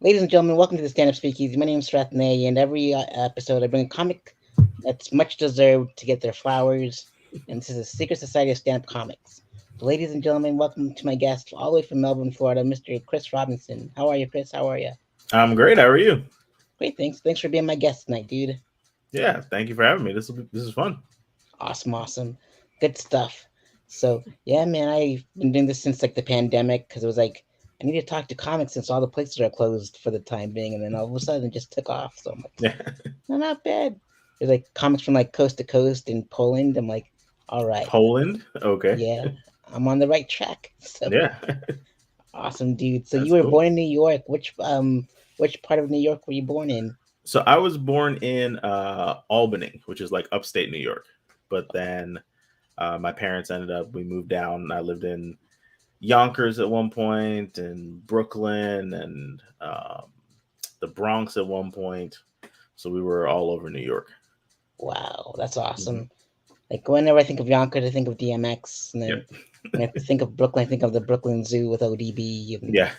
Ladies and gentlemen, welcome to the Stand Up Speakeasy. My name is Sareth Ney, and every episode I bring a comic that's much deserved to get their flowers. And this is a secret society of stand up comics. So, ladies and gentlemen, welcome to my guest all the way from Melbourne, Florida, Mr. Chris Robinson. How are you, Chris? How are you? I'm great. How are you? Great, thanks. Thanks for being my guest tonight, dude. Yeah, thank you for having me. This is fun. Awesome, awesome. Good stuff. So, yeah, man, I've been doing this since like the pandemic because it was like, I need to talk to comics since all the places are closed for the time being. And then all of a sudden it just took off. So I'm like, Yeah, no, not bad. There's like comics from like coast to coast in Poland. I'm like, all right, Poland. Okay. yeah, I'm on the right track. So Yeah, awesome, dude. So you that's were cool. born in New York. Which part of New York were you born in? So I was born in Albany, which is like upstate New York. But then my parents ended up we moved down. I lived in Yonkers at one point, and Brooklyn, and the Bronx at one point. So we were all over New York. Wow, that's Hmm. awesome. Like whenever I think of Yonkers, I think of DMX, and then Yep. when I think of Brooklyn, I think of the Brooklyn Zoo with ODB, and Yeah.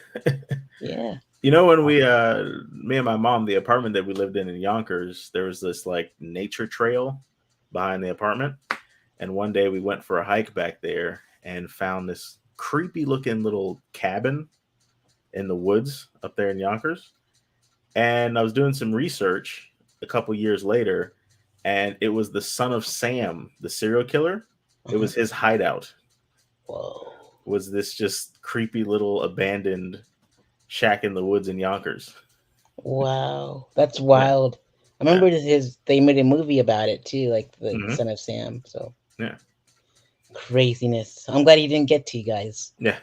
yeah, You know, when me and my mom, the apartment that we lived in Yonkers, there was this like nature trail behind the apartment. And one day we went for a hike back there and found this creepy looking little cabin in the woods up there in Yonkers. And I was doing some research a couple years later, and it was the son of Sam, the serial killer. It uh-huh. was his hideout. Whoa, Was this just creepy little abandoned shack in the woods in Yonkers? wow, that's Yeah, wild. I yeah, remember his. They made a movie about it too, like the hmm Son of Sam. So yeah, craziness. I'm glad he didn't get to you guys. yeah.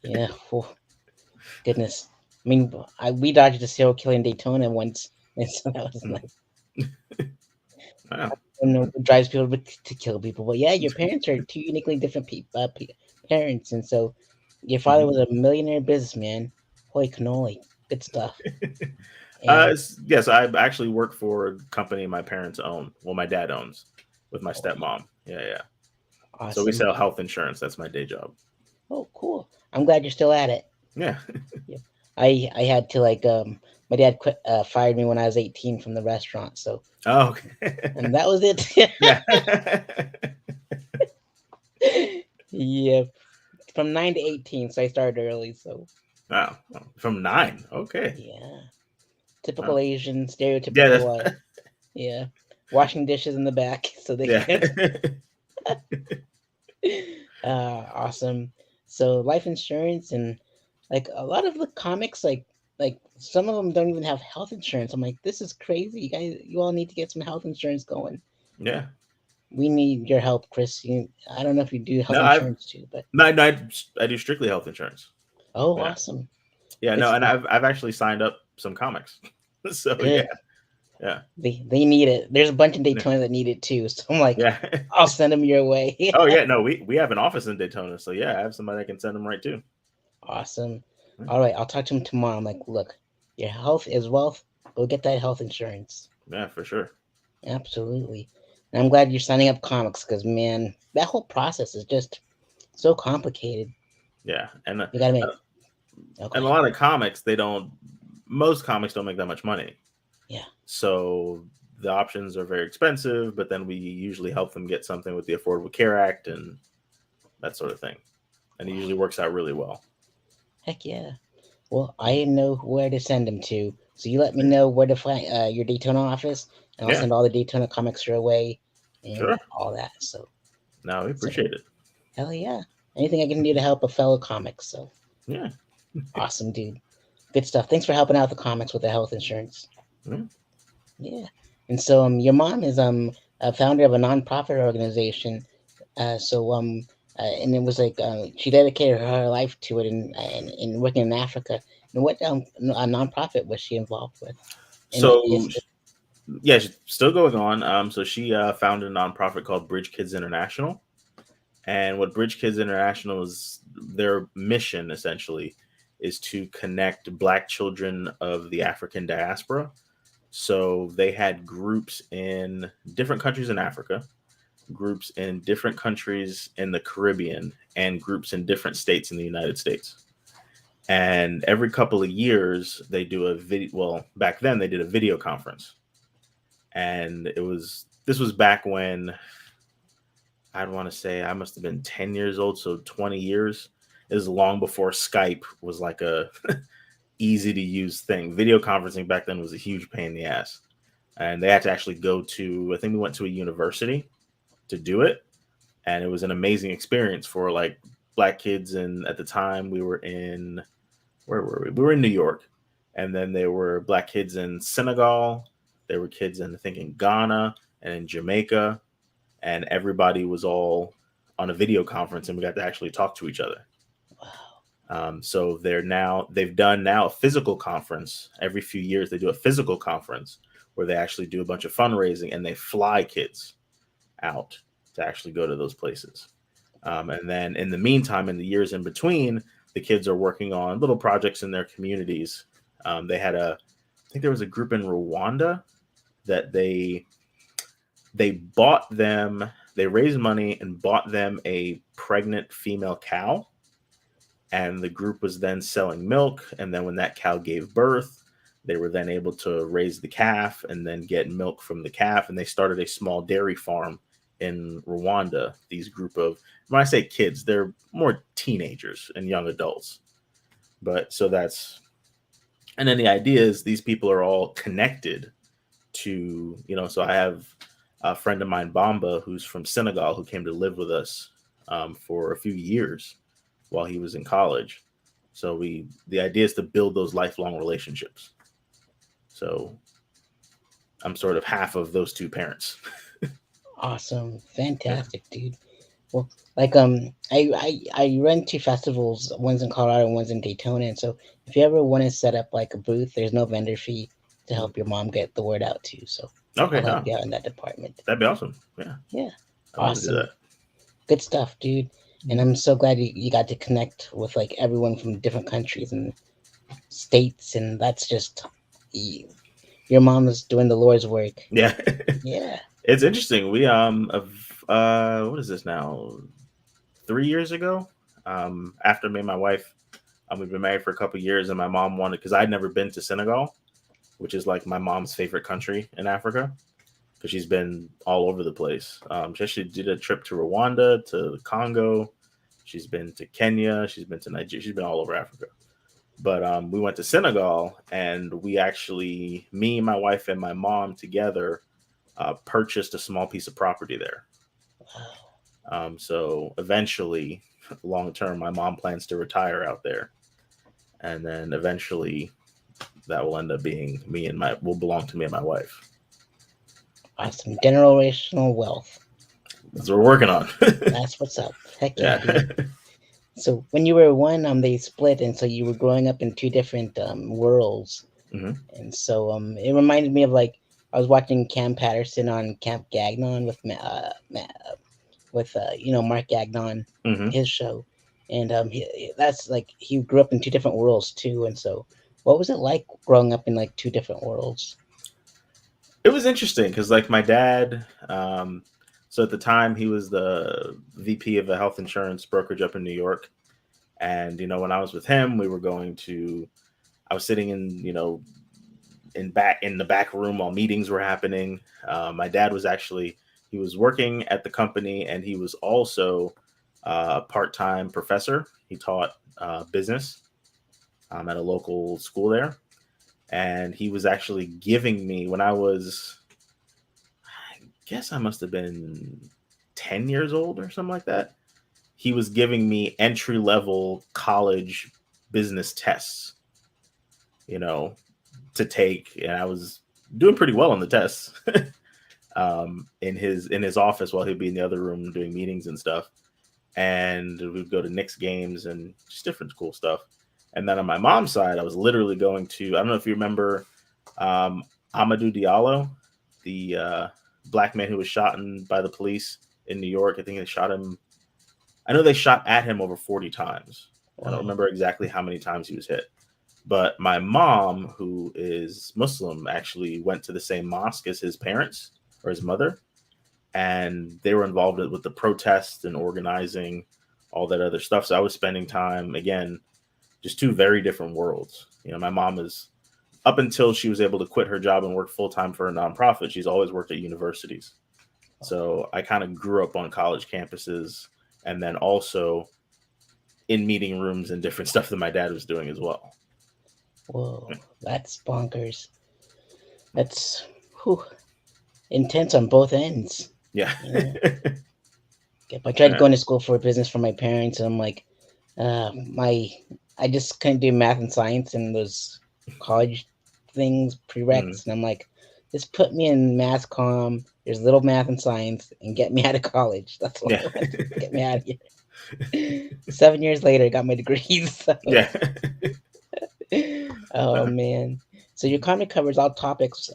Yeah. Oh, goodness. I mean, we dodged a serial killer in Daytona once, and so that was Mm. nice. Wow. I don't know what drives people to kill people, but yeah, your parents are two uniquely different people, parents, and so your father Mhm. was a millionaire businessman. Holy cannoli, good stuff. And Yes, I actually work for a company my parents own. Well, my dad owns with my oh, stepmom. Yeah, yeah. So we awesome. sell health insurance. That's my day job. Oh, cool. I'm glad you're still at it. Yeah. Yeah. I had to like my dad quit fired me when I was 18 from the restaurant, so Oh, okay. and that was it. Yeah. Yeah, from 9 to 18, so I started early. So Wow. From 9. Okay. yeah, typical Wow. Asian, Yeah. stereotypical. Yeah, washing dishes in the back, so they Yeah. can. Awesome. So life insurance and like a lot of the comics, like some of them don't even have health insurance. I'm like, this is crazy. You guys, you all need to get some health insurance going. Yeah. We need your help, Chris. I don't know if you do health No, I've insurance too, but no, no, I do strictly health insurance. oh, Yeah. awesome. Yeah. Good No, and stuff. I've actually signed up some comics. So yeah. Good. Yeah. They need it. There's a bunch in Yeah. Daytona that need it too. So I'm like, Yeah. I'll send them your way. Oh yeah. No, we have an office in Daytona. So yeah, I have somebody I can send them right to. Awesome. Yeah, All right, I'll talk to him tomorrow. I'm like, look, your health is wealth. Go get that health insurance. yeah, for sure. Absolutely. And I'm glad you're signing up comics because man, that whole process is just so complicated. Yeah, You gotta make. Oh, go and a ahead. lot of comics they don't. Most comics don't make that much money, Yeah. so the options are very expensive. But then we usually help them get something with the Affordable Care Act and that sort of thing, and it Wow. usually works out really well. Heck yeah. Well, I know where to send them to. So you let me Yeah, know where to find your Daytona office, and I'll yeah, send all the Daytona comics your way and sure. all that. No, we So appreciate it. hell yeah. Anything I can do to help a fellow comic. So Yeah, awesome, dude. Good stuff. Thanks for helping out the comics with the health insurance. yeah. Yeah. And so your mom is a founder of a nonprofit organization. And it was like she dedicated her life to it in working in Africa. And what a nonprofit was she involved with? And So if yeah, she's still going on. So she founded a nonprofit called Bridge Kids International. And what Bridge Kids International is, their mission essentially is to connect Black children of the African diaspora. So they had groups in different countries in Africa, groups in different countries in the Caribbean, and groups in different states in the United States. And every couple of years they do a video. Well, back then they did a video conference, and this was back when I'd want to say I must have been 10 years old, so 20 years. Is long before Skype was like a easy to use thing. Video conferencing back then was a huge pain in the ass. And they had to actually go to, I think we went to a university to do it. And it was an amazing experience for like black kids. And at the time we were in, where were we? We were in New York. And then there were black kids in Senegal. There were kids in, I think, in Ghana and in Jamaica. And everybody was all on a video conference and we got to actually talk to each other. So they've done now a physical conference. Every few years they do a physical conference where they actually do a bunch of fundraising and they fly kids out to actually go to those places. And then in the meantime, in the years in between, the kids are working on little projects in their communities. I think there was a group in Rwanda that they raised money and bought them a pregnant female cow. And the group was then selling milk. And then when that cow gave birth, they were then able to raise the calf and then get milk from the calf. And they started a small dairy farm in Rwanda. These group of, when I say kids, they're more teenagers and young adults. But so and then the idea is these people are all connected to, so I have a friend of mine, Bamba, who's from Senegal, who came to live with us for a few years while he was in college. So the idea is to build those lifelong relationships. So I'm sort of half of those two parents. Awesome. Fantastic, dude. Well, like I run two festivals, one's in Colorado and one's in Daytona. And so if you ever want to set up like a booth, there's no vendor fee to help your mom get the word out too. So okay, I'll help you out in that department. That'd be awesome. Yeah. Yeah. Awesome. Good stuff, dude. And I'm so glad you got to connect with like everyone from different countries and states, and that's just your mom is doing the Lord's work. Yeah. Yeah. It's interesting. We what is this now? 3 years ago, after me and my wife, we've been married for a couple of years, and my mom wanted, because I'd never been to Senegal, which is like my mom's favorite country in Africa, because she's been all over the place. She actually did a trip to Rwanda, to the Congo. She's been to Kenya. She's been to Nigeria. She's been all over Africa. But we went to Senegal, and we actually, me, my wife, and my mom together purchased a small piece of property there. So eventually, long term, my mom plans to retire out there. And then eventually that will end up being will belong to me and my wife. Awesome. Generational wealth. That's what we're working on. That's what's up. Heck yeah. Dude. So when you were one, they split, and so you were growing up in two different worlds. Mm-hmm. And so it reminded me of like I was watching Cam Patterson on Camp Gagnon with Mark Gagnon, mm-hmm. his show, and he grew up in two different worlds too. And so, what was it like growing up in like two different worlds? It was interesting because like my dad, so at the time he was the VP of a health insurance brokerage up in New York, and when I was with him, I was sitting in in the back room while meetings were happening. My dad was he was working at the company, and he was also a part-time professor. He taught business at a local school there. And he was actually giving me, when I guess I must have been 10 years old or something like that. He was giving me entry-level college business tests, to take. And I was doing pretty well on the tests in his office while he'd be in the other room doing meetings and stuff. And we'd go to Knicks games and just different cool stuff. And then on my mom's side, I was literally going to, I don't know if you remember Amadou Diallo, the black man who was shot by the police in New York. I think they shot him. I know they shot at him over 40 times. Wow. I don't remember exactly how many times he was hit. But my mom, who is Muslim, actually went to the same mosque as his parents or his mother. And they were involved with the protests and organizing all that other stuff. So I was spending time, again, just two very different worlds. You know, my mom is, up until she was able to quit her job and work full time for a nonprofit, she's always worked at universities. So I kind of grew up on college campuses, and then also in meeting rooms and different stuff that my dad was doing as well. Whoa, that's bonkers. That's intense on both ends. Yeah. If I tried going to school for business for my parents, and I'm like, I just couldn't do math and science and those college things, prereqs, and I'm like, just put me in math comm. There's little math and science, and get me out of college. That's what I want. Get me out of here. 7 years later, I got my degrees. So. Yeah. Oh man. So your comic covers all topics,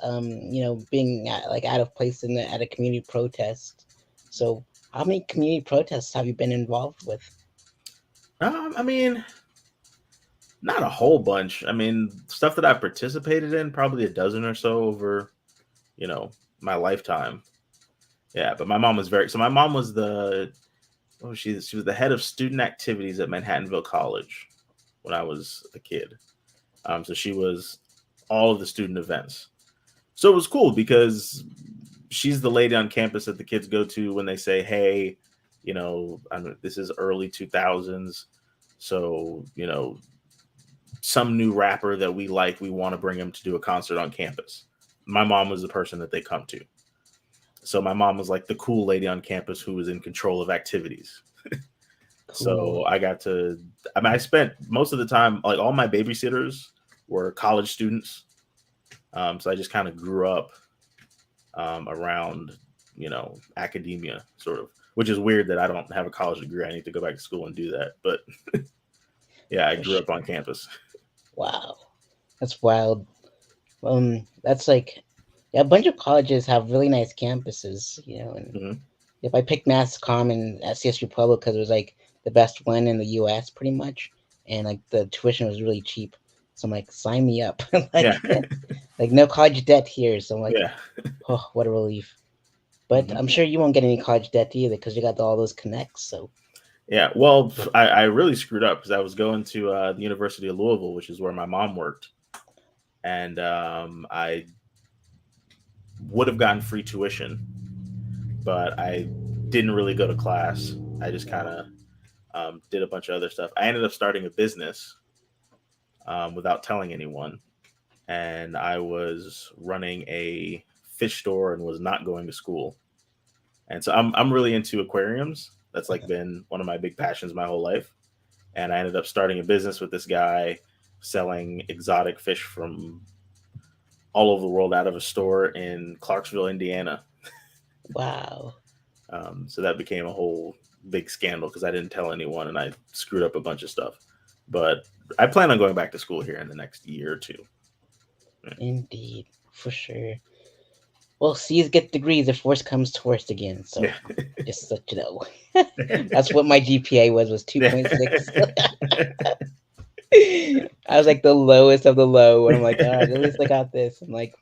being out of place at a community protest. So how many community protests have you been involved with? I mean, not a whole bunch. I mean, stuff that I've participated in, probably a dozen or so over, my lifetime. Yeah, but my mom was my mom was she was the head of student activities at Manhattanville College when I was a kid. So she was all of the student events. So it was cool because she's the lady on campus that the kids go to when they say, hey, this is early 2000s. So, some new rapper that we like, we want to bring him to do a concert on campus. My mom was the person that they come to. So my mom was like the cool lady on campus who was in control of activities. Cool. So I spent most of the time, like all my babysitters were college students. So I just kind of grew up around, academia sort of, which is weird that I don't have a college degree. I need to go back to school and do that. But yeah, I grew up on campus. Wow. That's wild. That's like, a bunch of colleges have really nice campuses, and if I picked Mass Common at CSU Public because it was like the best one in the US pretty much, and like the tuition was really cheap. So I'm like, sign me up. Like no college debt here. So I'm like, oh, what a relief. But I'm sure you won't get any college debt either because you got all those connects. So yeah, well, I really screwed up because I was going to the University of Louisville, which is where my mom worked, and I would have gotten free tuition, but I didn't really go to class. I just kind of did a bunch of other stuff. I ended up starting a business without telling anyone, and I was running a fish store and was not going to school. And so I'm really into aquariums. That's like been one of my big passions my whole life. And I ended up starting a business with this guy selling exotic fish from all over the world out of a store in Clarksville, Indiana. Wow. So that became a whole big scandal because I didn't tell anyone and I screwed up a bunch of stuff. But I plan on going back to school here in the next year or two. Indeed, for sure. Well, C's get degrees if worst comes to worst again. So just so you know. That's what my GPA was 2.6. I was like the lowest of the low. And I'm like, all right, at least I got this. I'm like,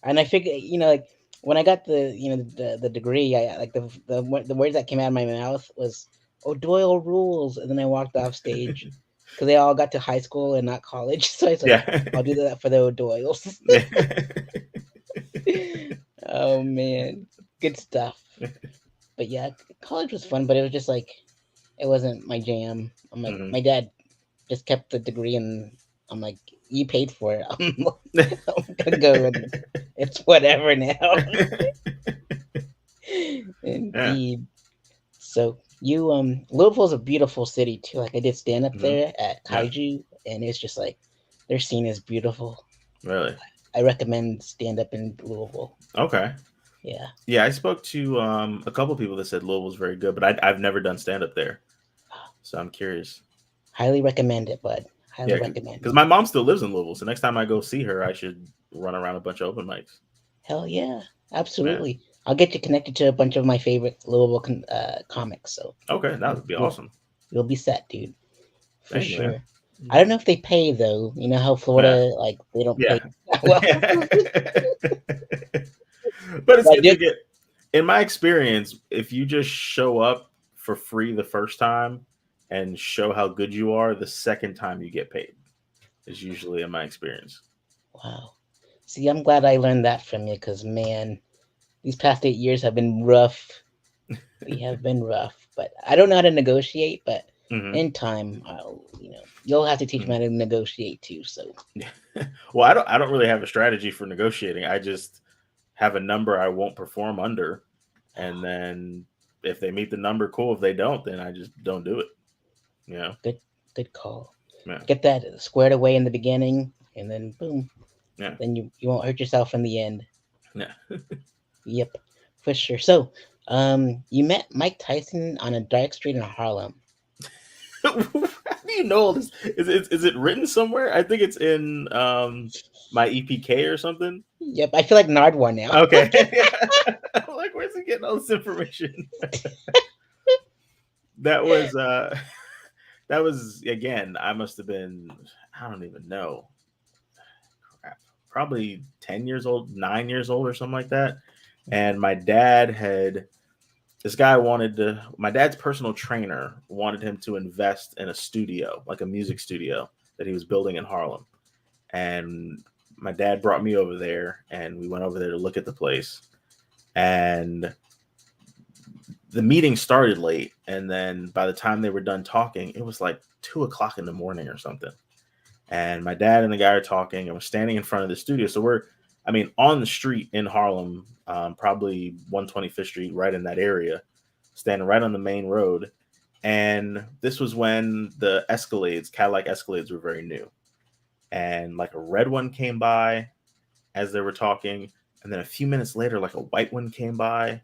and I figured, like when I got the degree, I like the words that came out of my mouth was O'Doyle rules. And then I walked off stage because they all got to high school and not college. So I said, I'll do that for the O'Doyles. Oh man, good stuff. But yeah, college was fun, but it was just like it wasn't my jam. I'm like, my dad just kept the degree, and I'm like, you paid for it. I'm gonna go. It's whatever now. Indeed. Yeah. So you, Louisville's a beautiful city too. Like I did stand up there at Kaiju, and it's just like their scene is beautiful. Really. I recommend stand up in Louisville. Okay. Yeah. Yeah, I spoke to a couple people that said Louisville's very good, but I've never done stand up there, so I'm curious. Highly recommend it, bud. Highly recommend. Because my mom still lives in Louisville, so next time I go see her, I should run around a bunch of open mics. Hell yeah, absolutely. Yeah. I'll get you connected to a bunch of my favorite Louisville comics. So okay, that would be awesome. You'll be set, dude. For sure. Man. I don't know if they pay though. You know how Florida like they don't pay. Well. But it's in my experience, if you just show up for free the first time, and show how good you are the second time you get paid. Is usually in my experience. Wow. See, I'm glad I learned that from you because, man, these past 8 years have been rough. They have been rough, but I don't know how to negotiate. But Hmm. in time, you'll have to teach me how to negotiate too. So, Yeah. Well, I don't really have a strategy for negotiating. I just have a number I won't perform under, and then if they meet the number, cool. If they don't, then I just don't do it. You know? good, good call. Yeah. Get that squared away in the beginning, and then boom, Yeah. then you won't hurt yourself in the end. Yeah. Yep, for sure. So, you met Mike Tyson on a dark street in Harlem. How do you know all this? Is it written somewhere? I think it's in my EPK or something. Yep, I feel like Nardwar now. Okay. Like, where's he getting all this information? That was that was again, I must have been, I don't even know, crap, probably 10 years old, 9 years old or something like that. And my dad had this guy wanted to, my dad's personal trainer wanted him to invest in a studio, like a music studio that he was building in Harlem. And my dad brought me over there and we went over there to look at the place. And the meeting started late. And then by the time they were done talking, it was like 2 o'clock in the morning or something. And my dad and the guy are talking and we're standing in front of the studio. So we're, I mean, on the street in Harlem, probably 125th Street, right in that area, standing right on the main road. And this was when the Escalades, Cadillac Escalades, were very new. And like a red one came by as they were talking. And then a few minutes later, like a white one came by.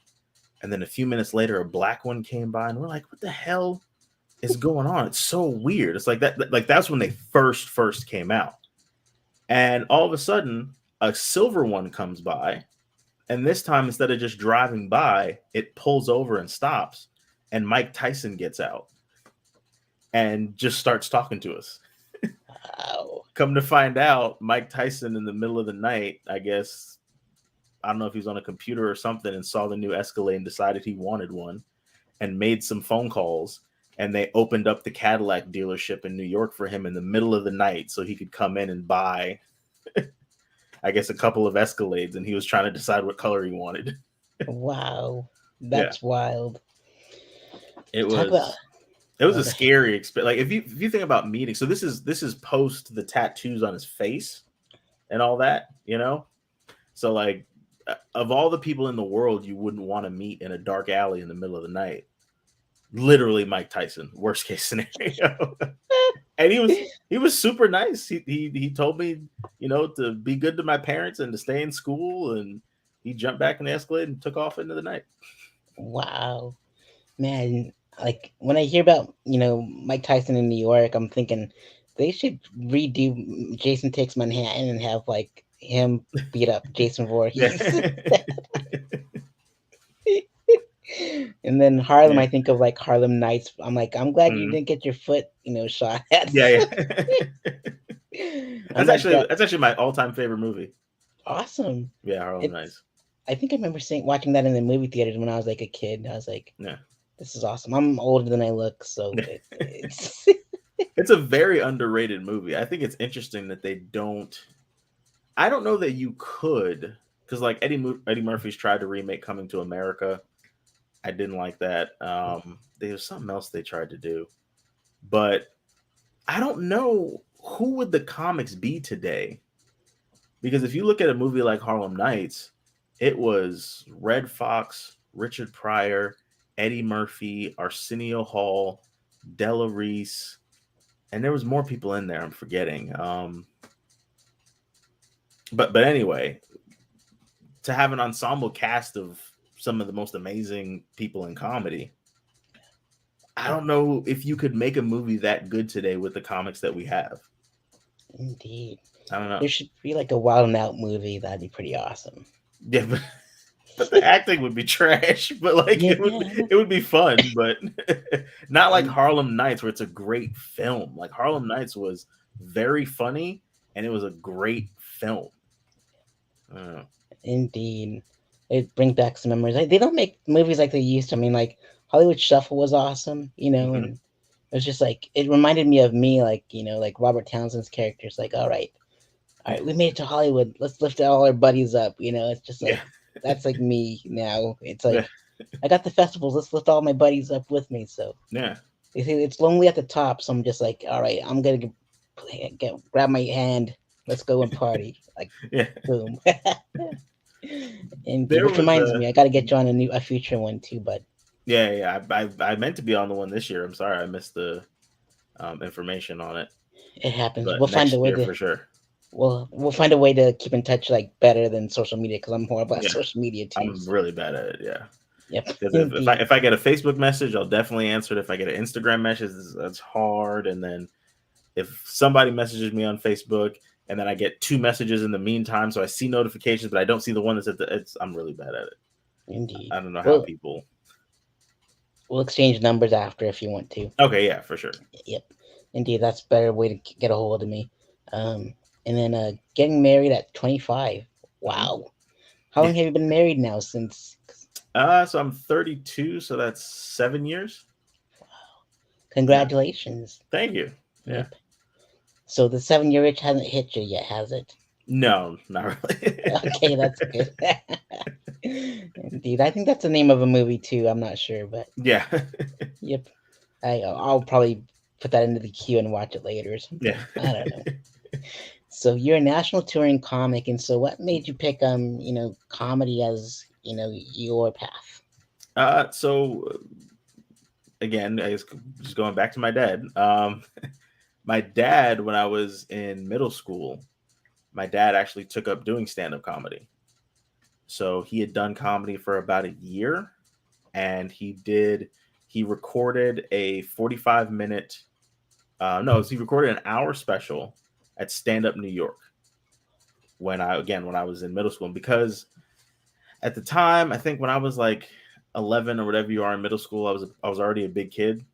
And then a few minutes later, a black one came by. And we're like, what the hell is going on? It's so weird. It's like that, like that's when they first came out. And all of a sudden, a silver one comes by. And this time, instead of just driving by, it pulls over and stops. And Mike Tyson gets out and just starts talking to us. Wow. Come to find out, Mike Tyson in the middle of the night, I guess, I don't know if he was on a computer or something and saw the new Escalade and decided he wanted one and made some phone calls. And they opened up the Cadillac dealership in New York for him in the middle of the night so he could come in and buy, I guess, a couple of Escalades. And he was trying to decide what color he wanted. Wow. That's wild. It Talk about was a scary experience. Like if you think about meetings, so this is post the tattoos on his face and all that, you know. So like, of all the people in the world you wouldn't want to meet in a dark alley in the middle of the night, literally Mike Tyson, worst case scenario. And he was super nice. He told me, you know, to be good to my parents and to stay in school, and he jumped back in the Escalade and took off into the night. wow, man. Like when I hear about Mike Tyson in New York, I'm thinking they should redo Jason Takes Manhattan and have like him beat up Jason Voorhees. And then Harlem, I think of like Harlem Nights. I'm like, I'm glad you didn't get your foot, shot at. Yeah. That's actually my all-time favorite movie. Awesome. Yeah, Harlem Nights. I think I remember watching that in the movie theaters when I was like a kid. I was like, yeah, this is awesome. I'm older than I look, so it's it's a very underrated movie. I think it's interesting that they don't. I don't know that you could, because like Eddie Murphy's tried to remake Coming to America. I didn't like that. There's something else they tried to do, but I don't know who would the comics be today. Because if you look at a movie like Harlem Nights, it was Red Fox, Richard Pryor, Eddie Murphy, Arsenio Hall, Della Reese, and there was more people in there I'm forgetting. But anyway, to have an ensemble cast of some of the most amazing people in comedy, I don't know if you could make a movie that good today with the comics that we have. Indeed. I don't know. There should be like a Wild 'N Out movie. That'd be pretty awesome. Yeah, but the acting would be trash. But like it would be fun, but not like Harlem Nights, where it's a great film. Like Harlem Nights was very funny, and it was a great film. Indeed, it brings back some memories. They don't make movies like they used to. I mean, like Hollywood Shuffle was awesome, and It was just like it reminded me of me, like like Robert Townsend's characters. Like, all right, we made it to Hollywood. Let's lift all our buddies up. It's just Yeah. like that's like me now. It's Yeah. like I got the festivals. Let's lift all my buddies up with me. So Yeah. they say it's lonely at the top. So I'm just like, all right, I'm gonna grab my hand. Let's go and party. Like, Yeah. boom. Indeed. There Which was reminds a me, I got to get you on a future one too, bud. yeah, yeah. I meant to be on the one this year. I'm sorry I missed the information on it, It happens. but We'll find a next way year to for sure. we'll find a way to keep in touch like better than social media because I'm horrible at Yeah, social media too. I'm So really bad at it. Yeah, yep, because indeed. if I get a Facebook message, I'll definitely answer it. If I get an Instagram message, that's hard. And then if somebody messages me on Facebook, and then I get two messages in the meantime, so I see notifications, but I don't see the one that's I'm really bad at it. Indeed. I don't know how Well, people. we'll exchange numbers after if you want to. Okay, yeah, for sure. Yep. Indeed, that's a better way to get a hold of me. And then getting married at 25. Hmm. Wow. How long have you been married now since? So I'm 32, so that's 7 years. Yeah, Congratulations. thank you. Yeah, Yep. So the 7 year itch hasn't hit you yet, has it? no, not really. Okay, that's good. Indeed. I think that's the name of a movie too. I'm not sure, but Yeah, yep. I'll probably put that into the queue and watch it later or yeah. something. I don't know. So you're a national touring comic, and so what made you pick comedy as your path? So again, I guess just going back to my dad. My dad, when I was in middle school, my dad actually took up doing stand-up comedy. So he had done comedy for about a year, and he recorded a 45 minute no, he recorded an hour special at Stand Up New York when I was in middle school. And because at the time, I think when I was like 11 or whatever you are in middle school, I was already a big kid.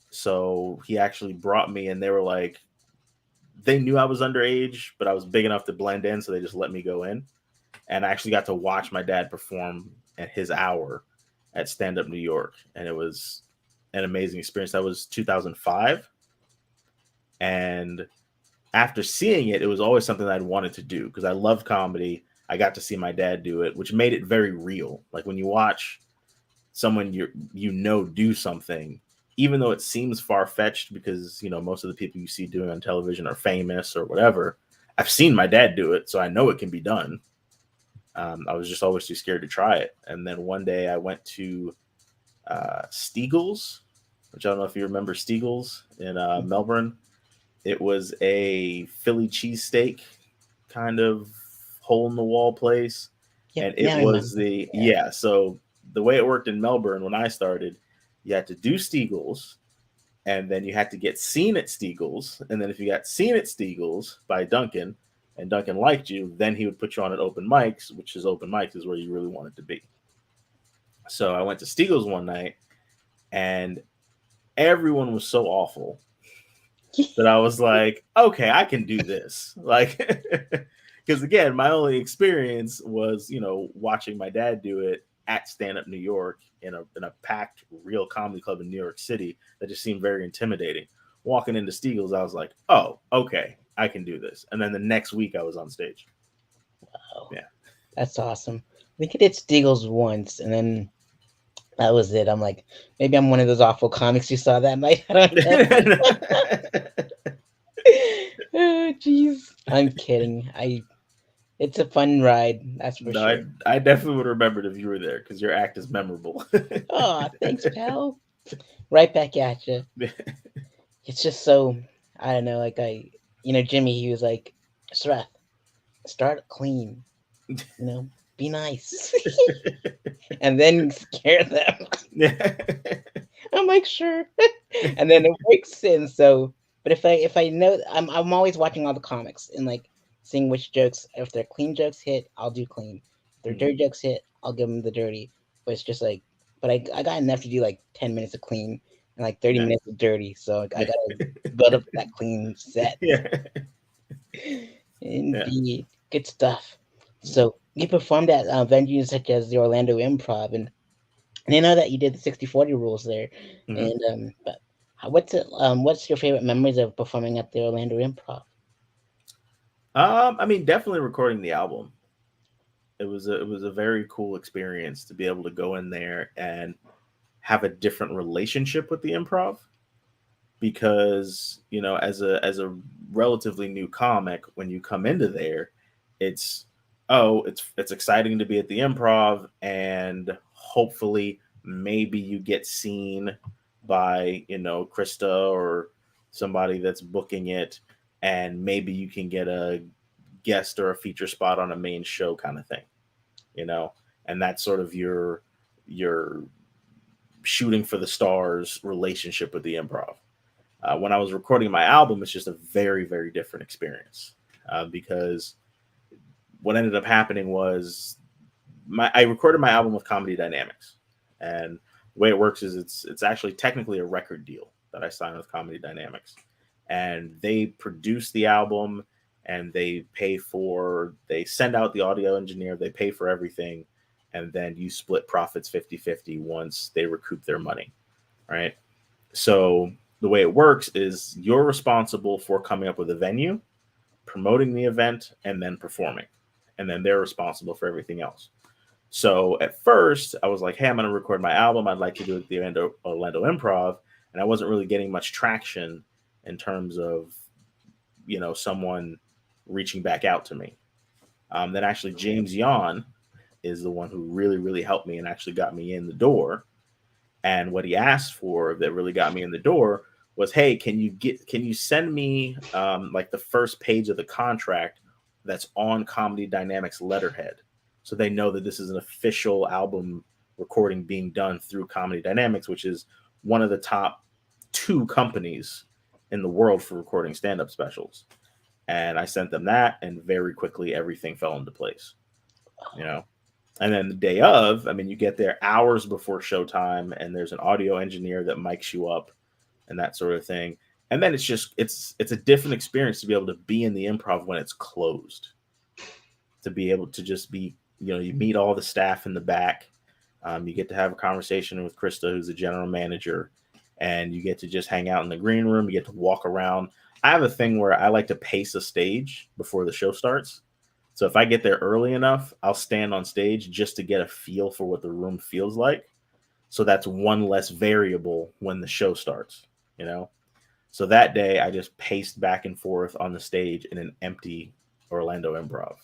So he actually brought me, and they were like, they knew I was underage, but I was big enough to blend in, so they just let me go in. And I actually got to watch my dad perform at his hour at Stand Up New York, and it was an amazing experience. That was 2005, and after seeing it, it was always something that I'd wanted to do because I love comedy. I got to see my dad do it, which made it very real. Like when you watch someone do something, even though it seems far-fetched because most of the people you see doing on television are famous or whatever, I've seen my dad do it, so I know it can be done. I was just always too scared to try it. And then one day I went to Steagles, which I don't know if you remember Steagles in Melbourne. It was a Philly cheesesteak kind of hole in the wall place. Yep, And it now I remember. was the, Yeah. yeah. So the way it worked in Melbourne when I started, you had to do Steagles, and then you had to get seen at Steagles. And then if you got seen at Steagles by Duncan, and Duncan liked you, then he would put you on at open mics, which is open mics is where you really wanted to be. So I went to Steagles one night, and everyone was so awful that I was like, okay, I can do this. Like, because again, my only experience was, watching my dad do it at Stand Up New York in a packed real comedy club in New York City that just seemed very intimidating. Walking into Steagles, I was like, oh, okay, I can do this. And then the next week I was on stage. Wow, Yeah. that's awesome. I think I did Steagles once, and then that was it. I'm like, maybe I'm one of those awful comics you saw that night. I don't know. Oh, jeez. I'm kidding. It's a fun ride, that's for No, sure. I definitely would remember it if you were there because your act is memorable. Oh, thanks, pal. Right back at you. It's just so I don't know. Like Jimmy. He was like, Sareth, start clean. Be nice, and then scare them. Yeah. I'm like, sure, and then it works. And so, but if I know, I'm always watching all the comics and like seeing which jokes. If their clean jokes hit, I'll do clean. If their dirty jokes hit, I'll give them the dirty. But it's just like, but I got enough to do like 10 minutes of clean and like 30 Yeah. minutes of dirty. So I gotta build up that clean set. Yeah. Indeed, good stuff. So you performed at venues such as the Orlando Improv, and I know that you did the 60/40 rules there. Mhm. And but What's it? What's your favorite memories of performing at the Orlando Improv? I mean, definitely recording the album. It was a very cool experience to be able to go in there and have a different relationship with the improv, because as a relatively new comic, when you come into there, it's it's exciting to be at the improv, and hopefully maybe you get seen by Krista or somebody that's booking it, and maybe you can get a guest or a feature spot on a main show kind of thing, you know and that's sort of your shooting for the stars relationship with the improv. When I was recording my album, it's just a very, very different experience, because what ended up happening was I recorded my album with Comedy Dynamics, and the way it works is it's actually technically a record deal that I signed with Comedy Dynamics, and they produce the album, and they send out the audio engineer, they pay for everything, and then you split profits 50-50 once they recoup their money, right? So the way it works is you're responsible for coming up with a venue, promoting the event, and then performing. And then they're responsible for everything else. So at first, I was like, hey, I'm going to record my album. I'd like to do it at the Orlando Improv. And I wasn't really getting much traction in terms of, someone reaching back out to me. Then actually, James Yon is the one who really, really helped me and actually got me in the door. And what he asked for that really got me in the door was, hey, can you send me like the first page of the contract that's on Comedy Dynamics letterhead, so they know that this is an official album recording being done through Comedy Dynamics, which is one of the top two companies in the world for recording stand-up specials. And I sent them that, and very quickly everything fell into place. You know, and then the day of, I mean, you get there hours before showtime, and there's an audio engineer that mics you up and that sort of thing. And then it's a different experience to be able to be in the improv when it's closed. To be able to just be, you meet all the staff in the back. You get to have a conversation with Krista, who's the general manager, and you get to just hang out in the green room. You get to walk around. I have a thing where I like to pace a stage before the show starts. So if I get there early enough, I'll stand on stage just to get a feel for what the room feels like. So that's one less variable when the show starts. So that day I just paced back and forth on the stage in an empty Orlando Improv,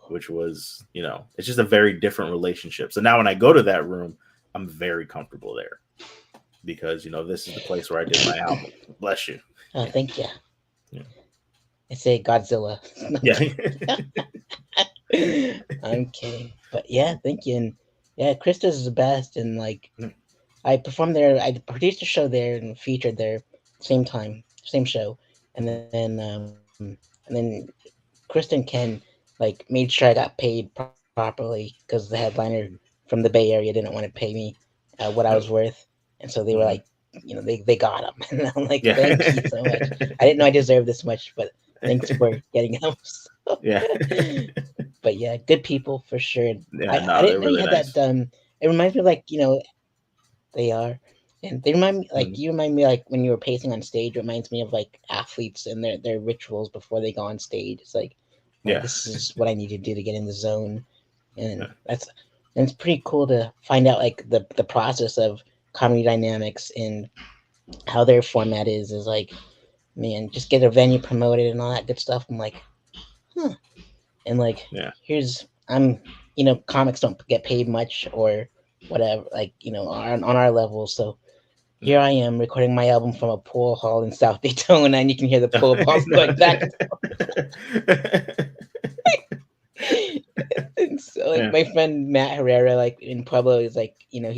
which was, it's just a very different relationship. So now when I go to that room, I'm very comfortable there because, this is the place where I did my album. Bless you. Oh, thank you. Yeah. I say Godzilla. Yeah. I'm kidding, but yeah, thank you. And yeah, Krista's is the best. And like, I performed there. I produced a show there and featured there, same time, same show. And then Krista and Ken like made sure I got paid properly because the headliner from the Bay Area didn't want to pay me what I was Yep. worth, and so they were like, Mhm. they got him, and I'm like, Yeah. thank you so much. I didn't know I deserved this much, but thanks for getting him. So. Yeah. But yeah, good people for sure. Yeah, I no, they're didn't know you really had that nice. done. It reminds me of like they are, and they remind me like Mhm. you remind me like when you were pacing on stage. It reminds me of like athletes and their rituals before they go on stage. It's like, well, Yeah. this is what I need to do to get in the zone, Yeah. and it's pretty cool to find out like the process of Comedy Dynamics and how their format is like, man, just get a venue promoted and all that good stuff. I'm like, huh. And like, Yeah. here's comics don't get paid much or whatever, like on our level. So here Mhm. I am recording my album from a pool hall in South Daytona, and you can hear the pool balls No. going back. And so like Yeah. my friend Matt Herrera, like in Pueblo, is like, uh,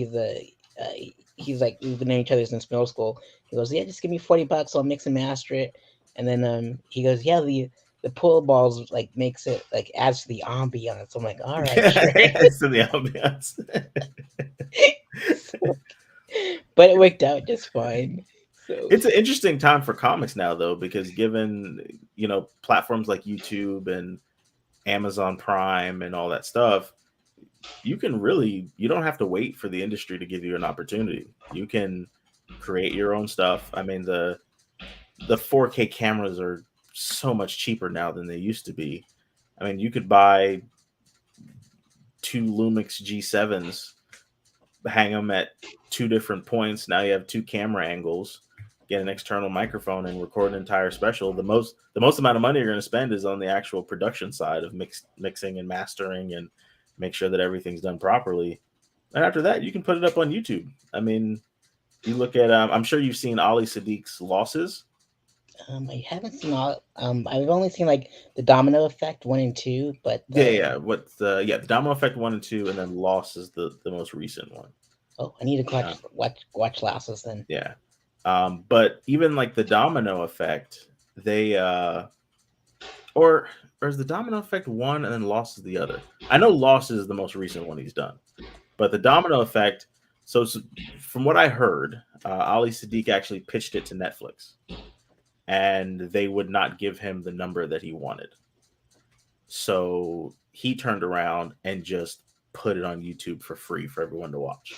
he's like, we've been knowing each other since middle school. He goes, yeah, just give me $40, I'll mix and master it. And then he goes, yeah, the pool balls like makes it like adds to the ambiance. I'm like, all right, sure. So the ambiance. So, but it worked out just fine. So It's an interesting time for comics now, though, because given platforms like YouTube and Amazon Prime and all that stuff, you don't have to wait for the industry to give you an opportunity. You can create your own stuff. I mean, the 4K cameras are so much cheaper now than they used to be. I mean, you could buy two Lumix G7s, hang them at two different points. Now you have two camera angles, get an external microphone, and record an entire special. The most amount of money you're going to spend is on the actual production side of mixing and mastering and make sure that everything's done properly. And after that, you can put it up on YouTube. I mean, you look at I'm sure you've seen Ali Sadiq's Losses. I haven't seen all. I've only seen like the Domino Effect 1 and 2, but Yeah. The Domino Effect 1 and 2, and then Loss is the most recent one. Oh, I need to watch Lasses then. Yeah. But even like the Domino Effect, they or is the Domino Effect one and then Loss is the other? I know Loss is the most recent one he's done, but the Domino Effect. So from what I heard, Ali Sadiq actually pitched it to Netflix, and they would not give him the number that he wanted. So he turned around and just put it on YouTube for free for everyone to watch.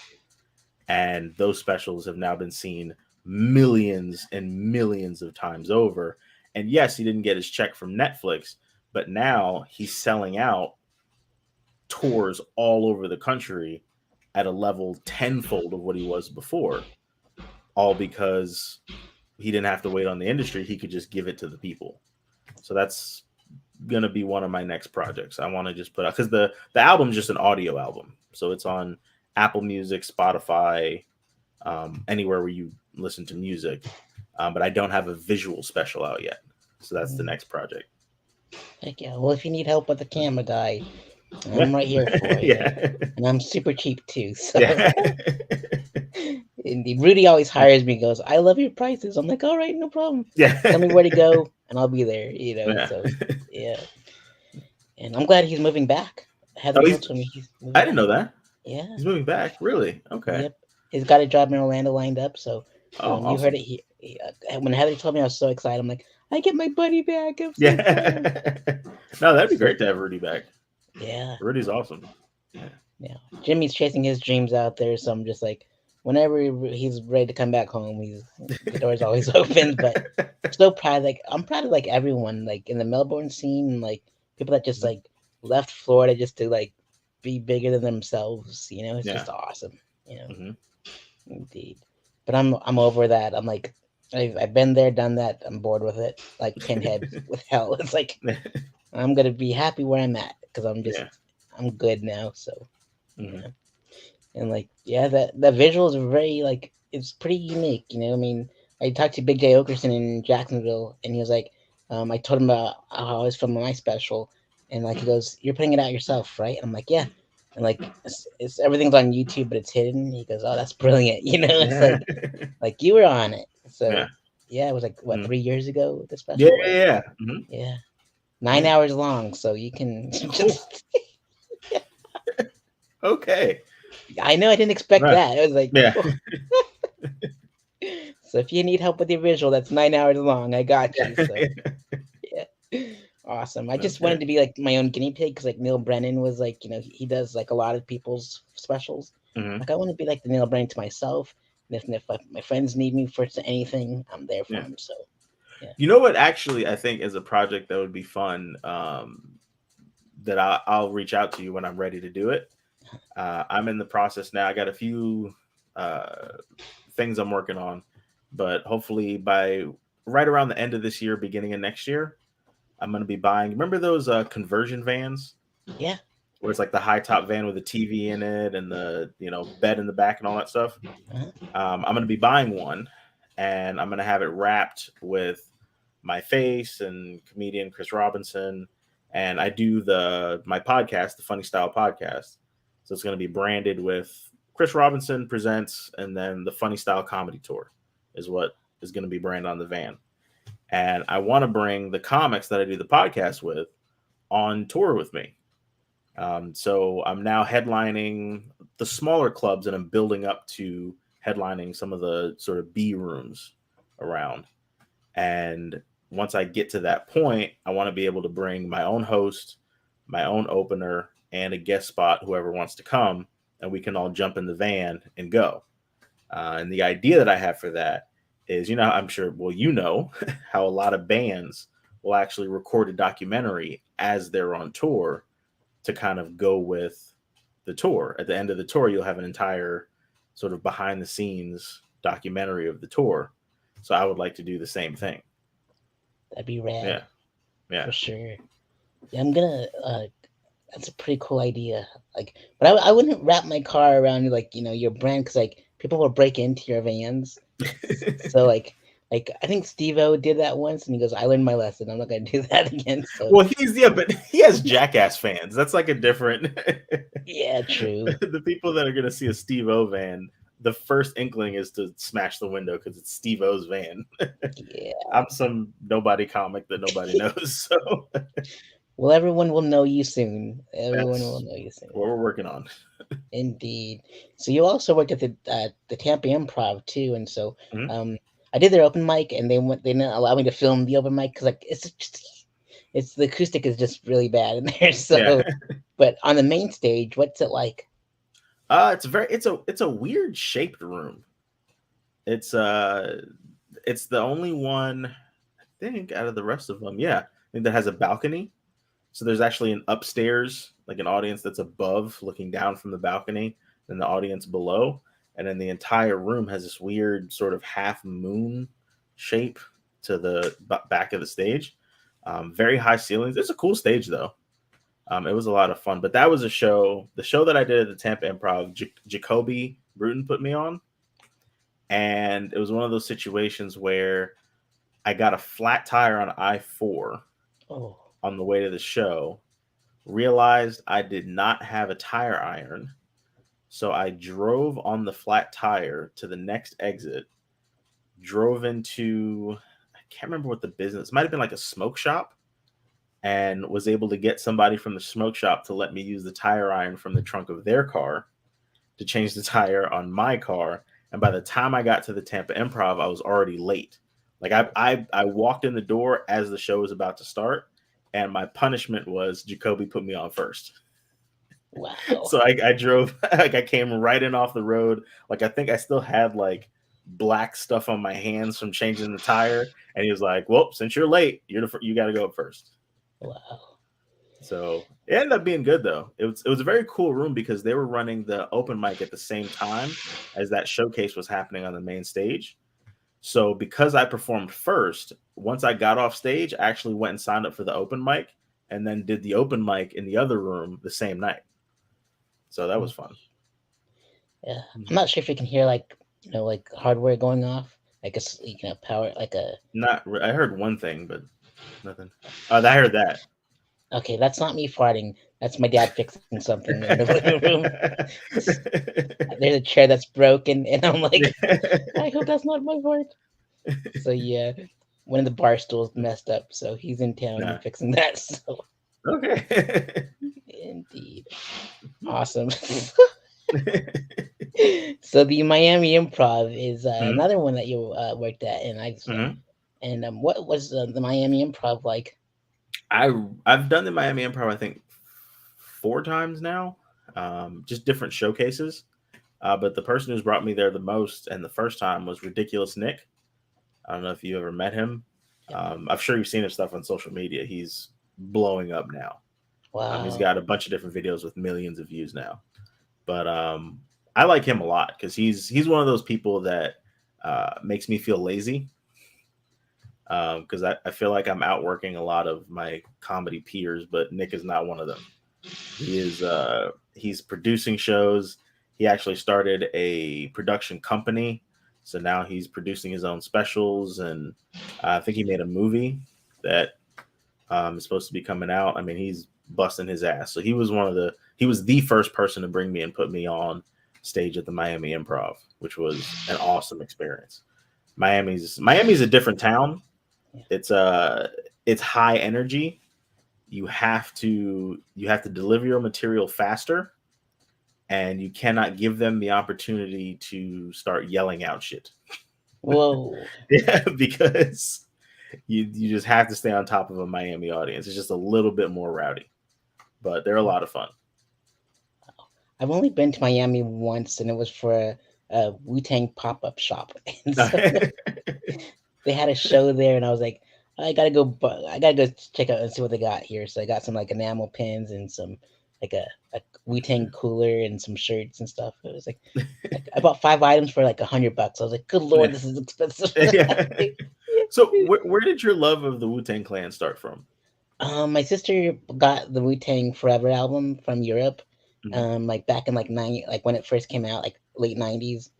And those specials have now been seen millions and millions of times over. And yes, he didn't get his check from Netflix, but now he's selling out tours all over the country at a level tenfold of what he was before, all because he didn't have to wait on the industry. He could just give it to the people. So that's going to be one of my next projects. I want to just put out, because the album's just an audio album. So it's on Apple Music, Spotify, anywhere where you listen to music. But I don't have a visual special out yet. So that's the next project. Heck yeah. Well, if you need help with the camera guy, I'm right here for you. Yeah. And I'm super cheap too. So Yeah. and Rudy always hires me, goes, I love your prices. I'm like, all right, no problem. Yeah. Tell me where to go and I'll be there, Yeah. So yeah. And I'm glad he's moving back. I didn't know that. Yeah. He's moving back. Really? Okay. Yep. He's got a job in Orlando lined up. So Oh, when awesome. you heard it, when Heather told me, I was so excited. I'm like, I get my buddy back. I'm so Yeah. No, that'd be great to have Rudy back. Yeah. Rudy's awesome. Yeah. Jimmy's chasing his dreams out there. So I'm just like, whenever he's ready to come back home, the door's always open. But I'm so proud. Like, I'm proud of like everyone, like in the Melbourne scene, like people that just like left Florida just to like be bigger than themselves. It's just awesome. Indeed. But I'm over that. I'm like, I've been there, done that. I'm bored with it. Like Pinhead with hell. It's like I'm gonna be happy where I'm at because I'm good now. So and like the visuals are very like it's pretty unique. I mean, I talked to Big J Okerson in Jacksonville, and he was like, I told him about how I was filming my special, and like he goes, "You're putting it out yourself, right?" And I'm like, "Yeah." And like it's everything's on YouTube, but it's hidden. He goes, "Oh, that's brilliant." It's like you were on it. So it was like what 3 years ago. The special. Yeah. Yeah, 9 hours long, so you can just. Okay. I know. I didn't expect that. It was like, So if you need help with your visual, that's 9 hours long. I got you. So awesome. I just wanted to be like my own guinea pig because like Neil Brennan was like, he does like a lot of people's specials. Like I want to be like the Neil Brennan to myself. And if my friends need me for anything, I'm there for them. So you know what? Actually, I think as a project that would be fun. That I'll reach out to you when I'm ready to do it. I'm in the process now. I got a few things I'm working on, but hopefully by right around the end of this year, beginning of next year, I'm going to be buying. Remember those conversion vans? Yeah. Where it's like the high top van with a TV in it and the bed in the back and all that stuff. I'm going to be buying one, and I'm going to have it wrapped with my face and comedian Chris Robinson. And I do my podcast, the Funny Style Podcast. So it's going to be branded with Chris Robinson Presents, and then the Funny Style Comedy Tour is what is going to be branded on the van. And I want to bring the comics that I do the podcast with on tour with me. So I'm now headlining the smaller clubs, and I'm building up to headlining some of the sort of B rooms around. And once I get to that point, I want to be able to bring my own host, my own opener, and a guest spot, whoever wants to come, and we can all jump in the van and go. And the idea that I have for that is, I'm sure, well, how a lot of bands will actually record a documentary as they're on tour to kind of go with the tour. At the end of the tour, you'll have an entire sort of behind the scenes documentary of the tour. So I would like to do the same thing. That'd be rad. Yeah. Yeah. For sure. Yeah, I'm gonna. That's a pretty cool idea. Like, but I wouldn't wrap my car around like your brand because like people will break into your vans. So like I think Steve-O did that once, and he goes, "I learned my lesson. I'm not gonna do that again." So well, but he has Jackass fans. That's like a different. Yeah, true. The people that are gonna see a Steve-O van, the first inkling is to smash the window because it's Steve-O's van. Yeah. I'm some nobody comic that nobody knows. So Well, everyone will know you soon. Everyone will know you soon. what we're working on. Indeed. So you also worked at the Tampa Improv too, and so Mm-hmm. I did their open mic, and they didn't allow me to film the open mic because like it's the acoustic is just really bad in there. So, Yeah. But on the main stage, what's it like? It's a weird shaped room. It's the only one I think out of the rest of them. Yeah, I think that has a balcony. So there's actually an upstairs, like an audience that's above looking down from the balcony, and the audience below. And then the entire room has this weird sort of half moon shape to the back of the stage. Very high ceilings. It's a cool stage though. It was a lot of fun. But that was the show that I did at the Tampa Improv. Jacoby Bruton put me on. And it was one of those situations where I got a flat tire on I-4 on the way to the show, realized I did not have a tire iron. So I drove on the flat tire to the next exit, drove into, I can't remember what the business, it might have been like a smoke shop, and was able to get somebody from the smoke shop to let me use the tire iron from the trunk of their car to change the tire on my car. And by the time I got to the Tampa Improv, I was already late. Like I walked in the door as the show was about to start, and my punishment was Jacoby put me on first. Wow. So I drove, like I came right in off the road. Like I think I still had like black stuff on my hands from changing the tire. And he was like, well, since you're late, you got to go up first. Wow. So it ended up being good though. It was a very cool room because they were running the open mic at the same time as that showcase was happening on the main stage. So because I performed first, once I got off stage, I actually went and signed up for the open mic and then did the open mic in the other room the same night. So that was fun. Yeah. I'm not sure if you can hear like hardware going off. Like a power like a I heard one thing, but nothing. I heard that. Okay, that's not me farting. That's my dad fixing something in the living room. There's a chair that's broken, and I'm like, I hope that's not my fart. So yeah, one of the bar stools messed up, so he's in town and fixing that. So okay, indeed, awesome. So the Miami Improv is another one that you worked at, and and what was the Miami Improv like? I've done the Miami Improv I think 4 times now, just different showcases. But the person who's brought me there the most and the first time was Ridiculous Nick. I don't know if you ever met him. I'm sure you've seen his stuff on social media. He's blowing up now. Wow. He's got a bunch of different videos with millions of views now. But I like him a lot because he's one of those people that makes me feel lazy. Because I feel like I'm outworking a lot of my comedy peers, but Nick is not one of them. He's producing shows. He actually started a production company, so now he's producing his own specials, and I think he made a movie that is supposed to be coming out. I mean, he's busting his ass. So he was the first person to bring me and put me on stage at the Miami Improv, which was an awesome experience. Miami's a different town. It's high energy. You have to deliver your material faster, and you cannot give them the opportunity to start yelling out shit. Whoa. Yeah, because you just have to stay on top of a Miami audience. It's just a little bit more rowdy, but they're a lot of fun. I've only been to Miami once, and it was for Wu-Tang pop-up shop. And so they had a show there, and I was like, I gotta go check out and see what they got here. So I got some like enamel pins and some like a Wu-Tang cooler and some shirts and stuff. It was like I bought 5 items for like $100. I was like, good lord, Yeah. this is expensive. Yeah. So where did your love of the Wu-Tang Clan start from? My sister got the Wu Tang Forever album from Europe, Mhm. like back in like like when it first came out, like late 90s.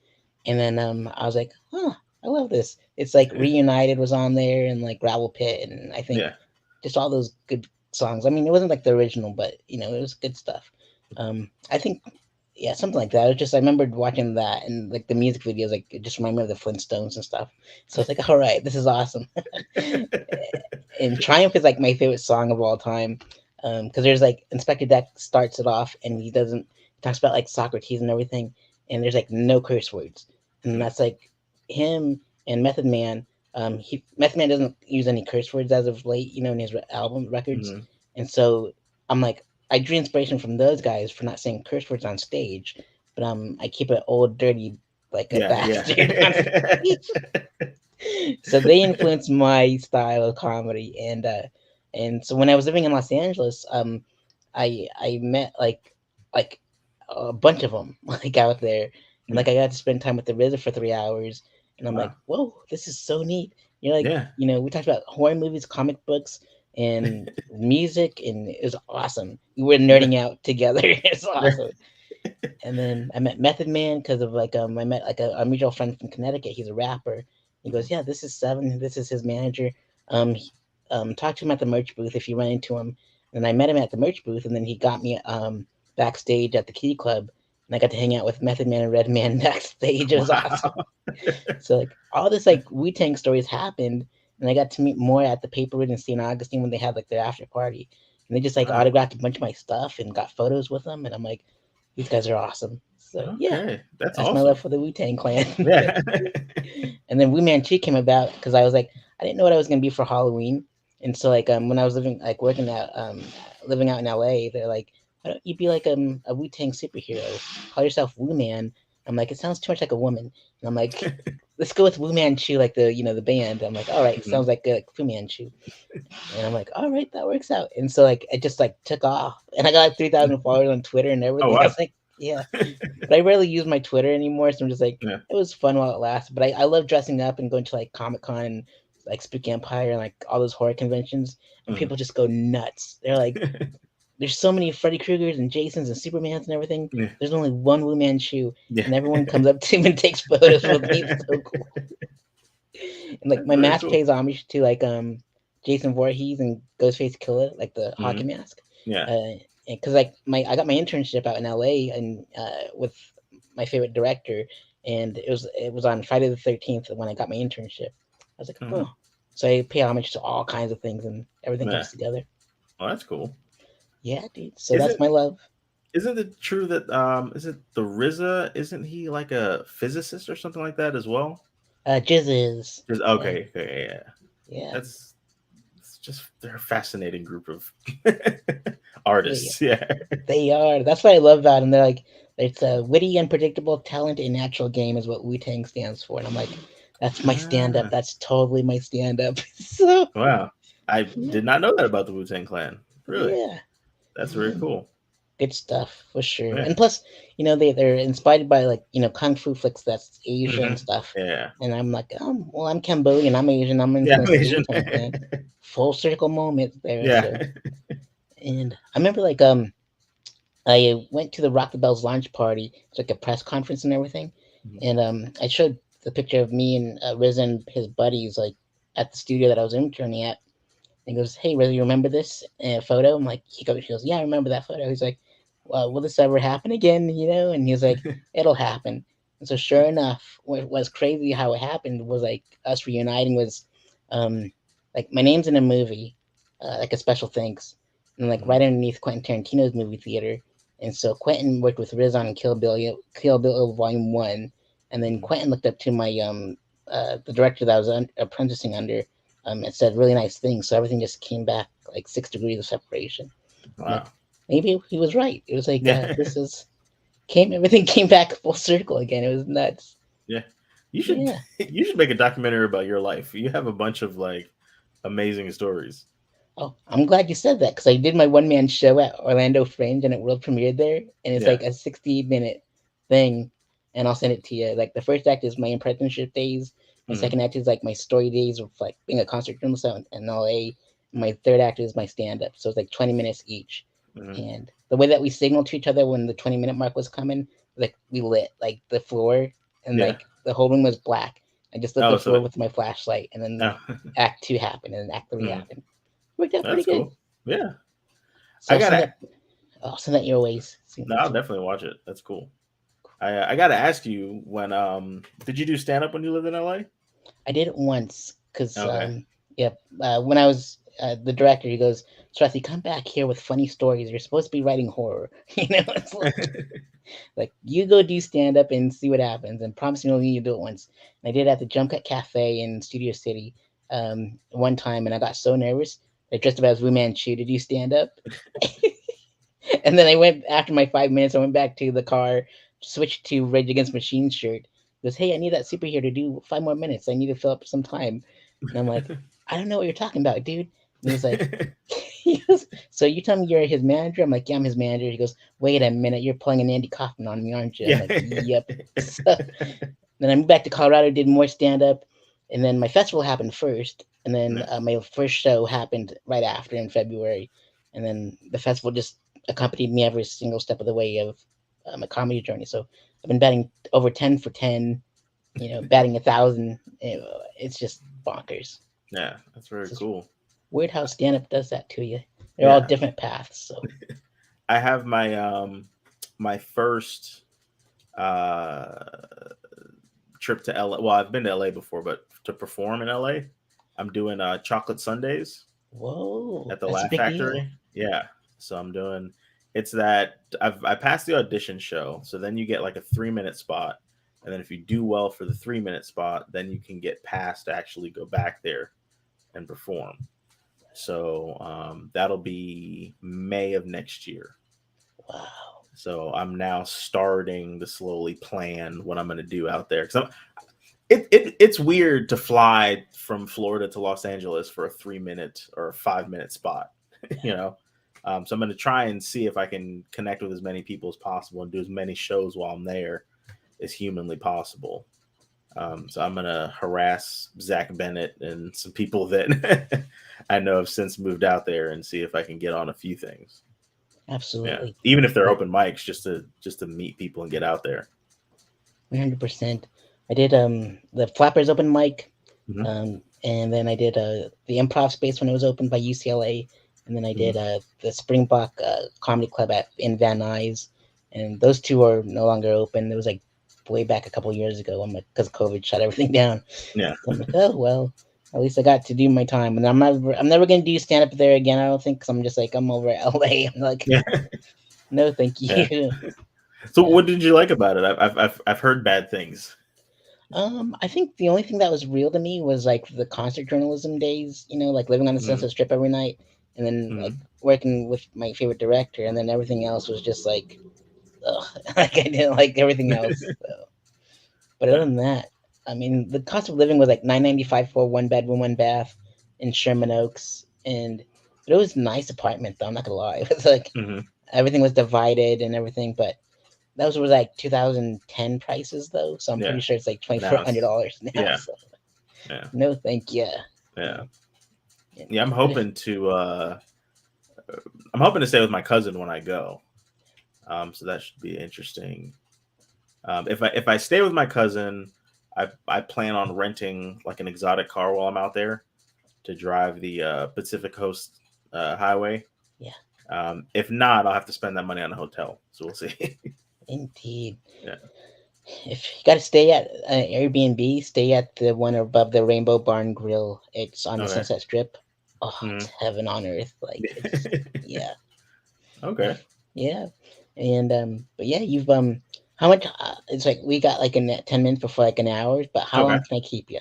And then I was like, huh, I love this. It's like Reunited was on there, and like Gravel Pit, and I think Yeah. just all those good songs. I mean, it wasn't like the original, but it was good stuff. I think, yeah, something like that. It was just I remembered watching that, and like the music videos, like it just reminded me of the Flintstones and stuff. So it's like, all right, this is awesome. And Triumph is like my favorite song of all time, because there's like Inspector Deck starts it off, and he talks about like Socrates and everything, and there's like no curse words, and Mm, that's like him and Method Man. Method Man doesn't use any curse words as of late, in his album records, mhm. and so I'm like, I drew inspiration from those guys for not saying curse words on stage, but I keep it old dirty like a Yeah, yeah. bastard on stage. So they influenced my style of comedy, and so when I was living in Los Angeles, I met like a bunch of them like out there, and Yeah. like I got to spend time with the RZA for 3 hours, and I'm like, Wow. whoa, this is so neat. You're like, Yeah. we talked about horror movies, comic books, and music, and it was awesome. We were Yeah. nerding out together. It's Yeah. awesome. And then I met Method Man because of like I met like a mutual friend from Connecticut. He's a rapper. He Mhm. goes, yeah, this is Seven. This is his manager. Talk to him at the merch booth if you run into him. And I met him at the merch booth, and then he got me backstage at the Key Club, and I got to hang out with Method Man and Redman backstage. It was awesome. Wow. So like all this like Wu Tang stories happened, and I got to meet more at the Paper Route in St. Augustine when they had like their after party, and they just like Wow. autographed a bunch of my stuff and got photos with them, and I'm like, these guys are awesome. So yeah, Okay. That's that's my love awesome. for the Wu Tang Clan. Yeah. And then Wu Manchu came about because I was like, I didn't know what I was gonna be for Halloween, and so like when I was living out in LA, they're like, why don't you be like a Wu Tang superhero? Call yourself Wu Man. I'm like, it sounds too much like a woman, and I'm like, let's go with Wu Manchu, like the band. I'm like, all right, Mhm. sounds like Fu Manchu, and I'm like, all right, that works out. And so like it just like took off, and I got like 3,000 followers on Twitter and Oh, everything. I wow. was like, yeah, but I rarely use my Twitter anymore, so I'm just like, Yeah. it was fun while it lasted. But I love dressing up and going to like Comic Con and like Spooky Empire and like all those horror conventions, and Mhm. people just go nuts. They're like, there's so many Freddy Kruegers and Jasons and Supermans and everything. Yeah. There's only one Wu Manchu, Yeah. and everyone comes up to him and takes photos with me. It's so cool. And like That's my very mask cool. pays homage to like Jason Voorhees and Ghostface Killer, like the hockey Mhm. mask. Yeah. Because like I got my internship out in LA and with my favorite director, and it was on Friday the 13th when I got my internship. I was like, oh, Mhm. so I pay homage to all kinds of things, and everything Yeah. comes together. Well, that's cool. Yeah, dude. So Is that's it my love. isn't it true that is it the RZA? Isn't he like a physicist or something like that as well? Jizzes. Just Yeah, okay, okay, yeah. yeah, That's it's just they're a fascinating group of they artists. Yeah. they are. That's what I love about them. They're like it's a witty, unpredictable talent in natural game is what Wu Tang stands for, and I'm like, that's my stand up. Ah, That's totally my stand up. So wow. I yeah, did not know that about the Wu Tang Clan. Really? yeah. That's very cool. Good stuff for sure. Yeah. And plus, they're inspired by like kung fu flicks that's Asian Hmm. stuff. Yeah. And I'm like, well, I'm Cambodian, I'm Asian, I'm Yeah. influenced I'm by the Wu Asian. Tang Clan. Full circle moment there. Yeah. So, and I remember like I went to the Rock the Bells launch party. It's like a press conference and everything. Mhm. And I showed the picture of me and Riz and his buddies like at the studio that I was interning at. And he goes, "Hey, Riz, you remember this photo?" I'm like, he goes, "Yeah, I remember that photo." He's like, "Well, will this ever happen again?" And he's like, "It'll happen." And so, sure enough, what was crazy how it happened was like us reuniting was, um, like my name's in a movie, like a special thanks, and like Mhm. right underneath Quentin Tarantino's movie theater. And so Quentin worked with Riz on Kill Bill Volume One, and then Mhm. Quentin looked up to my the director that I was apprenticing under, it said really nice things. So everything just came back like 6 degrees of separation. I'm like, Wow. maybe he was right. It was like Yeah. this is everything came back full circle again. It was nuts. Yeah, you should Yeah. you should make a documentary about your life. You have a bunch of like amazing stories. Oh, I'm glad you said that because I did my one man show at Orlando Fringe and it world premiered there, and it's Yeah. like a 60-minute thing, and I'll send it to you. Like the first act is my apprenticeship days, my Hmm. second act is like my story days of like being a concert journalist out in LA, and my third act is my stand up. So it's like 20 minutes each, Hmm. and the way that we signaled to each other when the 20-minute mark was coming, like we lit like the floor, and Yeah. like the whole room was black. I just lit Oh, the so floor with my flashlight, and then oh. act two happened, and then act three Mhm. happened. Worked out pretty That's good. cool. Yeah, So I gotta. I'll send that your ways. No, I'll definitely watch it. That's cool. I gotta ask you when did you do stand up when you lived in LA? I did it once because Okay. yeah, when I was the director, he goes, "Swati, come back here with funny stories. You're supposed to be writing horror." It's like you go do stand up and see what happens, and promise me only you do it once. And I did it at the Jump Cut Cafe in Studio City one time, and I got so nervous. I dressed up as Wu Manchu to do stand up. And then I went after my 5 minutes. I went back to the car, switched to Rage Against Machine shirt. He goes, "Hey, I need that superhero to do 5 more minutes. I need to fill up some time." And I'm like, "I don't know what you're talking about, dude." And he's like, he goes, "So you tell me you're his manager?" I'm like, "Yeah, I'm his manager." He goes, "Wait a minute, you're playing an Andy Kaufman on me, aren't you?" I'm Yeah. like, "Yep." So then I moved back to Colorado, did more stand up, and then my festival happened first, and then Nice. my first show happened right after in February, and then the festival just accompanied me every single step of the way of my comedy journey. So I've been batting over 10 for 10, batting 1,000. It's just bonkers. Yeah, that's very It's just cool. weird how stand up does that to you. They're all Yeah, different paths. So I have my first uh trip to LA. Well, I've been to LA before, but to perform in LA, I'm doing chocolate Sundays whoa, at the that's a Laugh big deal. Factory. Yeah, so I'm doing. It's that I passed the audition show, so then you get like a 3 minute spot, and then if you do well for the 3 minute spot, then you can get passed to actually go back there and perform. So that'll be May of next year. Wow. So I'm now starting to slowly plan what I'm going to do out there because it's weird to fly from Florida to Los Angeles for a 3 minute or a 5 minute spot, you know. So I'm going to try and see if I can connect with as many people as possible and do as many shows while I'm there as humanly possible. So I'm going to harass Zach Bennett and some people that I know have since moved out there and see if I can get on a few things. Yeah, Absolutely. even if they're open mics, just to meet people and get out there. 100%. I did the Flappers open mic, Mm-hmm. and then I did the Improv Space when it was opened by UCLA, and then I did Mm-hmm. the Springbok Comedy Club in Van Nuys, and those two are no longer open. It was like way back a couple years ago. I'm like, because COVID shut everything down. Yeah, So I'm like, oh well, at least I got to do my time, and I'm never gonna do stand up there again. I don't think, because I'm just like I'm over at LA. I'm like, yeah, no, thank yeah. you. So, Yeah. what did you like about it? I've heard bad things. I think the only thing that was real to me was like the concert journalism days, like living on the Mm-hmm. Sunset Strip every night, and then like Mm-hmm. working with my favorite director, and then everything else was just like, ugh, like I didn't like everything else. So. But other Yeah, than that, I mean, the cost of living was like $995 for one bedroom, one bath in Sherman Oaks, and but it was a nice apartment though. I'm not gonna lie, it was like mm-hmm. everything was divided and everything, but those were like 2010 prices though, so I'm pretty Yeah. sure it's like twenty four Now hundred it's dollars now. yeah, So yeah, no, thank you. yeah, Yeah, yeah. but if, I'm hoping to stay with my cousin when I go. So that should be interesting. If I stay with my cousin, I plan on renting like an exotic car while I'm out there to drive the Pacific Coast Highway. yeah, If not, I'll have to spend that money on a hotel. So we'll see. indeed. Yeah. If you got to stay at an Airbnb, stay at the one above the Rainbow Barn Grill. It's on the Okay. Sunset Strip. Oh, it's Mhm. heaven on earth. Like it's yeah, Okay. yeah, and but yeah, you've how much? It's like we got like a net 10 minutes before like an hour, but how Okay. long can I keep you?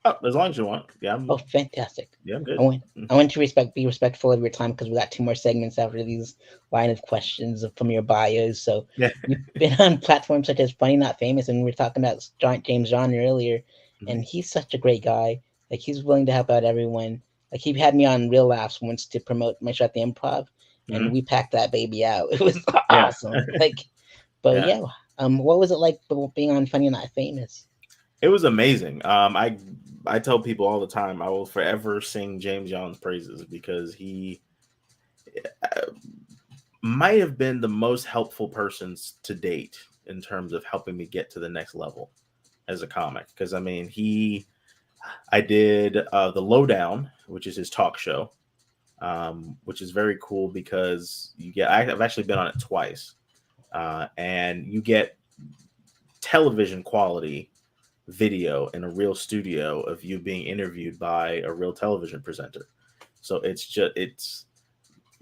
Oh, as long as you want. Yeah, Oh, fantastic. I'm I good. want I want to be respectful of your time because we got two more segments after these line of questions from your bios. So Yeah. you've been on platforms such as Funny Not Famous, and we were talking about James John earlier, and he's such a great guy. Like he's willing to help out everyone. Like he had me on Real Laughs once to promote my show at the Improv, and we packed that baby out. It was Yeah. awesome. Like, but Yeah. yeah, what was it like being on Funny Not Famous? It was amazing. I tell people all the time I will forever sing James Young's praises because he might have been the most helpful person to date in terms of helping me get to the next level as a comic. Because I mean, I did the Lowdown, which is his talk show, which is very cool because I've actually been on it twice, and you get television quality video in a real studio of you being interviewed by a real television presenter. So it's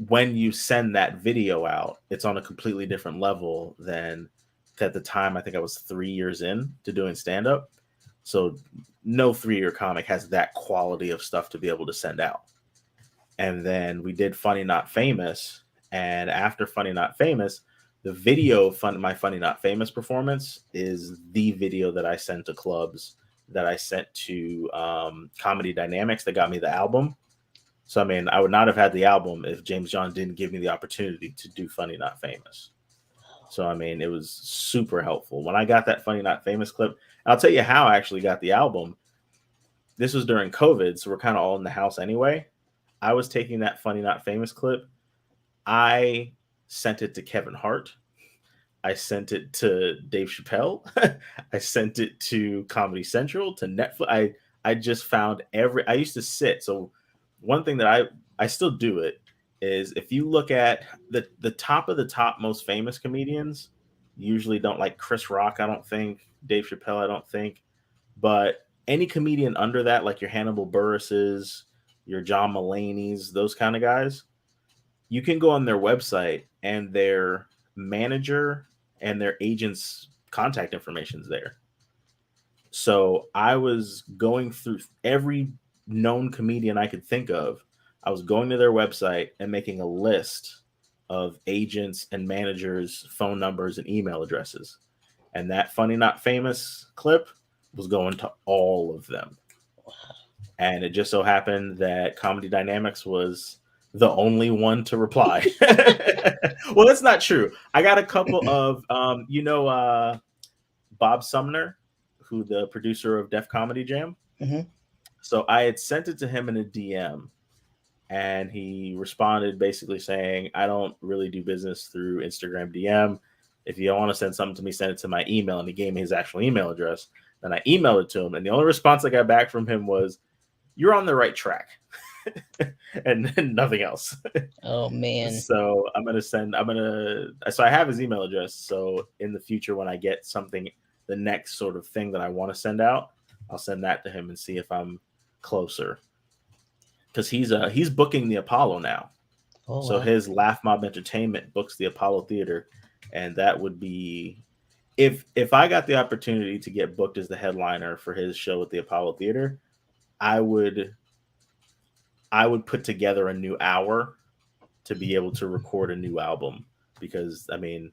when you send that video out, it's on a completely different level than at the time. I think I was 3 years in to doing stand up. So no 3-year comic has that quality of stuff to be able to send out. And then we did Funny Not Famous. And after Funny Not Famous, the video my Funny Not Famous performance is the video that I sent to clubs, that I sent to Comedy Dynamics that got me the album. So, I mean, I would not have had the album if James John didn't give me the opportunity to do Funny Not Famous. So, I mean, it was super helpful. When I got that Funny Not Famous clip, I'll tell you how I actually got the album. This was during COVID, so we're kind of all in the house anyway. I was taking that Funny Not Famous clip. I sent it to Kevin Hart. I sent it to Dave Chappelle. I sent it to Comedy Central, to Netflix. I just found I used to sit. So one thing that I still do it is, if you look at the top of the top most famous comedians, usually don't like Chris Rock, I don't think, Dave Chappelle, I don't think, but any comedian under that, like your Hannibal Burris's, your John Mulaney's, those kind of guys, you can go on their website and their manager and their agent's contact information is there. So I was going through every known comedian I could think of. I was going to their website and making a list of agents and managers' phone numbers and email addresses. And that Funny Not Famous clip was going to all of them. And it just so happened that Comedy Dynamics was the only one to reply. Well, that's not true. I got a couple of, Bob Sumner, who the producer of Def Comedy Jam. Mm-hmm. So I had sent it to him in a DM, and he responded basically saying, I don't really do business through Instagram DM. If you want to send something to me, send it to my email. And he gave me his actual email address. Then I emailed it to him. And the only response I got back from him was, you're on the right track. and nothing else. Oh man. So so I have his email address. So in the future, when I get something, the next sort of thing that I want to send out, I'll send that to him and see if I'm closer. Because he's booking the Apollo now. Oh, so wow. His Laugh Mob Entertainment books the Apollo Theater, and that would be, if I got the opportunity to get booked as the headliner for his show at the Apollo Theater, I would put together a new hour to be able to record a new album. Because, I mean,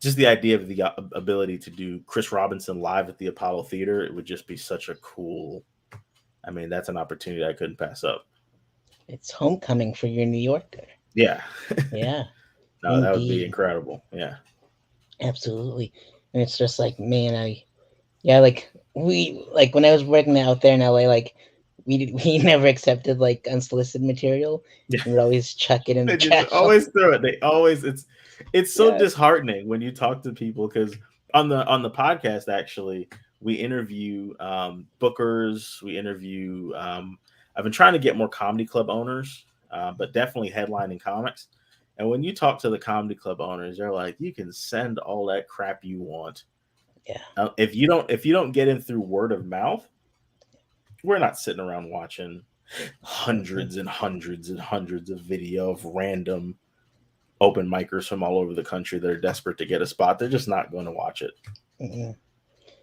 just the idea of the ability to do Chris Robinson live at the Apollo Theater, it would just be such a cool, I mean, that's an opportunity I couldn't pass up. It's homecoming for your New Yorker. Yeah. Yeah. No, indeed. That would be incredible. Yeah. Absolutely. And it's just like, man, when I was working out there in LA, like, we never accepted like unsolicited material. Yeah. We would always chuck it in the trash. Always throw it. They always, it's so disheartening when you talk to people, because on the podcast, actually, we interview bookers. We interview. I've been trying to get more comedy club owners, but definitely headlining comics. And when you talk to the comedy club owners, they're like, you can send all that crap you want. Yeah. If you don't get in through word of mouth, we're not sitting around watching hundreds and hundreds and hundreds of video of random open micers from all over the country that are desperate to get a spot. They're just not going to watch it. Mm-hmm.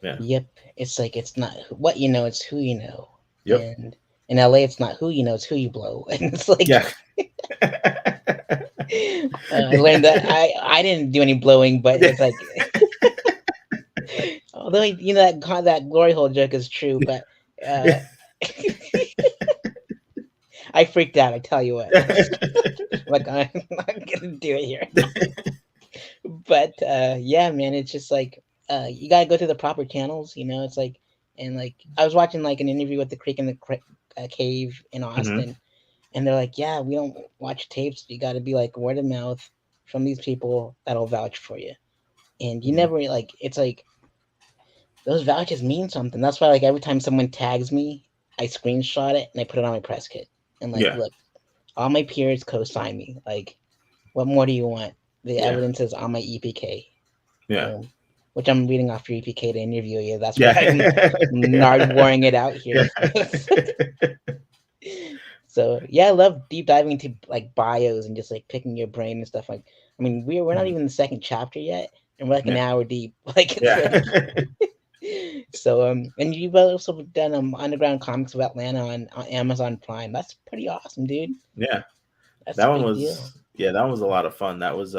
Yeah. Yep. It's like it's not what you know, it's who you know. Yep. And in LA, it's not who you know, it's who you blow. And it's like Yeah. I learned that I didn't do any blowing, but it's like although you know that glory hole joke is true, but uh, I freaked out. I tell you what, like I'm not gonna do it here. But yeah, man, it's just like you gotta go through the proper channels. You know, it's like and like I was watching like an interview with the Creek in the Cave in Hmm. Austin, and they're like, yeah, we don't watch tapes. You got to be like word of mouth from these people that'll vouch for you, and you Hmm. never like it's like those vouchers mean something. That's why like every time someone tags me, I screenshot it and I put it on my press kit. And like, Yeah. look, all my peers co-sign me. Like, what more do you want? The Yeah. evidence is on my EPK. Yeah. Boom. Which I'm reading off your EPK to interview you. That's why I'm Yeah. nard Yeah. warring it out here. Yeah. So yeah, I love deep diving into like bios and just like picking your brain and stuff. Like, I mean, we're not Mhm. even in the second chapter yet, and we're like an Yeah. hour deep. Like, it's like Yeah. so. And you've also done Underground Comics of Atlanta on Amazon Prime. That's pretty awesome, dude. Yeah. That's a That one big deal. was, yeah, that was a lot of fun. That was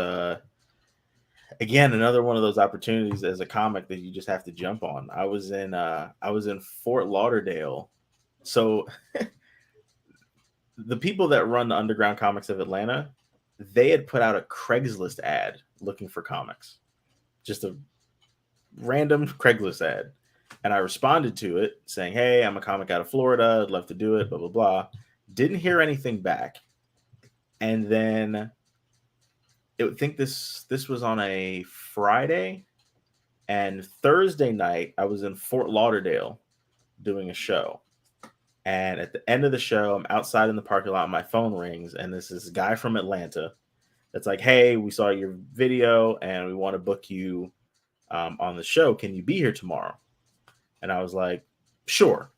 again another one of those opportunities as a comic that you just have to jump on. I was in Fort Lauderdale. So the people that run the Underground Comics of Atlanta, they had put out a Craigslist ad looking for comics. Just a random Craigslist ad. And I responded to it saying, "Hey, I'm a comic out of Florida. I'd love to do it, blah blah blah." Didn't hear anything back. And then it would think this was on a Friday, and Thursday night I was in Fort Lauderdale doing a show. And at the end of the show, I'm outside in the parking lot, my phone rings, and this is a guy from Atlanta that's like, "Hey, we saw your video and we want to book you on the show. Can you be here tomorrow?" And I was like, "Sure."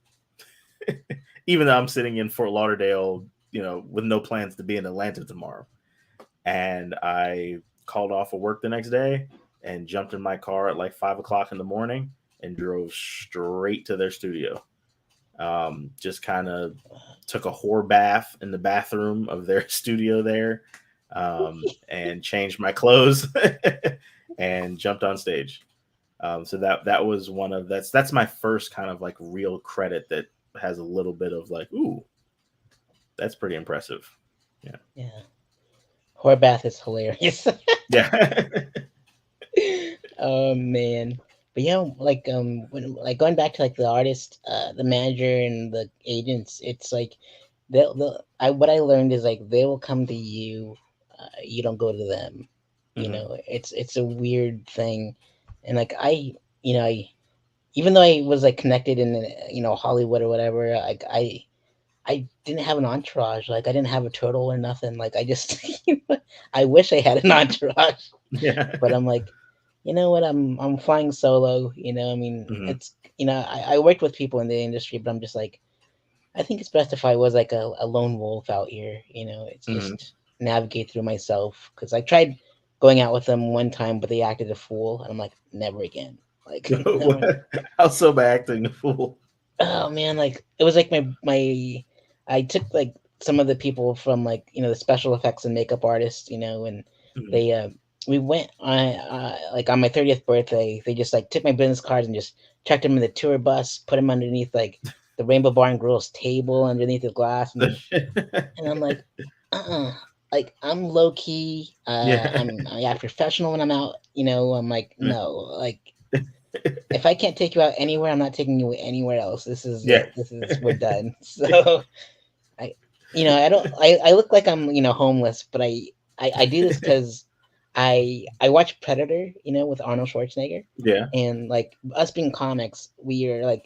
Even though I'm sitting in Fort Lauderdale, with no plans to be in Atlanta tomorrow. And I called off of work the next day and jumped in my car at like 5 o'clock in the morning and drove straight to their studio. Just kind of took a whore bath in the bathroom of their studio there, and changed my clothes and jumped on stage. So that was one of that's my first kind of like real credit that has a little bit of like, ooh, that's pretty impressive. Yeah. Yeah, Horbath is hilarious. Yeah. Oh man. But yeah, like when like going back to like the artist, the manager and the agents, it's like they'll I what I learned is like they will come to you, you don't go to them. You Hmm. know, it's a weird thing, and like I even though I was like connected in Hollywood or whatever, like I didn't have an entourage. Like I didn't have a turtle or nothing. Like I just I wish I had an entourage, Yeah. but I'm like, you know what? I'm flying solo. I mean, Hmm. it's I worked with people in the industry, but I'm just like, I think it's best if I was like a lone wolf out here. It's Hmm. just navigate through myself because I tried going out with them one time, but they acted a fool, and I'm like, never again. Like, never. How so by acting a fool? Oh man, like it was like my I took like some of the people from like the special effects and makeup artists, and Hmm. they we went on like on my 30th birthday. They just like took my business cards and just chucked them in the tour bus, put them underneath like the Rainbow Bar and Grill's table underneath the glass, and I'm like, uh-uh. Like I'm low key. Yeah. Yeah, professional when I'm out. I'm like no, like if I can't take you out anywhere, I'm not taking you anywhere else. This is Yeah. it. This is we're done. So I, I don't. I look like I'm homeless, but I do this because I watch Predator, with Arnold Schwarzenegger, Yeah. and like us being comics, we're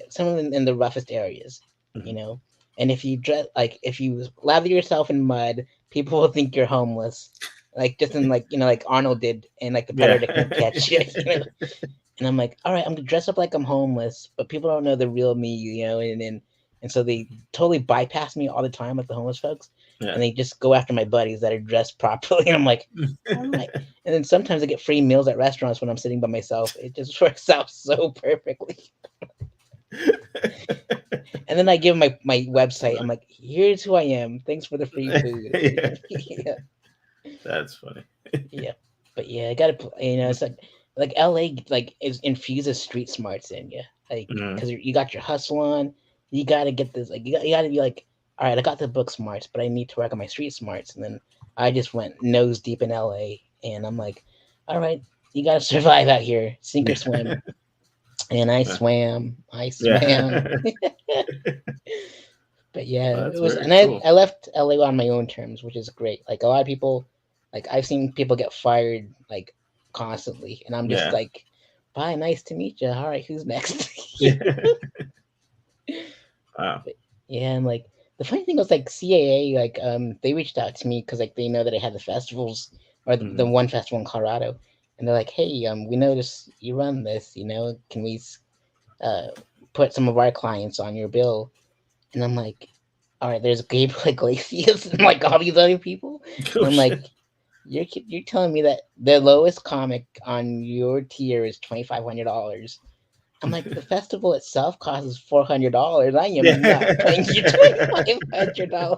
some of them in the roughest areas, you Hmm. know. And if you dress like if you lather yourself in mud, people will think you're homeless. Like just in like Arnold did, and like the Yeah. predator couldn't catch you. And I'm like, all right, I'm gonna dress up like I'm homeless, but people don't know the real me, and so they totally bypass me all the time, like the homeless folks. Yeah. and they just go after my buddies that are dressed properly. And I'm like, all right. And then sometimes I get free meals at restaurants when I'm sitting by myself. It just works out so perfectly. And then I give my website. I'm like, here's who I am. Thanks for the free food. Yeah. Yeah, That's funny. yeah. But yeah, I gotta, it's like LA like is infuses street smarts in you, like Mhm. because you got your hustle on. You gotta get this, like you gotta be like, all right, I got the book smarts, but I need to work on my street smarts. And then I just went nose deep in LA, and I'm like, all right, you gotta survive out here, sink or swim. And I swam. Yeah. But yeah, Well, it that's was, very and cool. I left LA on my own terms, which is great. Like a lot of people, like I've seen people get fired like constantly, and I'm just Yeah. like, bye, nice to meet you. All right, who's next? Yeah. Wow. But yeah, and like the funny thing was like CAA, like they reached out to me because like they know that I had the festivals or the Hmm. one festival in Colorado, and they're like, hey, we noticed you run this, can we uh put some of our clients on your bill? And I'm like, all right, there's Gabriel Iglesias and like all these other people, and Oh I'm like, shit. you're telling me that the lowest comic on your tier is $2,500? I'm like, the festival itself costs $400. I am not Yeah. paying you $2,500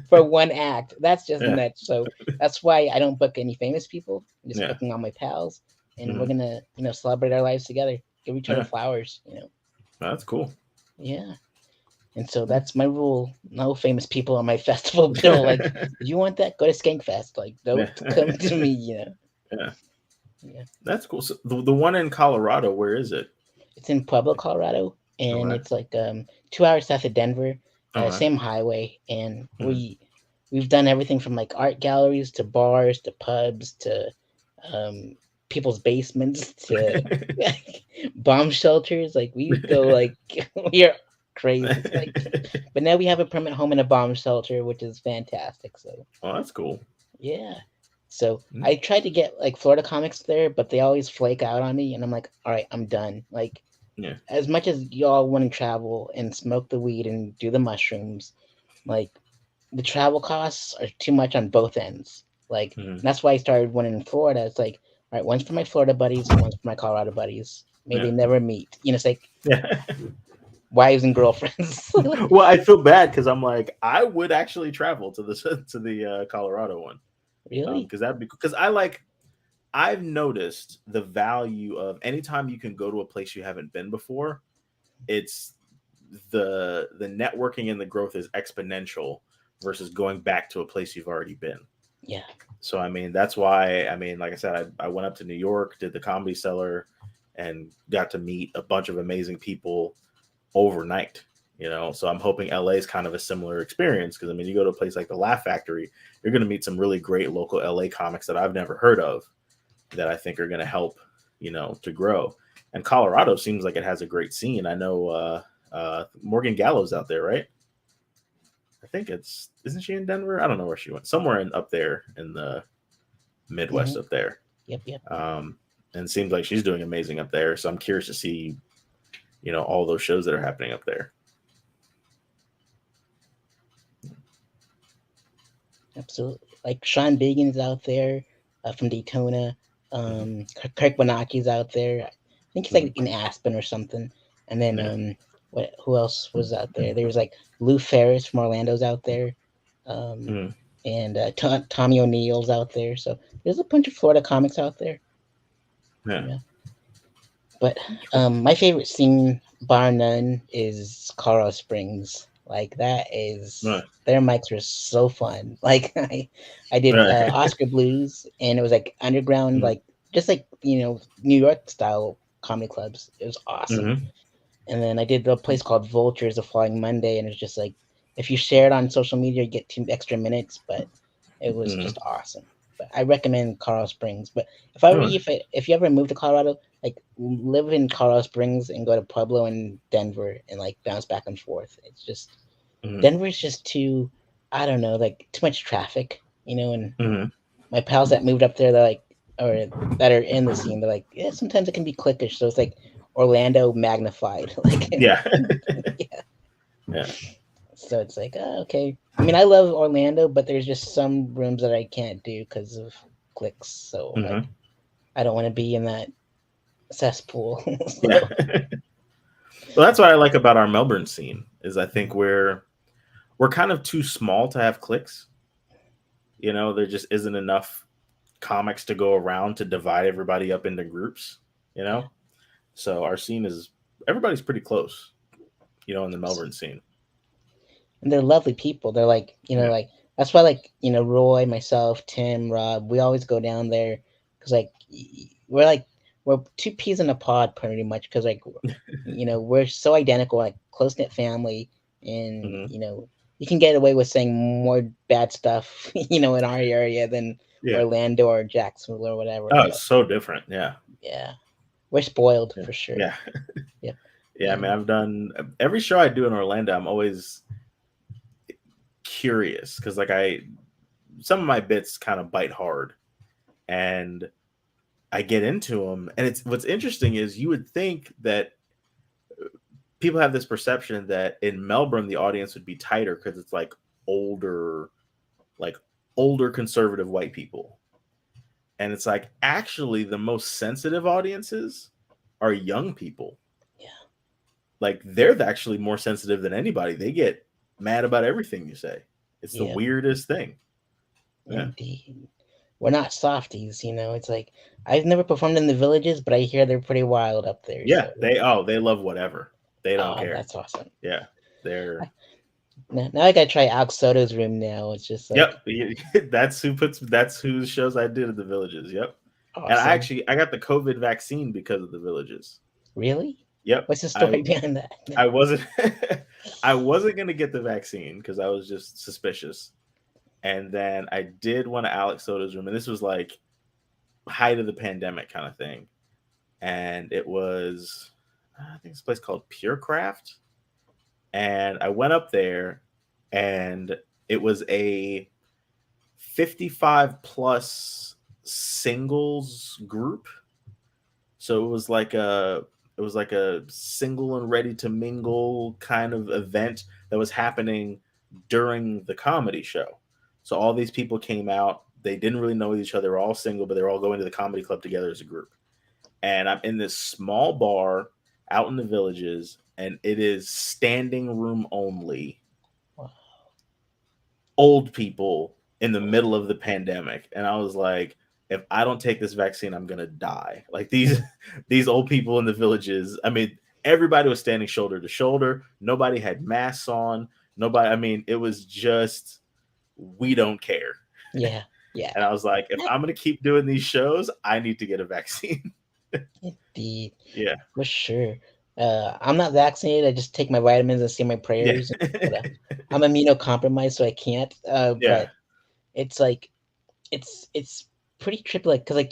for one act. That's just Yeah. nuts. So that's why I don't book any famous people. I'm just Yeah. booking all my pals, and we're Hmm. gonna celebrate our lives together, give each other Yeah. flowers. That's cool. Yeah. And so that's my rule. No famous people on my festival bill. Like, if you want that, go to Skankfest. Like, don't Yeah. come to me. Yeah. Yeah. That's cool. So the one in Colorado, where is it? It's in Pueblo, Colorado, and Okay. it's like 2 hours south of Denver, Okay. same highway. And Hmm. we've done everything from like art galleries to bars to pubs to um, people's basements to bomb shelters. Like we would go like we are crazy. Like, but now we have a permanent home in a bomb shelter, which is fantastic. So Oh, that's cool. yeah. So Mm. I tried to get like Florida comics there, but they always flake out on me, and I'm like, all right, I'm done. Like, Yeah. as much as y'all want to travel and smoke the weed and do the mushrooms, like the travel costs are too much on both ends. Like Hmm. that's why I started one in Florida. It's like, all right, one's for my Florida buddies, one's for my Colorado buddies. May Yeah. they never meet. It's like Yeah. wives and girlfriends. Well, I feel bad because I'm like, I would actually travel to the Colorado one, Really? because because I like, I've noticed the value of anytime you can go to a place you haven't been before. It's the networking and the growth is exponential versus going back to a place you've already been. Yeah. So I mean, that's why, I mean, like I said, I went up to New York, did the Comedy Cellar, and got to meet a bunch of amazing people overnight. So I'm hoping LA is kind of a similar experience, because I mean, you go to a place like the Laugh Factory, you're going to meet some really great local LA comics that I've never heard of that I think are going to help, to grow. And Colorado seems like it has a great scene. I know Morgan Gallo's out there, right? I think isn't she in Denver? I don't know where she went. Somewhere up there in the Hmm. Midwest up there. Yep. Yep. And it seems like she's doing amazing up there. So I'm curious to see, all those shows that are happening up there. Absolutely. Like Sean Biggins out there from Daytona. Mm-hmm. Kirk Bonaci's out there. I think he's Mm-hmm. like in Aspen or something. And then Yeah. who else was out there? There was like Lou Ferris from Orlando's out there. Um, Mm-hmm. and Tommy O'Neill's out there. So there's a bunch of Florida comics out there. Yeah. Yeah. But my favorite scene, bar none, is Colorado Springs. Like that is Right. their mics were so fun. Like I did Right. Oscar Blues, and it was like underground, Mm-hmm. like just like New York style comedy clubs. It was awesome. Mm-hmm. And then I did a place called Vultures the following Monday, and it's just like if you share it on social media, you get 2 extra minutes. But it was Mm-hmm. just awesome. But I recommend Colorado Springs. But if I were Right. you, if you ever move to Colorado, like live in Colorado Springs and go to Pueblo and Denver and like bounce back and forth. It's just Mm-hmm. Denver's just too, I don't know, like too much traffic, and Mm-hmm. my pals that moved up there, they're like, or that are in the scene, they're like, yeah, sometimes it can be cliquish. So it's like Orlando magnified. Like, Yeah. yeah. Yeah. So it's like, oh, okay. I mean, I love Orlando, but there's just some rooms that I can't do because of clicks. So like, Hmm. I don't want to be in that cesspool. Yeah. So Well, that's what I like about our Melbourne scene is I think we're kind of too small to have clicks. You know, there just isn't enough comics to go around to divide everybody up into groups. You yeah, know, so our scene is everybody's pretty close. You know, in the awesome. Melbourne scene. And they're lovely people. They're like, Yeah. like that's why like Roy, myself, Tim, Rob, we always go down there because we're two peas in a pod pretty much because like we're so identical, like close knit family, and Hmm. you can get away with saying more bad stuff in our area than Yeah. Orlando or Jacksonville or whatever. Oh, But it's so different. Yeah. yeah, we're spoiled Yeah. for sure. Yeah. Yep. Yeah. I mean, And I've done every show I do in Orlando. I'm always curious because like some of my bits kind of bite hard, and I get into them. And it's what's interesting is you would think that people have this perception that in Melbourne the audience would be tighter because it's older, like older conservative white people, and it's like actually the most sensitive audiences are young people. yeah, Like they're actually more sensitive than anybody. They get mad about everything you say. It's the yeah, weirdest thing. Yeah. indeed. We're not softies. It's like I've never performed in the villages, but I hear they're pretty wild up there. Yeah, So they love whatever. They don't care. that's awesome. Yeah. They're Now I gotta try Alex Soto's room now. It's just like yep. That's whose shows I did at the villages. Yep. And awesome. I got the COVID vaccine because of the villages. Really? Yep. What's the story behind that? I wasn't I wasn't gonna get the vaccine because I was just suspicious. And then I did one at Alex Soto's room, and this was like height of the pandemic kind of thing. And it was I think it's a place called Purecraft. And I went up there, and it was a 55 plus singles group. So it was like a single and ready to mingle kind of event that was happening during the comedy show. So all these people came out. They didn't really know each other. They were all single, but they're all going to the comedy club together as a group. And I'm in this small bar out in the villages, and it is standing room only. Wow. Old people in the middle of the pandemic, and I was like, if I don't take this vaccine, I'm gonna die. Like these old people in the villages. I mean, everybody was standing shoulder to shoulder. Nobody had masks on. Nobody. I mean, it was just we don't care. Yeah, yeah. And I was like, if I'm gonna keep doing these shows, I need to get a vaccine. Indeed, Yeah. for sure. I'm not vaccinated. I just take my vitamins and say my Yeah. prayers. But I'm immunocompromised, so I can't. Yeah. But it's like it's pretty trippy, like because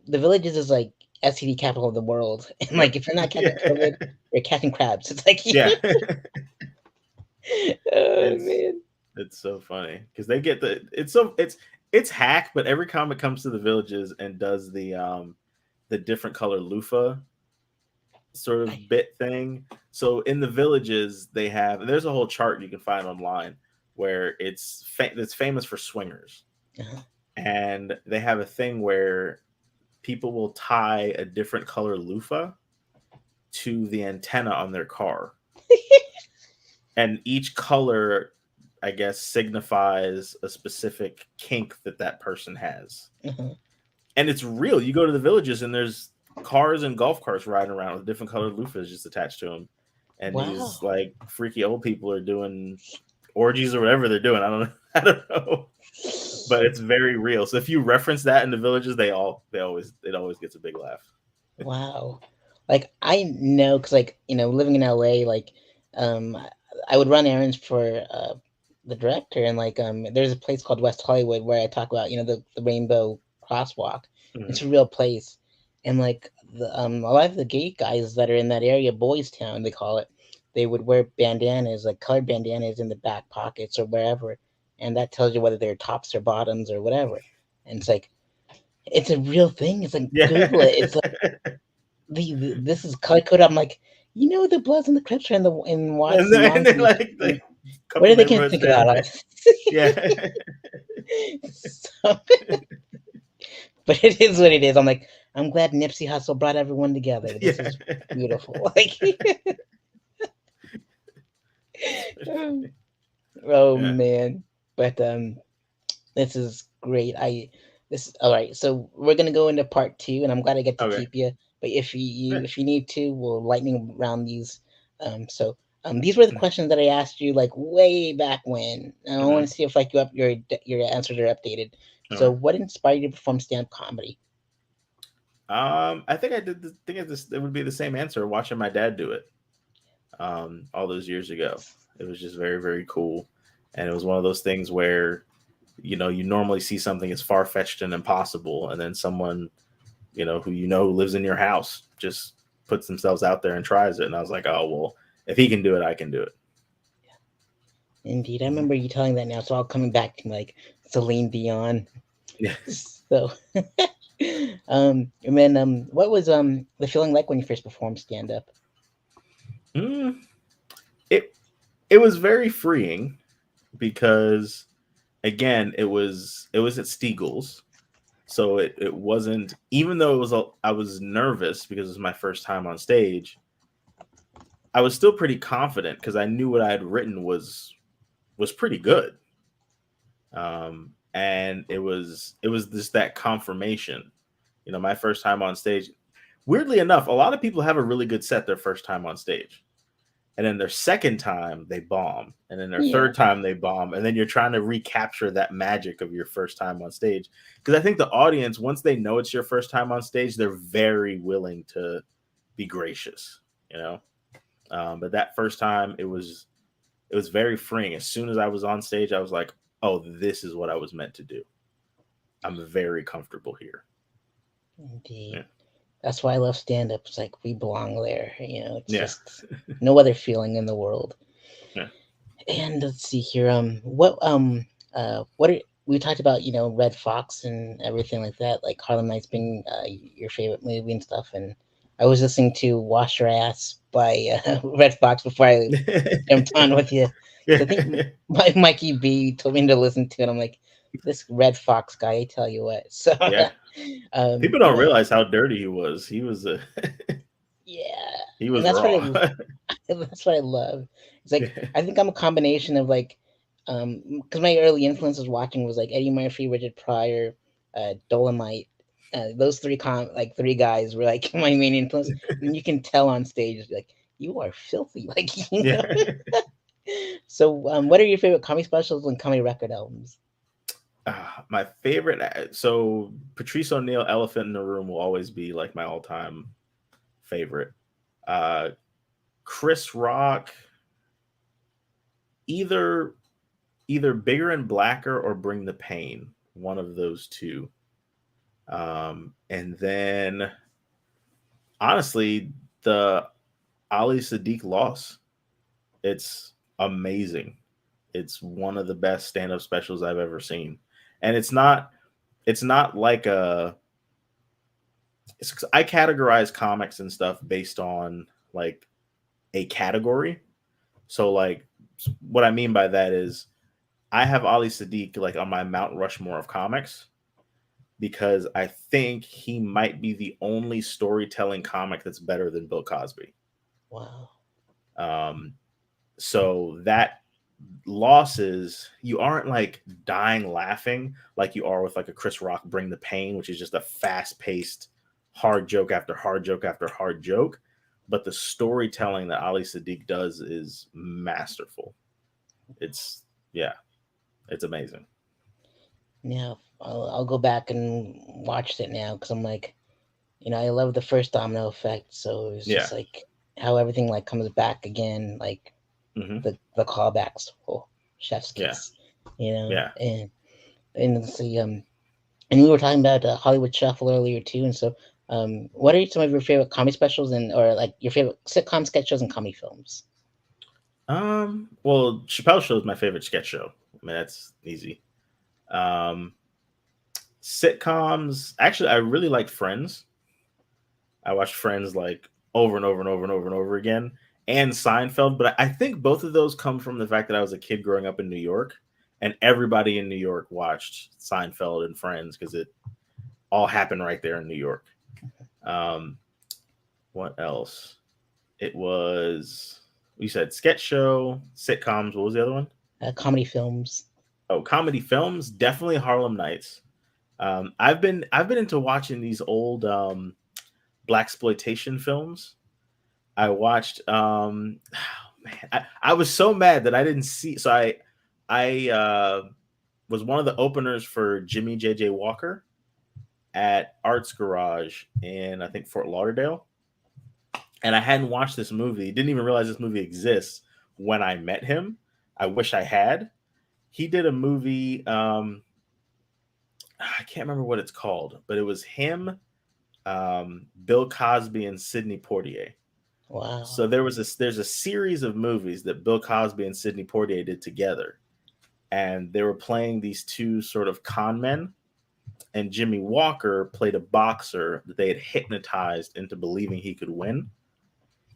the villages is like STD capital of the world, and like Yep. if you're not catching Yeah. COVID, you're catching crabs. It's like, Yeah. oh it's man, it's so funny because they get it's hack, but every comic comes to the villages and does the different color loofah sort of bit thing. So in the villages they have there's a whole chart you can find online where it's famous for swingers, uh-huh. and they have a thing where people will tie a different color loofah to the antenna on their car, and each color I guess signifies a specific kink that person has. Uh-huh. And it's real. You go to the villages and there's cars and golf carts riding around with different colored loofahs just attached to them, and Wow, these like freaky old people are doing orgies or whatever they're doing. I don't know. I don't know, but it's very real. So if you reference that in the villages, it always gets a big laugh. wow. Like I know, cause like living in LA, like um, I would run errands for the director, and like there's a place called West Hollywood where I talk about the Rainbow Crosswalk. Mm-hmm. It's a real place, and like a lot of the gay guys that are in that area, Boys Town they call it, they would wear bandanas, like colored bandanas in the back pockets or wherever, and that tells you whether they're tops or bottoms or whatever. And it's like it's a real thing. It's like Yeah. Google it. It's like this is color coded. I'm like, the Bloods and the Crips are in and Watts and then, and Long then Beach. like What couple are they gonna neighborhoods think about down. us? Yeah. So, but it is what it is. I'm like, I'm glad Nipsey Hussle brought everyone together. This Yeah. is beautiful. Like, oh Yeah. man. But this is great. This all right. So we're gonna go into part two, and I'm glad I get to Okay. keep you. But Yeah. if you need to, we'll lightning round these. So these were the questions that I asked you like way back when. And I want Mm-hmm. to see if like your answers are updated. So Okay. what inspired you to perform stand-up comedy? I think I did. Think it would be the same answer. Watching my dad do it, all those years ago, it was just very, very cool, and it was one of those things where, you normally see something as far fetched and impossible, and then someone, who lives in your house just puts themselves out there and tries it, and I was like, oh well, if he can do it, I can do it. Indeed, I Hmm. remember you telling that now. It's all coming back to like Celine Dion. Yeah. So, and then what was the feeling like when you first performed stand up? Mm, it it was very freeing because again, it was at Stiegel's. So it wasn't, even though I was nervous because it was my first time on stage, I was still pretty confident because I knew what I had written was pretty good. And it was just that confirmation. My first time on stage. Weirdly enough, a lot of people have a really good set their first time on stage. And then their second time they bomb, and then their Yeah, third time they bomb, and then you're trying to recapture that magic of your first time on stage. Because I think the audience, once they know it's your first time on stage, they're very willing to be gracious, you know. But that first time, it was very freeing. As soon as I was on stage, I was like, "Oh, this is what I was meant to do. I'm very comfortable here." indeed. Yeah, That's why I love stand up. It's like we belong there. It's yeah, just no other feeling in the world. yeah. And let's see here. What are we talked about? Red Fox and everything like that. Like Harlem Nights being your favorite movie and stuff. And I was listening to Wash Your Ass by Red Fox before I jumped on with you. So I think Yeah. my Mikey B told me to listen to it. I'm like, this Red Fox guy, I tell you what. So, Yeah. People you don't know, realize how dirty he was. yeah, He and was that's what raw. I that's what I love. It's like Yeah. I think I'm a combination of like, because my early influences watching was like Eddie Murphy, Richard Pryor, Dolomite. Those like three guys were like my main influence, and you can tell on stage like you are filthy, like Yeah. So, what are your favorite comedy specials and comedy record albums? My favorite. So Patrice O'Neill, "Elephant in the Room" will always be like my all-time favorite. Uh, Chris Rock, either Bigger and Blacker or Bring the Pain. One of those two. And then honestly, the Ali Sadiq loss. It's amazing. It's one of the best stand-up specials I've ever seen. And it's not like I categorize comics and stuff based on like a category. So like what I mean by that is I have Ali Sadiq like on my Mount Rushmore of comics because I think he might be the only storytelling comic that's better than Bill Cosby. Wow. Um, so that losses, you aren't like dying laughing like you are with like a Chris Rock Bring the Pain, which is just a fast paced hard joke after hard joke after hard joke. But the storytelling that Ali Sadiq does is masterful. It's yeah, it's amazing. Yeah, I'll go back and watch it now because I'm like, I love the first Domino Effect, so it's Yeah. just like how everything like comes back again, like Hmm. the callbacks. Oh, Chef's Yeah. Kiss, Yeah. and let's see, and we were talking about Hollywood Shuffle earlier too, and so what are some of your favorite comedy specials and or like your favorite sitcom sketch shows and comedy films? Well, Chappelle Show is my favorite sketch show. I mean, that's easy. Um, Sitcoms. Actually, I really like Friends. I watched Friends like over and over and over and over and over again. and Seinfeld, but I think both of those come from the fact that I was a kid growing up in New York, and everybody in New York watched Seinfeld and Friends because it all happened right there in New York. Um, what else? It was you said sketch show, sitcoms. What was the other one? Comedy films. Oh, comedy films. Definitely Harlem Nights. I've been into watching these old black exploitation films. I watched man, I was so mad that I didn't see so I was one of the openers for Jimmy JJ Walker at Arts Garage in I think Fort Lauderdale. And I hadn't watched this movie, didn't even realize this movie exists when I met him. I wish I had. He did a movie I can't remember what it's called, but it was him, Bill Cosby and Sidney Poitier. Wow. So there's a series of movies that Bill Cosby and Sidney Poitier did together, and they were playing these two sort of con men. And Jimmy Walker played a boxer that they had hypnotized into believing he could win,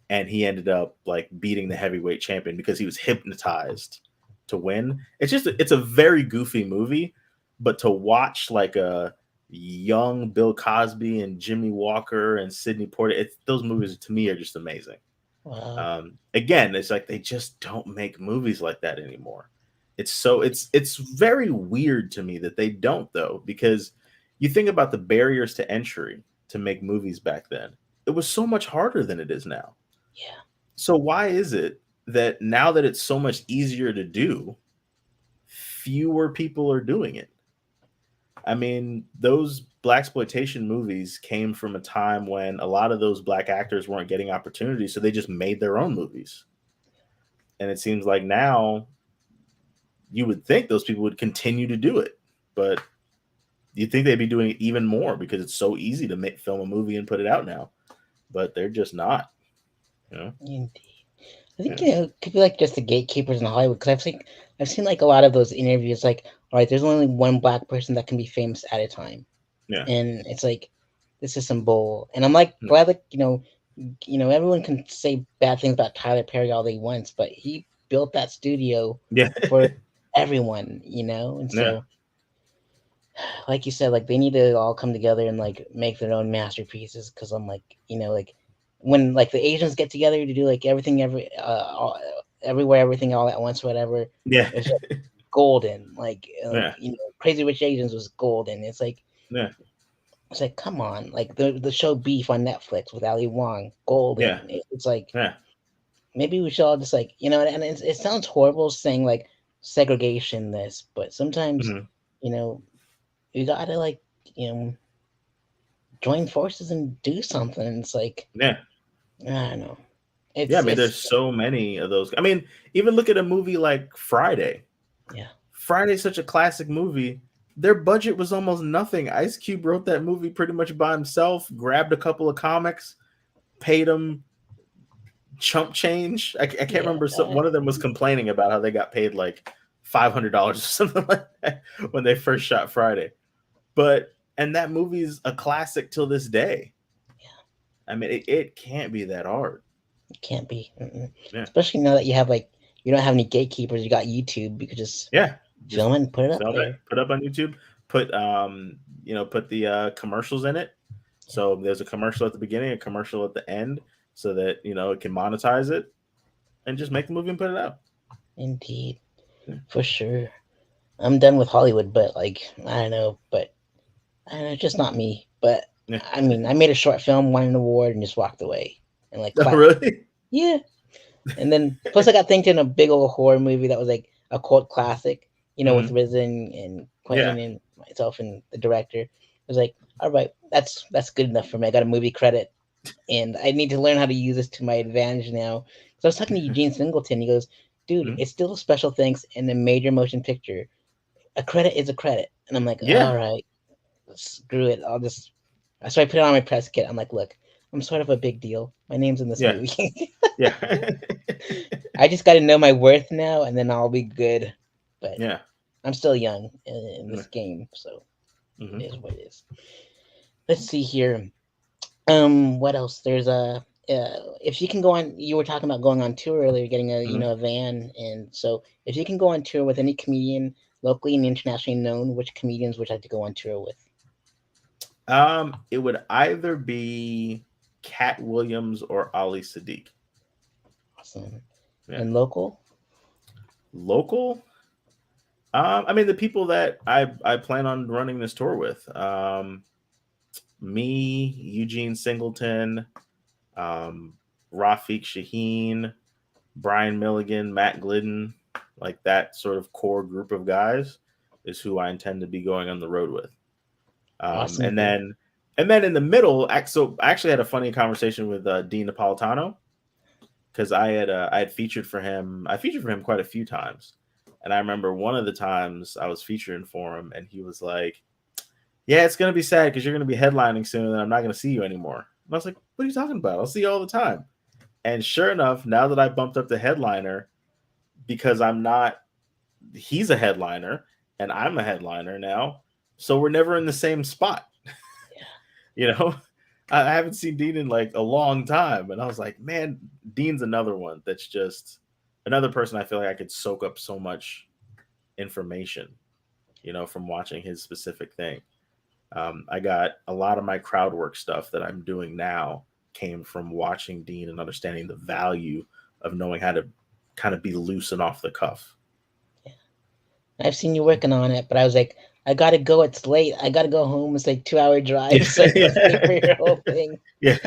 and he ended up like beating the heavyweight champion because he was hypnotized to win. It's a very goofy movie, but to watch like a young Bill Cosby and Jimmy Walker and Sidney Poitier, those movies to me are just amazing. Wow. Again, it's like they just don't make movies like that anymore. It's very weird to me that they don't though, because you think about the barriers to entry to make movies back then. It was so much harder than it is now. Yeah. So why is it that now that it's so much easier to do, fewer people are doing it? I mean, those black exploitation movies came from a time when a lot of those black actors weren't getting opportunities, so they just made their own movies. And it seems like now you would think those people would continue to do it, but you think they'd be doing it even more because it's so easy to film a movie and put it out now, but they're just not. You know? Indeed. I think Yeah. it could be like just the gatekeepers in Hollywood because I've seen like a lot of those interviews. Like, all right, there's only one black person that can be famous at a time, Yeah. and it's like this is some bull. And I'm like Hmm. glad that everyone can say bad things about Tyler Perry all they want, but he built that studio Yeah. for everyone, and Yeah. so like you said, like they need to all come together and like make their own masterpieces. Because I'm like, like when like the Asians get together to do like everything everywhere, everything all at once, whatever. Yeah. It's like golden. Like Yeah. Crazy Rich Asians was golden. Yeah. It's like come on, like the show Beef on Netflix with Ali Wong, golden. Yeah. It's like Yeah. maybe we should all just like and it sounds horrible saying like segregation this, but sometimes Hmm. you know you gotta like you know join forces and do something. It's like Yeah. I don't know. Yeah. I mean, It's there's so many of those. I mean, even look at a movie like Friday. yeah, Friday's such a classic movie. Their budget was almost nothing. Ice Cube wrote that movie pretty much by himself, grabbed a couple of comics, paid them chump change. I can't yeah. remember. One of them was complaining about how they got paid like $500 or something like that when they first shot Friday. And that movie's a classic till this day. I mean, it can't be that hard. It can't be. Mm-mm. Yeah. Especially now that you have like you don't have any gatekeepers. You got YouTube. You could just Yeah. Just film it and put it up film it, there. put up on YouTube, put the commercials in it. Yeah, So there's a commercial at the beginning, a commercial at the end, so that it can monetize it and just make the movie and put it out. indeed, Yeah. for sure. I'm done with Hollywood, but like I don't know, but I don't know, just not me. But Yeah. I mean, I made a short film, won an award, and just walked away and like Oh, clapped. really? Yeah. And then plus I got thinking in a big old horror movie that was like a cult classic, with Hmm. Risen and Quentin Yeah. and myself and the director. I was like, all right, that's good enough for me. I got a movie credit, and I need to learn how to use this to my advantage now. Because I was talking to Eugene Singleton, he goes, dude, Mhm. it's still a special thanks in a major motion picture. A credit is a credit, and I'm like, Yeah. all right, screw it. So I put it on my press kit. I'm like, look, I'm sort of a big deal. My name's in this Yeah. movie. Yeah. I just got to know my worth now, and then I'll be good. But Yeah. I'm still young in this game, so Hmm. it is what it is. Let's see here. What else? There's if you can go on, you were talking about going on tour earlier, getting a Mhm. a van, and so if you can go on tour with any comedian, locally and internationally known, which comedians would you like to go on tour with? It would either be Cat Williams or Ali Sadiq. Awesome. Yeah. And local? Local. I mean the people that I plan on running this tour with. Me, Eugene Singleton, um, Rafiq Shaheen, Brian Milligan, Matt Glidden, like that sort of core group of guys is who I intend to be going on the road with. Um, Awesome. and then and then in the middle, so I actually had a funny conversation with Dean Napolitano because I had featured for him. I featured for him quite a few times, and I remember one of the times I was featuring for him, and he was like, "Yeah, it's gonna be sad because you're gonna be headlining soon, and I'm not gonna see you anymore." And I was like, "What are you talking about? I'll see you all the time." And sure enough, now that I bumped up to headliner, because I'm not, he's a headliner and I'm a headliner now, so we're never in the same spot. You know, I haven't seen Dean in like a long time, and I was like, man, Dean's another one that's just another person I feel like I could soak up so much information, from watching his specific thing. I got a lot of my crowd work stuff that I'm doing now came from watching Dean and understanding the value of knowing how to kind of be loose and off the cuff. I've seen you working on it, but I was like, I gotta go. It's late. I gotta go home. It's like 2 hour drive, so I can stay for your whole thing. Yeah.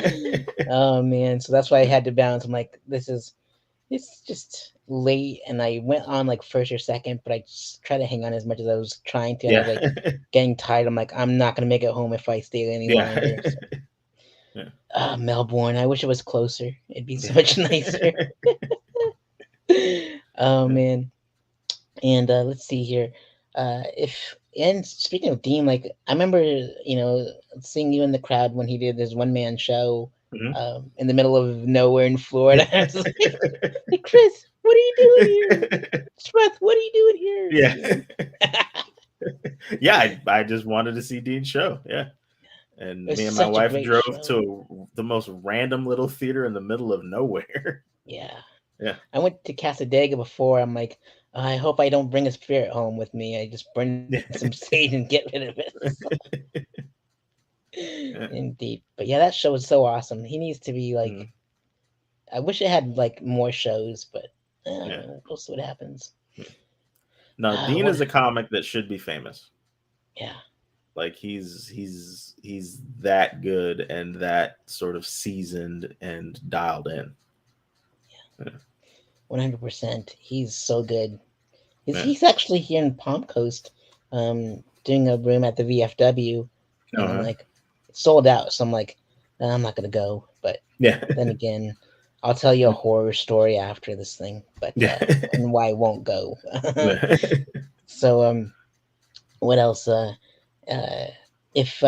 Oh man, so that's why I had to bounce. I'm like, it's just late, and I went on like first or second, but I just tried to hang on as much as I was trying to, and I was Yeah. like getting tired. I'm like, I'm not gonna make it home if I stay any Yeah. longer. So, Yeah. Melbourne, I wish it was closer. It'd be so Yeah. much nicer. Oh man. And let's see here. If and speaking of Dean, like I remember, seeing you in the crowd when he did his one man show Mhm. in the middle of nowhere in Florida. I was like, hey, Chris, what are you doing here? Smith, what are you doing here? Yeah. Yeah, I just wanted to see Dean's show. Yeah. It And was me and my such a wife great drove show. to the most random little theater in the middle of nowhere. Yeah. Yeah. I went to Casadega before. I'm like, I hope I don't bring a spirit home with me. I just burn Yeah. some sage and get rid of it. Yeah. Indeed. But yeah, that show was so awesome. He needs to be like, Mhm. I wish it had like more shows, but Yeah. we'll see what happens. No, Dean What? is a comic that should be famous. Yeah, Like he's that good and that sort of seasoned and dialed in. Yeah. 100%. He's so good. He's Yeah. he's actually here in Palm Coast, doing a room at the VFW, and I'm Uh-huh. like, it's sold out. So I'm like, I'm not gonna go. But Yeah. then again, I'll tell you a horror story after this thing, but Yeah. and why I won't go. Yeah. So what else? Uh, if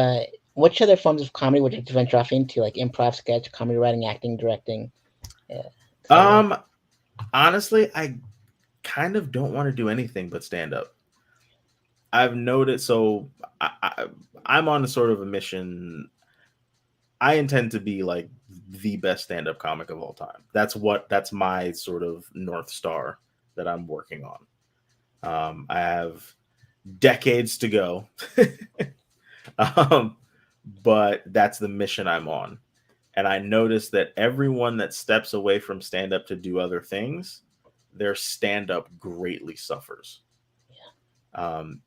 Which other forms of comedy would you like to venture off into, like improv, sketch, comedy writing, acting, directing, etc.? um Honestly, I kind of don't want to do anything but stand up. I've noticed. So I'm on a sort of a mission. I intend to be like the best stand up comic of all time. That's my sort of North Star that I'm working on. I have decades to go, um, but that's the mission I'm on. And I notice that everyone that steps away from stand up to do other things, their stand up greatly suffers. Um,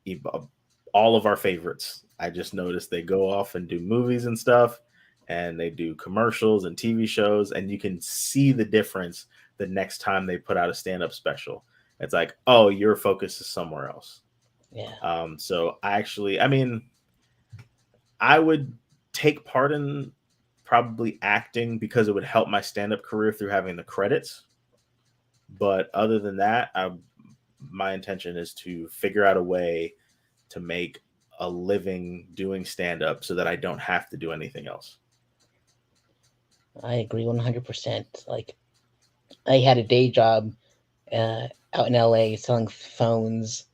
all of our favorites, I just noticed they go off and do movies and stuff, and they do commercials and TV shows, and you can see the difference the next time they put out a stand up special. It's like, oh, your focus is somewhere else. Yeah, So I mean, I would take part in probably acting because it would help my stand up career through having the credits. But other than that, my intention is to figure out a way to make a living doing stand up so that I don't have to do anything else. I agree 100%. Like I had a day job out in LA selling phones,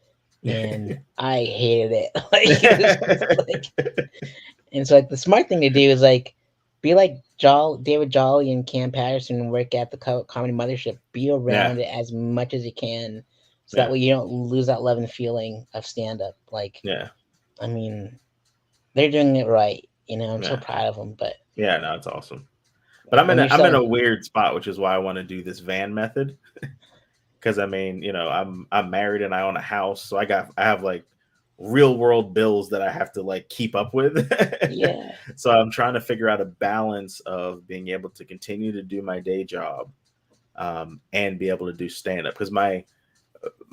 and I hated it. Like it was just like, and so like the smart thing to do is like Be like David Jolly and Cam Patterson and work at the Comedy Mothership. Be Yeah, around it as much as you can, so that yeah, way you don't lose that love and feeling of stand up. Like, yeah, I mean, they're doing it right. You know, I'm so yeah, proud of them. But yeah. No, it's awesome. But like when you're I'm in a selling, weird spot, which is why I want to do this van method. Because I mean, I'm married and I own a house, so I have like real world bills that I have to like keep up with. yeah, So I'm trying to figure out a balance of being able to continue to do my day job, and be able to do stand up. Because my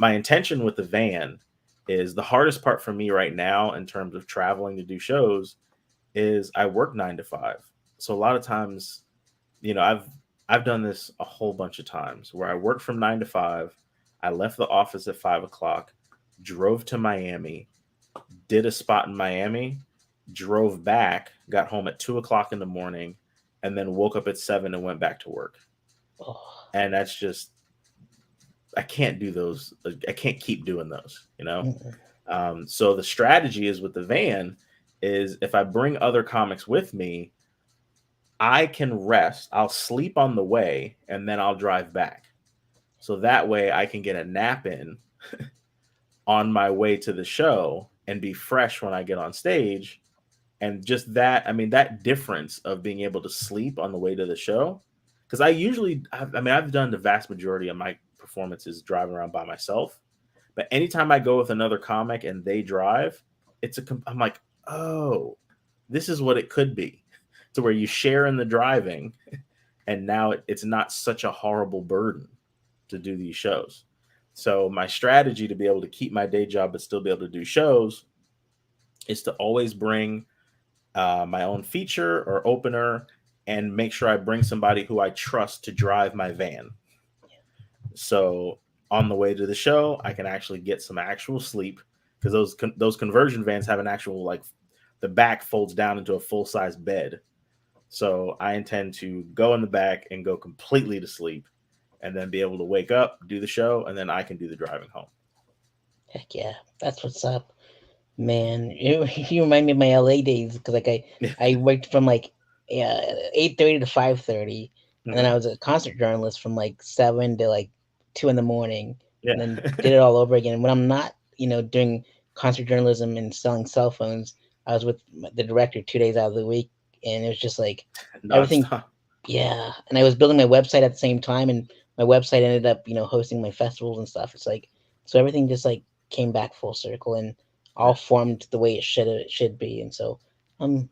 intention with the van is the hardest part for me right now in terms of traveling to do shows is I work 9 to 5. So a lot of times, I've done this a whole bunch of times where I worked from 9 to 5. I left the office at 5 o'clock, drove to Miami, did a spot in Miami, drove back, got home at 2 o'clock in the morning, and then woke up at 7 and went back to work. oh, And that's just, I can't do those. I can't keep doing those. mm-mm. So the strategy is with the van is if I bring other comics with me, I can rest. I'll sleep on the way and then I'll drive back. So that way I can get a nap in on my way to the show and be fresh when I get on stage. And just that, I mean, that difference of being able to sleep on the way to the show. Because I've done the vast majority of my performances driving around by myself. But anytime I go with another comic and they drive, I'm like, oh, this is what it could be, to where you share in the driving, and now it's not such a horrible burden to do these shows. So my strategy to be able to keep my day job but still be able to do shows is to always bring my own feature or opener, and make sure I bring somebody who I trust to drive my van. So on the way to the show, I can actually get some actual sleep, because those conversion vans have an actual, like, the back folds down into a full size bed. So I intend to go in the back and go completely to sleep, and then be able to wake up, do the show, and then I can do the driving home. Heck yeah, that's what's up, man. You remind me of my LA days because like I worked from like 8:30 to 5:30, and then I Mhm. was a concert journalist from like 7 to like 2 in the morning, and Yeah. then did it all over again. And when I'm not, doing concert journalism and selling cell phones, I was with the director 2 days out of the week, and it was just like everything. Nonstop. Yeah, and I was building my website at the same time, and my website ended up, hosting my festivals and stuff. It's like so everything just like came back full circle and all Yeah. formed the way it should be. And so, and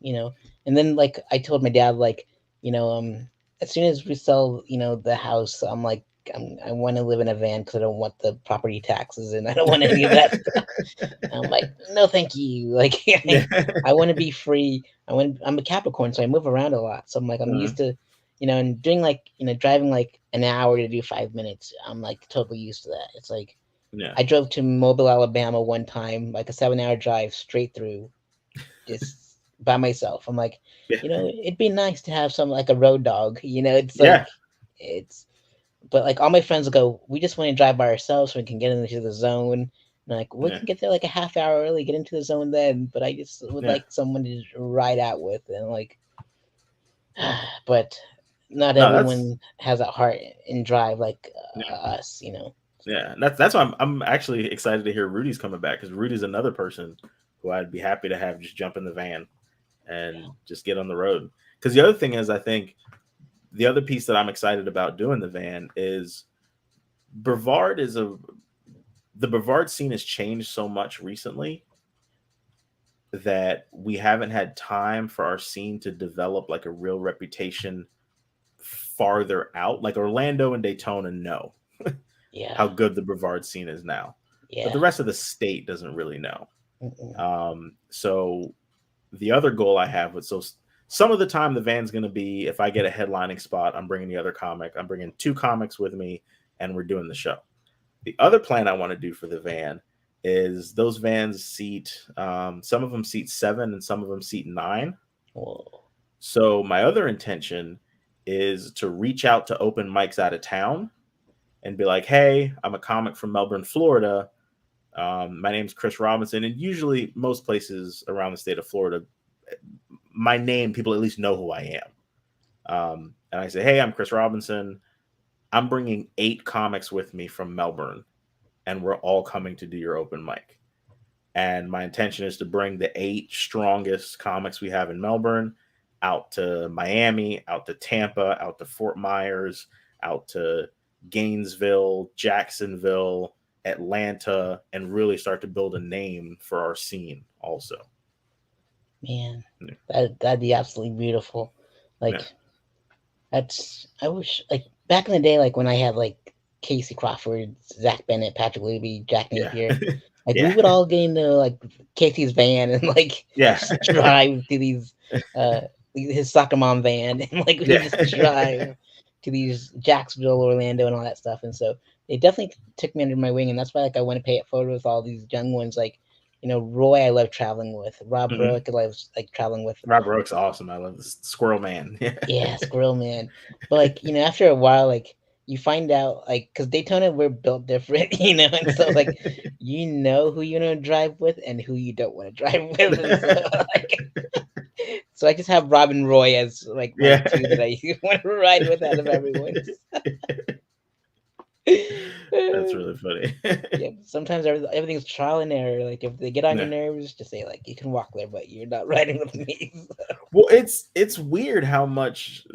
then like I told my dad, like, you know, as soon as we sell, the house, I'm like, I want to live in a van because I don't want the property taxes and I don't want any of that stuff. And I'm like, no, thank you. Like, Yeah. I want to be free. I'm a Capricorn, so I move around a lot. So I'm like, I'm Mhm. used to, and doing like, driving like an hour to do 5 minutes. I'm like totally used to that. It's like Yeah. I drove to Mobile, Alabama one time, like a 7 hour drive straight through, just by myself. I'm like, Yeah. it'd be nice to have some like a road dog. It's like Yeah. it's but like all my friends will go, we just want to drive by ourselves so we can get into the zone. And like we Yeah. can get there like a half hour early, get into the zone then. But I just would Yeah. like someone to ride out with, and like, but not No, that's everyone has that heart and drive like yeah. us. Yeah. That's why I'm actually excited to hear Rudy's coming back, because Rudy's another person who I'd be happy to have just jump in the van and just get on the road. Because the other thing is, I think the other piece that I'm excited about doing the van is Brevard is a the Brevard scene has changed so much recently that we haven't had time for our scene to develop like a real reputation farther out. Like Orlando and Daytona know Yeah, how good the Brevard scene is now, but yeah. the rest of the state doesn't really know. Mm-mm. So the other goal I have with some of the time the van's going to be, if I get a headlining spot, I'm bringing the other comic. I'm bringing two comics with me, and we're doing the show. The other plan I want to do for the van is those vans seat, some of them seat 7 and some of them seat 9. Whoa. So my other intention is to reach out to open mics out of town and be like, hey, I'm a comic from Melbourne, Florida. My name's Chris Robinson. And usually most places around the state of Florida, my name, people at least know who I am. And I say, hey, I'm Chris Robinson. I'm bringing 8 comics with me from Melbourne, and we're all coming to do your open mic. And my intention is to bring the 8 strongest comics we have in Melbourne out to Miami, out to Tampa, out to Fort Myers, out to Gainesville, Jacksonville, Atlanta, and really start to build a name for our scene also. Man, Yeah. that'd be absolutely beautiful. Yeah. Like I wish like back in the day, like when I had like Casey Crawford, Zach Bennett, Patrick Luby, Jack Yeah. Napier, like we Yeah. would all get into like Casey's van and like Yeah. just drive to these uh his soccer mom van and like we would Yeah. just drive to these Jacksonville, Orlando, and all that stuff. And so they definitely took me under my wing, and that's why like I want to pay it forward with all these young ones like. Roy, I love traveling with. Rob Mhm. Roick, I love like traveling with. Rob Rook's awesome. I love this Squirrel Man. Yeah. Yeah, Squirrel Man. But like, after a while, like you find out like because Daytona we're built different, and so like who you want to drive with and who you don't want to drive with. And so like so I just have Rob and Roy as like my Yeah. two that I want to ride with out of everyone. That's really funny. Yeah, sometimes everything's trial and error. Like if they get on your Yeah. nerves, just say like you can walk there, but you're not riding with me. Well, it's weird how much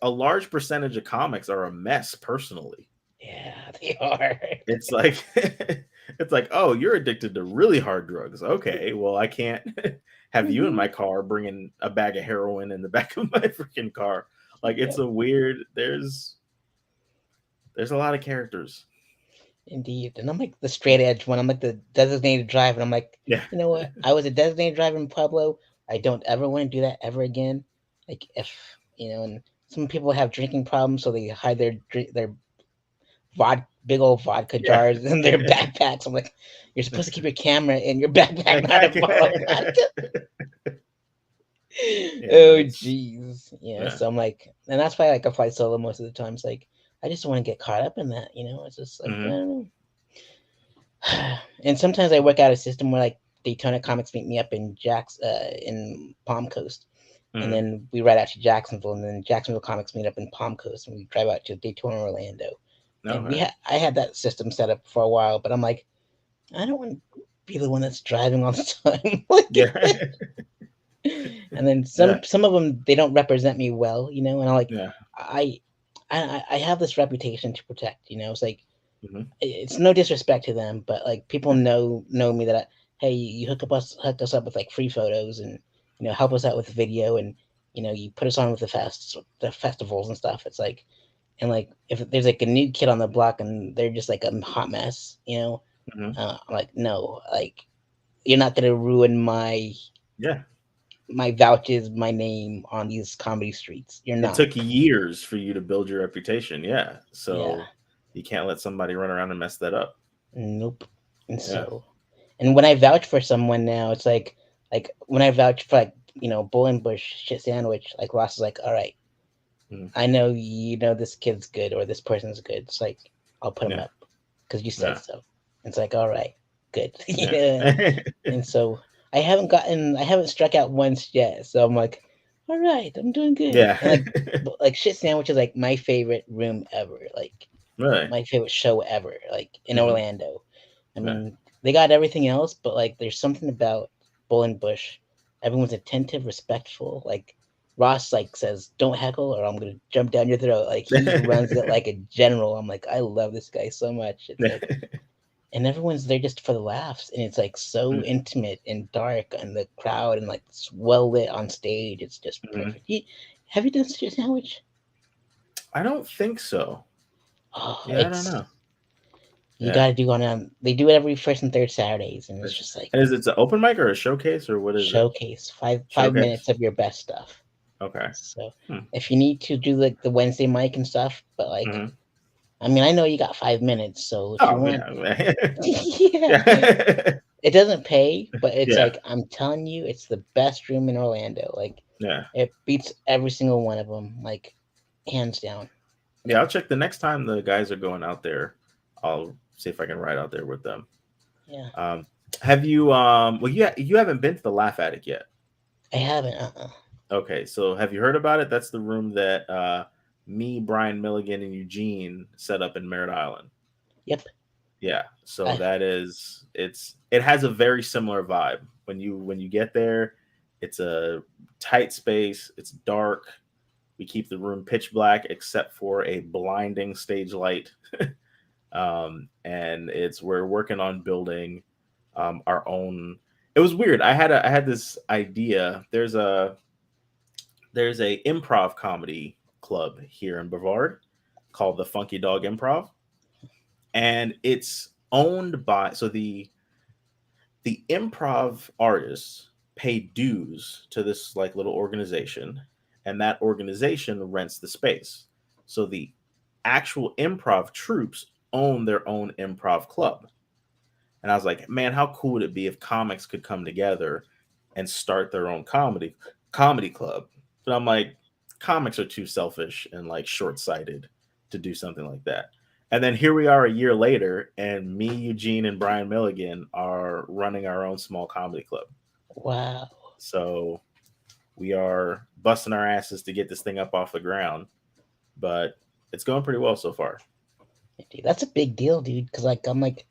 a large percentage of comics are a mess personally. Yeah, they are. It's like it's like, oh, you're addicted to really hard drugs. Okay, well, I can't have you in my car bringing a bag of heroin in the back of my freaking car. Like it's Yep. a weird. There's a lot of characters. Indeed. And I'm like the straight edge one. I'm like the designated driver. And I'm like, Yeah. you know what? I was a designated driver in Pueblo. I don't ever want to do that ever again. Like if and some people have drinking problems, so they hide their big old vodka Yeah. jars in their backpacks. I'm like, you're supposed to keep your camera in your backpack, not a bottle of vodka. Yeah, Oh it's jeez. Yeah. yeah. So I'm like, and that's why like I fly solo most of the time. It's like I just want to get caught up in that. It's just like I Mhm. don't know. And sometimes I work out a system where like Daytona Comics meet me up in Palm Coast, and Mhm. then we ride out to Jacksonville, and then Jacksonville Comics meet up in Palm Coast, and we drive out to Daytona, Orlando. And Okay. I had that system set up for a while, but I'm like, I don't want to be the one that's driving all the time. Yeah. And then Yeah. some of them they don't represent me well, and Yeah. I I have this reputation to protect. It's like Mhm. it's no disrespect to them, but like people Yeah. know me that hey, you hook us up with like free photos and help us out with video and you put us on with the festivals and stuff. It's like and like if there's like a new kid on the block and they're just like a hot mess, Mhm. I'm like no, like you're not gonna ruin Yeah. my vouches, my name on these comedy streets. You're It not. took years for you to build your reputation. Yeah. Yeah. So you can't let somebody run around and mess that up. Nope. And Yeah. so, and when I vouch for someone now, it's like when I vouch for like Bush shit sandwich, like Ross is like, all right, Mhm. I know this kid's good or this person's good. It's like I'll put him Yeah. up because you said Yeah. so. It's like all right, good. Yeah. Yeah. And so I haven't struck out once yet. So I'm like, all right, I'm doing good. Yeah. And like shit sandwich is like my favorite room ever. Like Really. my favorite show ever. Like in Mhm. Orlando. I Yeah. mean, they got everything else, but like there's something about Bush. Everyone's attentive, respectful. Like Ross like says, "Don't heckle, or I'm gonna jump down your throat." Like he runs it like a general. I'm like, I love this guy so much. It's like, and everyone's there just for the laughs, and it's like so Mhm. intimate and dark, and the crowd, and like it's well lit on stage. It's just Mhm. perfect. Have you done such a sandwich? I don't think so. Oh, Yeah, I don't know. you Yeah. got to do they do it every first and third Saturdays, and it's That's- just like And is it an open mic or a showcase or what is it? showcase five Showcase. minutes of your best stuff. Okay. So Hmm. if you need to do like the Wednesday mic and stuff, but like Mhm. I mean I know you got 5 minutes, so if you Oh want yeah. yeah. Yeah. It doesn't pay, but it's Yeah. like I'm telling you, it's the best room in Orlando. Like Yeah. it beats every single one of them, like hands down. Yeah. I'll check the next time the guys are going out there. I'll see if I can ride out there with them. Yeah, Have you well you haven't been to the Laugh Attic yet. I haven't. Okay, so have you heard about it? That's the room that me, Brian Milligan, and Eugene set up in Merritt Island. Yep. Yeah, so I, that is it has a very similar vibe. When you get there, it's a tight space, it's dark. We keep the room pitch black except for a blinding stage light. And it's we're working on building our own. It was weird. I had this idea. There's a improv comedy club here in Brevard called the Funky Dog Improv, and it's owned by the improv artists pay dues to this like little organization, and that organization rents the space. So the actual improv troops own their own improv club. And I was like, man, how cool would it be if comics could come together and start their own comedy club? But I'm like, comics are too selfish and like short sighted to do something like that. And then here we are a year later, and me, Eugene, and Brian Milligan are running our own small comedy club. wow. So we are busting our asses to get this thing up off the ground, but it's going pretty well so far. Dude, that's a big deal, dude. Because like I'm like,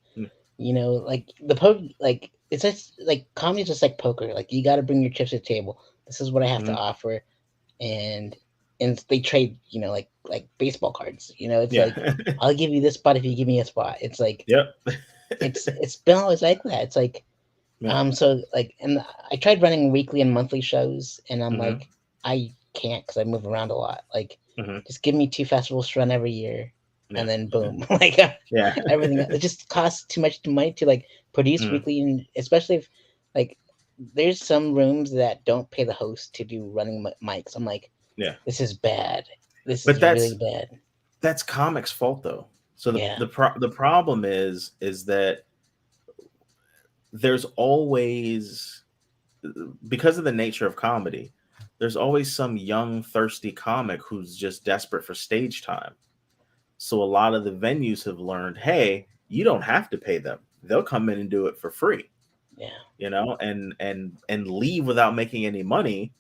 Mm. like the like it's just like comedy's just like poker. Like you got to bring your chips to the table. This is what I have to Mhm. offer, and they trade, like baseball cards. It's Yeah. like I'll give you this spot if you give me a spot. It's like Yep. it's been always like that. It's like Yeah. so like, and I tried running weekly and monthly shows, and I'm Hmm. like I can't because I move around a lot. Like Hmm. just give me 2 festivals to run every year, Yeah. and then boom, like Yeah. everything. It just costs too much money to like produce Mm. weekly, and especially if like there's some rooms that don't pay the host to do running mics. I'm like, Yeah. this is bad. This But is really bad. that's comics' fault though. So Yeah, the problem is that there's always, because of the nature of comedy, there's always some young thirsty comic who's just desperate for stage time. So a lot of the venues have learned, hey, you don't have to pay them. They'll come in and do it for free, yeah, and leave without making any money,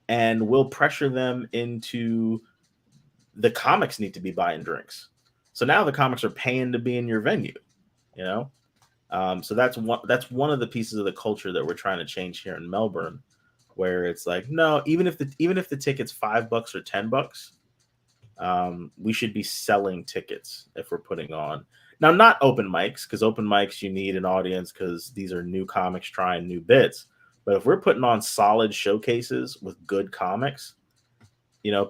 and we'll pressure them into the comics need to be buying drinks. So now the comics are paying to be in your venue, you know? So that's one of the pieces of the culture that we're trying to change here in Melbourne, where it's like, no, even if the ticket's $5 or $10, we should be selling tickets if we're putting on. Now, not open mics, because open mics you need an audience because these are new comics trying new bits. But if we're putting on solid showcases with good comics,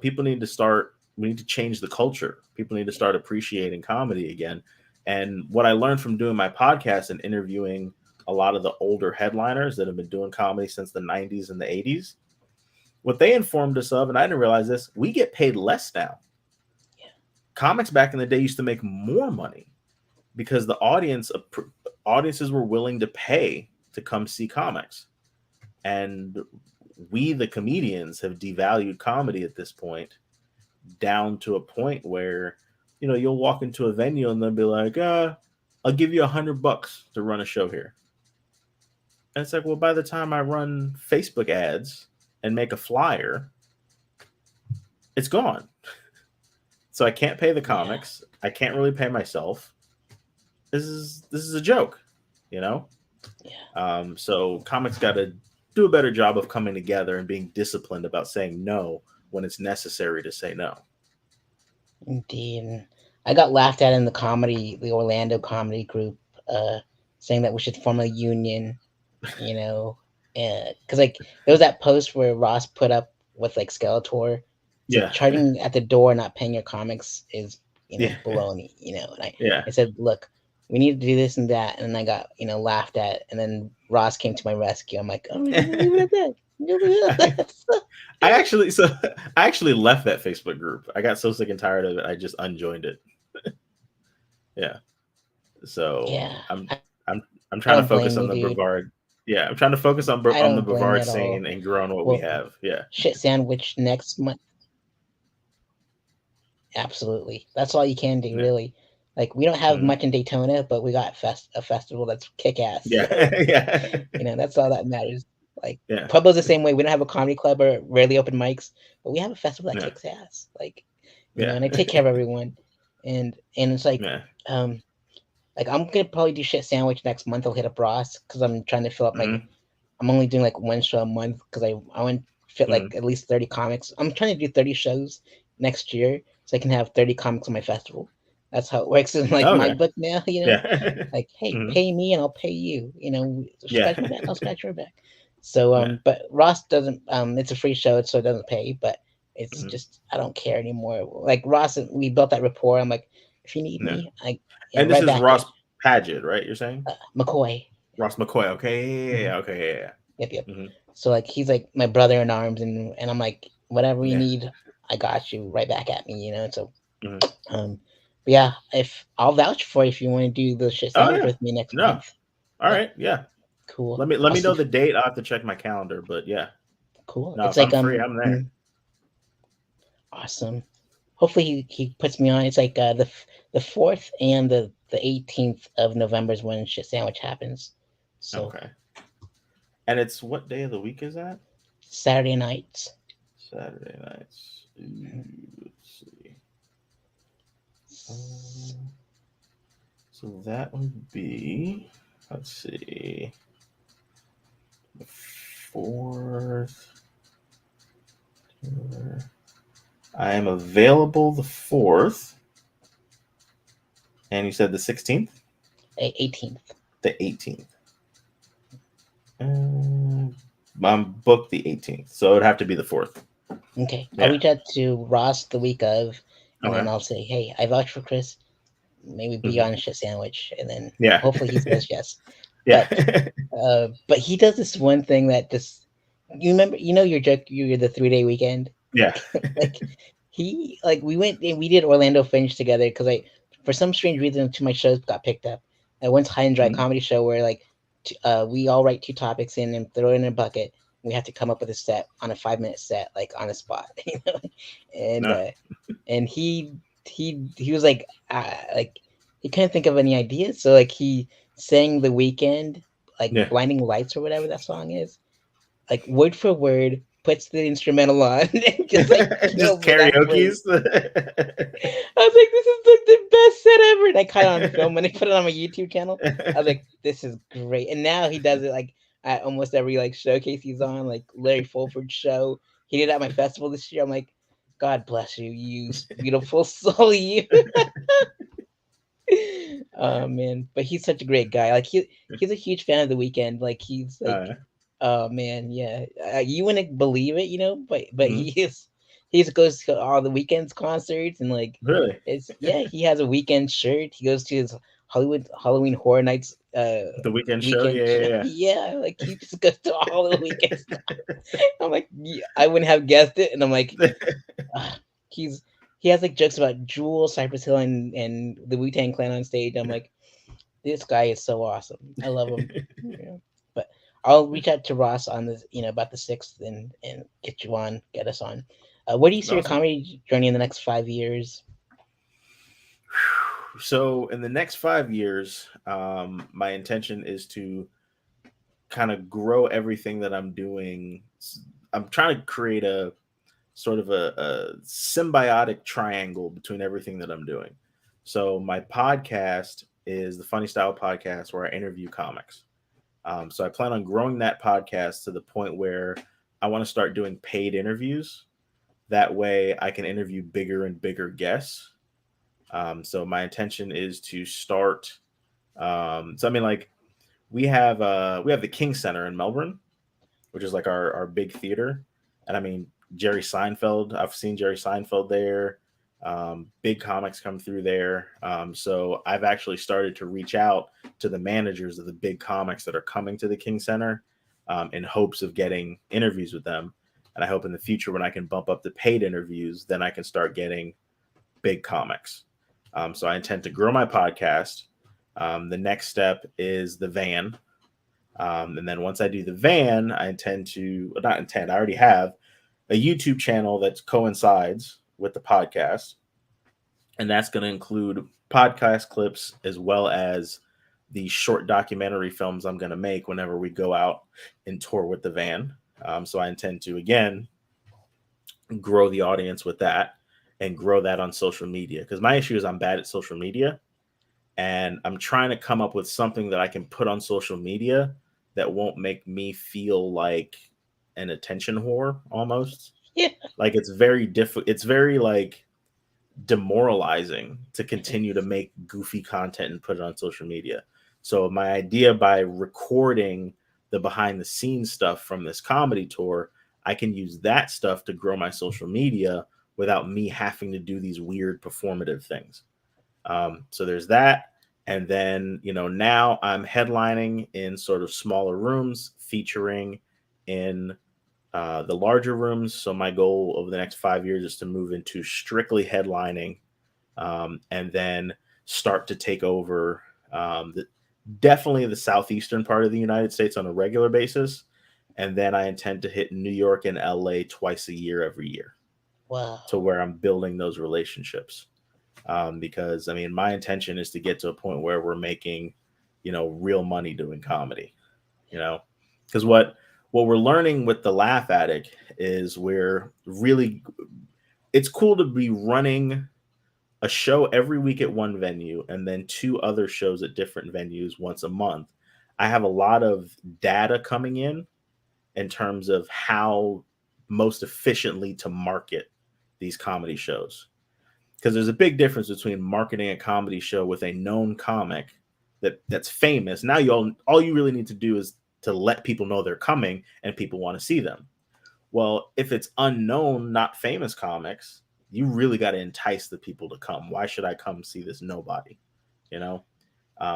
people need to start. We need to change the culture. People need to start appreciating comedy again. And what I learned from doing my podcast and interviewing a lot of the older headliners that have been doing comedy since the 90s and the 80s, what they informed us of, and I didn't realize this, we get paid less now. yeah, Comics back in the day used to make more money because the audiences were willing to pay to come see comics. And we, the comedians, have devalued comedy at this point, down to a point where you'll walk into a venue and they'll be like, I'll give you $100 to run a show here. And it's like, well, by the time I run Facebook ads and make a flyer, it's gone. So I can't pay the yeah, comics. I can't really pay myself. This is a joke, you know. yeah. So comics got to do a better job of coming together and being disciplined about saying no when it's necessary to say no. Indeed. And I got laughed at in the Orlando comedy group, saying that we should form a union, you know, because like there was that post where Ross put up with like Skeletor. It's like Yeah, charging at the door, not paying your comics is, yeah, baloney, And yeah. I said, look, we need to do this and that, and then I got laughed at, and then Ross came to my rescue. I'm like, oh, leave it at that. Leave it at that. I actually left that Facebook group. I got so sick and tired of it, I just unjoined it. Yeah. So Yeah, I'm I'm I trying to don't focus blame on you, the dude. Brevard. Yeah, I'm trying to focus I on the don't blame you Brevard at all. scene and grow on what we Well, have. Yeah. shit sandwich next month. Absolutely. That's all you can do, Yeah. really. Like we don't have Mhm. much in Daytona, but we got a festival that's kick ass. Yeah. So Yeah. that's all that matters. Like Yeah. Pueblo's the same way. We don't have a comedy club or rarely open mics, but we have a festival that Yeah. kicks ass. Like, Yeah. and I take care of everyone, and it's Yeah. um, like I'm gonna probably do shit sandwich next month. I'll hit up Ross because I'm trying to fill up my. Mm-hmm. I'm only doing like one show a month because I want to fit Mm-hmm. like at least 30 comics. I'm trying to do 30 shows next year so I can have 30 comics on my festival. That's how it works in like my Okay. book now. Yeah. Like hey, Mm-hmm. pay me and I'll pay you. Yeah. Scratch my back, I'll scratch your back. So Yeah. but Ross doesn't. It's a free show, so it doesn't pay. But it's Mm-hmm. just I don't care anymore. Like Ross, we built that rapport. I'm like, if you need Yeah. me, I And this right is back at Ross Paget, right? You're saying McCoy. Ross McCoy. Okay. Yeah. Mhm. Okay. Yeah. Yep, yep. Yeah. Mm-hmm. So like he's like my brother in arms, and I'm like whatever you Yeah. need, I got you right back at me. So Mm-hmm. um, but yeah, if I'll vouch for you if you want to do the shit Oh sandwich yeah. with me next No. month. All Yeah, right. Yeah. cool. Let I'll me see. know the date. I'll have to check my calendar. But yeah. Cool. No, It's if I'm like free, I'm there. awesome. Hopefully he puts me on. It's like the 4th and the 18th of November is when shit sandwich happens. So Okay. And it's what day of the week is that? Saturday nights. Saturday nights. Let's see. Um, so that would be, let's see, the 4th. I am available the 4th. And you said the 16th? 18th. The 18th. I'm booked the 18th. So it would have to be the 4th. Okay, I'll Yeah. reach out to Ross the week of, and then Okay. I'll say, hey, I vouch for Chris. Maybe be Hmm. on a shit sandwich, and then Yeah. hopefully he says yes. Yeah. But he does this one thing that just you remember, your joke, you're the 3-day weekend. Yeah. Like we went and we did Orlando Fringe together because I for some strange reason two of my shows got picked up. I went to High and Dry Mhm. Comedy Show where we all write two topics in and throw it in a bucket. We have to come up with a set on a 5-minute set, like on the spot, and No. uh, and he was like he couldn't think of any ideas, so like he sang The Weekend, like Yeah. Blinding Lights or whatever that song is, like word for word, puts the instrumental on and just like Just kills it afterwards. karaoke's. I was like, this is like the best set ever. And I caught it on film when I put it on my YouTube channel. I was like, this is great. And now he does it like at almost every like showcase he's on, like Larry Fulford's show. He did it at my festival this year. I'm like, God bless you, you beautiful soul, you. Oh man, but he's such a great guy. Like he's a huge fan of The Weekend. Like he's like, uh, oh man, yeah. You wouldn't believe it, but mhm. he just goes to all the Weekend's concerts and like Really? it's yeah. He has a Weekend shirt. He goes to his Hollywood Halloween Horror Nights The weekend show? weekend. Yeah, yeah, Yeah, like he just goes to all the Weekend stuff. I'm like, yeah, I wouldn't have guessed it, and I'm like, yeah. ah, he's he has like jokes about Jewel, Cypress Hill, and the Wu Tang Clan on stage. I'm like, this guy is so awesome. I love him. Yeah. But I'll reach out to Ross on this, about the 6th and get us on. Where do you see your Awesome. comedy journey in the next 5 years? So in the next 5 years, my intention is to kind of grow everything that I'm doing. I'm trying to create a sort of a symbiotic triangle between everything that I'm doing. So my podcast is the Funny Style Podcast, where I interview comics. So I plan on growing that podcast to the point where I want to start doing paid interviews. That way I can interview bigger and bigger guests. So my intention is to start. So I mean, like we have the King Center in Melbourne, which is like our big theater, and I mean Jerry Seinfeld. I've seen Jerry Seinfeld there. Big comics come through there. So I've actually started to reach out to the managers of the big comics that are coming to the King Center in hopes of getting interviews with them. And I hope in the future when I can bump up the paid interviews, then I can start getting big comics. So I intend to grow my podcast. The next step is the van. And then once I do the van, I intend to, not intend, I already have a YouTube channel that coincides with the podcast. And that's going to include podcast clips as well as these short documentary films I'm going to make whenever we go out and tour with the van. So I intend to, again, grow the audience with that and grow that on social media. Because my issue is I'm bad at social media, and I'm trying to come up with something that I can put on social media that won't make me feel like an attention whore almost. Yeah. Like it's very difficult. It's very like demoralizing to continue to make goofy content and put it on social media. So my idea, by recording the behind the scenes stuff from this comedy tour, I can use that stuff to grow my social media without me having to do these weird performative things. So there's that. And then, now I'm headlining in sort of smaller rooms, featuring in the larger rooms. So my goal over the next 5 years is to move into strictly headlining, and then start to take over definitely the southeastern part of the United States on a regular basis. And then I intend to hit New York and LA twice a year every year. Wow. To where I'm building those relationships. Because I mean, my intention is to get to a point where we're making, real money doing comedy, because what we're learning with the Laugh Attic is it's cool to be running a show every week at one venue and then 2 other shows at different venues once a month. I have a lot of data coming in terms of how most efficiently to market these comedy shows. Because there's a big difference between marketing a comedy show with a known comic that's famous. Now all you really need to do is to let people know they're coming and people want to see them. Well, if it's unknown, not famous comics, you really got to entice the people to come. Why should I come see this nobody?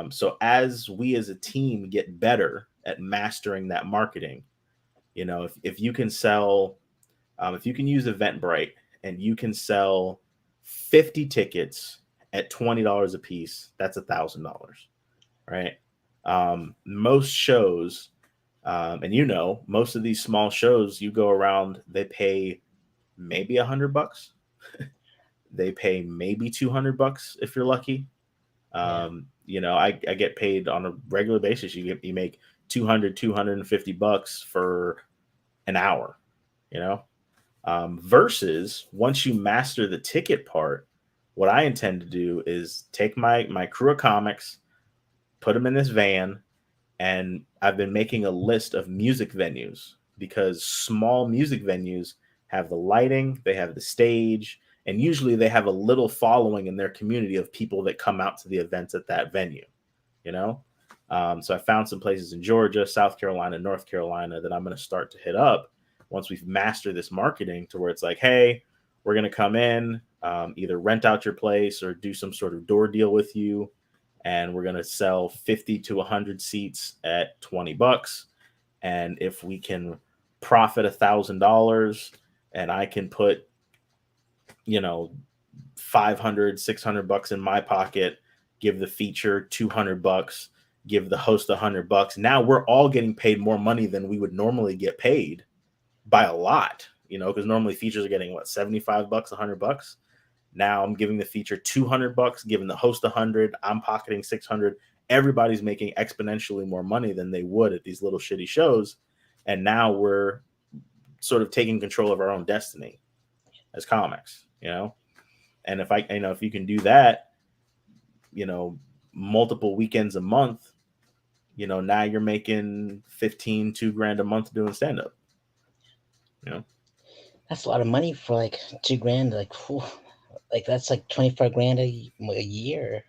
So as we as a team get better at mastering that marketing, if you can sell, if you can use Eventbrite and you can sell 50 tickets at $20 a piece, that's $1,000, right? Most shows, and most of these small shows, you go around, they pay maybe $100. They pay maybe $200 if you're lucky. I get paid on a regular basis. You make $250 for an hour, versus once you master the ticket part, what I intend to do is take my crew of comics, put them in this van, and I've been making a list of music venues, because small music venues have the lighting, they have the stage, and usually they have a little following in their community of people that come out to the events at that venue, So I found some places in Georgia, South Carolina, North Carolina that I'm going to start to hit up once we've mastered this marketing, to where it's like, hey, we're going to come in, either rent out your place or do some sort of door deal with you. And we're going to sell 50 to 100 seats at $20. And if we can profit $1,000 and I can put, $500, $600 in my pocket, give the feature $200, give the host $100. Now we're all getting paid more money than we would normally get paid, by a lot, because normally features are getting $75, $100. Now I'm giving the feature $200, giving the host $100. I'm pocketing $600. Everybody's making exponentially more money than they would at these little shitty shows. And now we're sort of taking control of our own destiny as comics, And if you can do that, multiple weekends a month, now you're making $2,000 a month doing stand-up. That's a lot of money for like $2,000. Like, whew, like that's like 25 grand a year.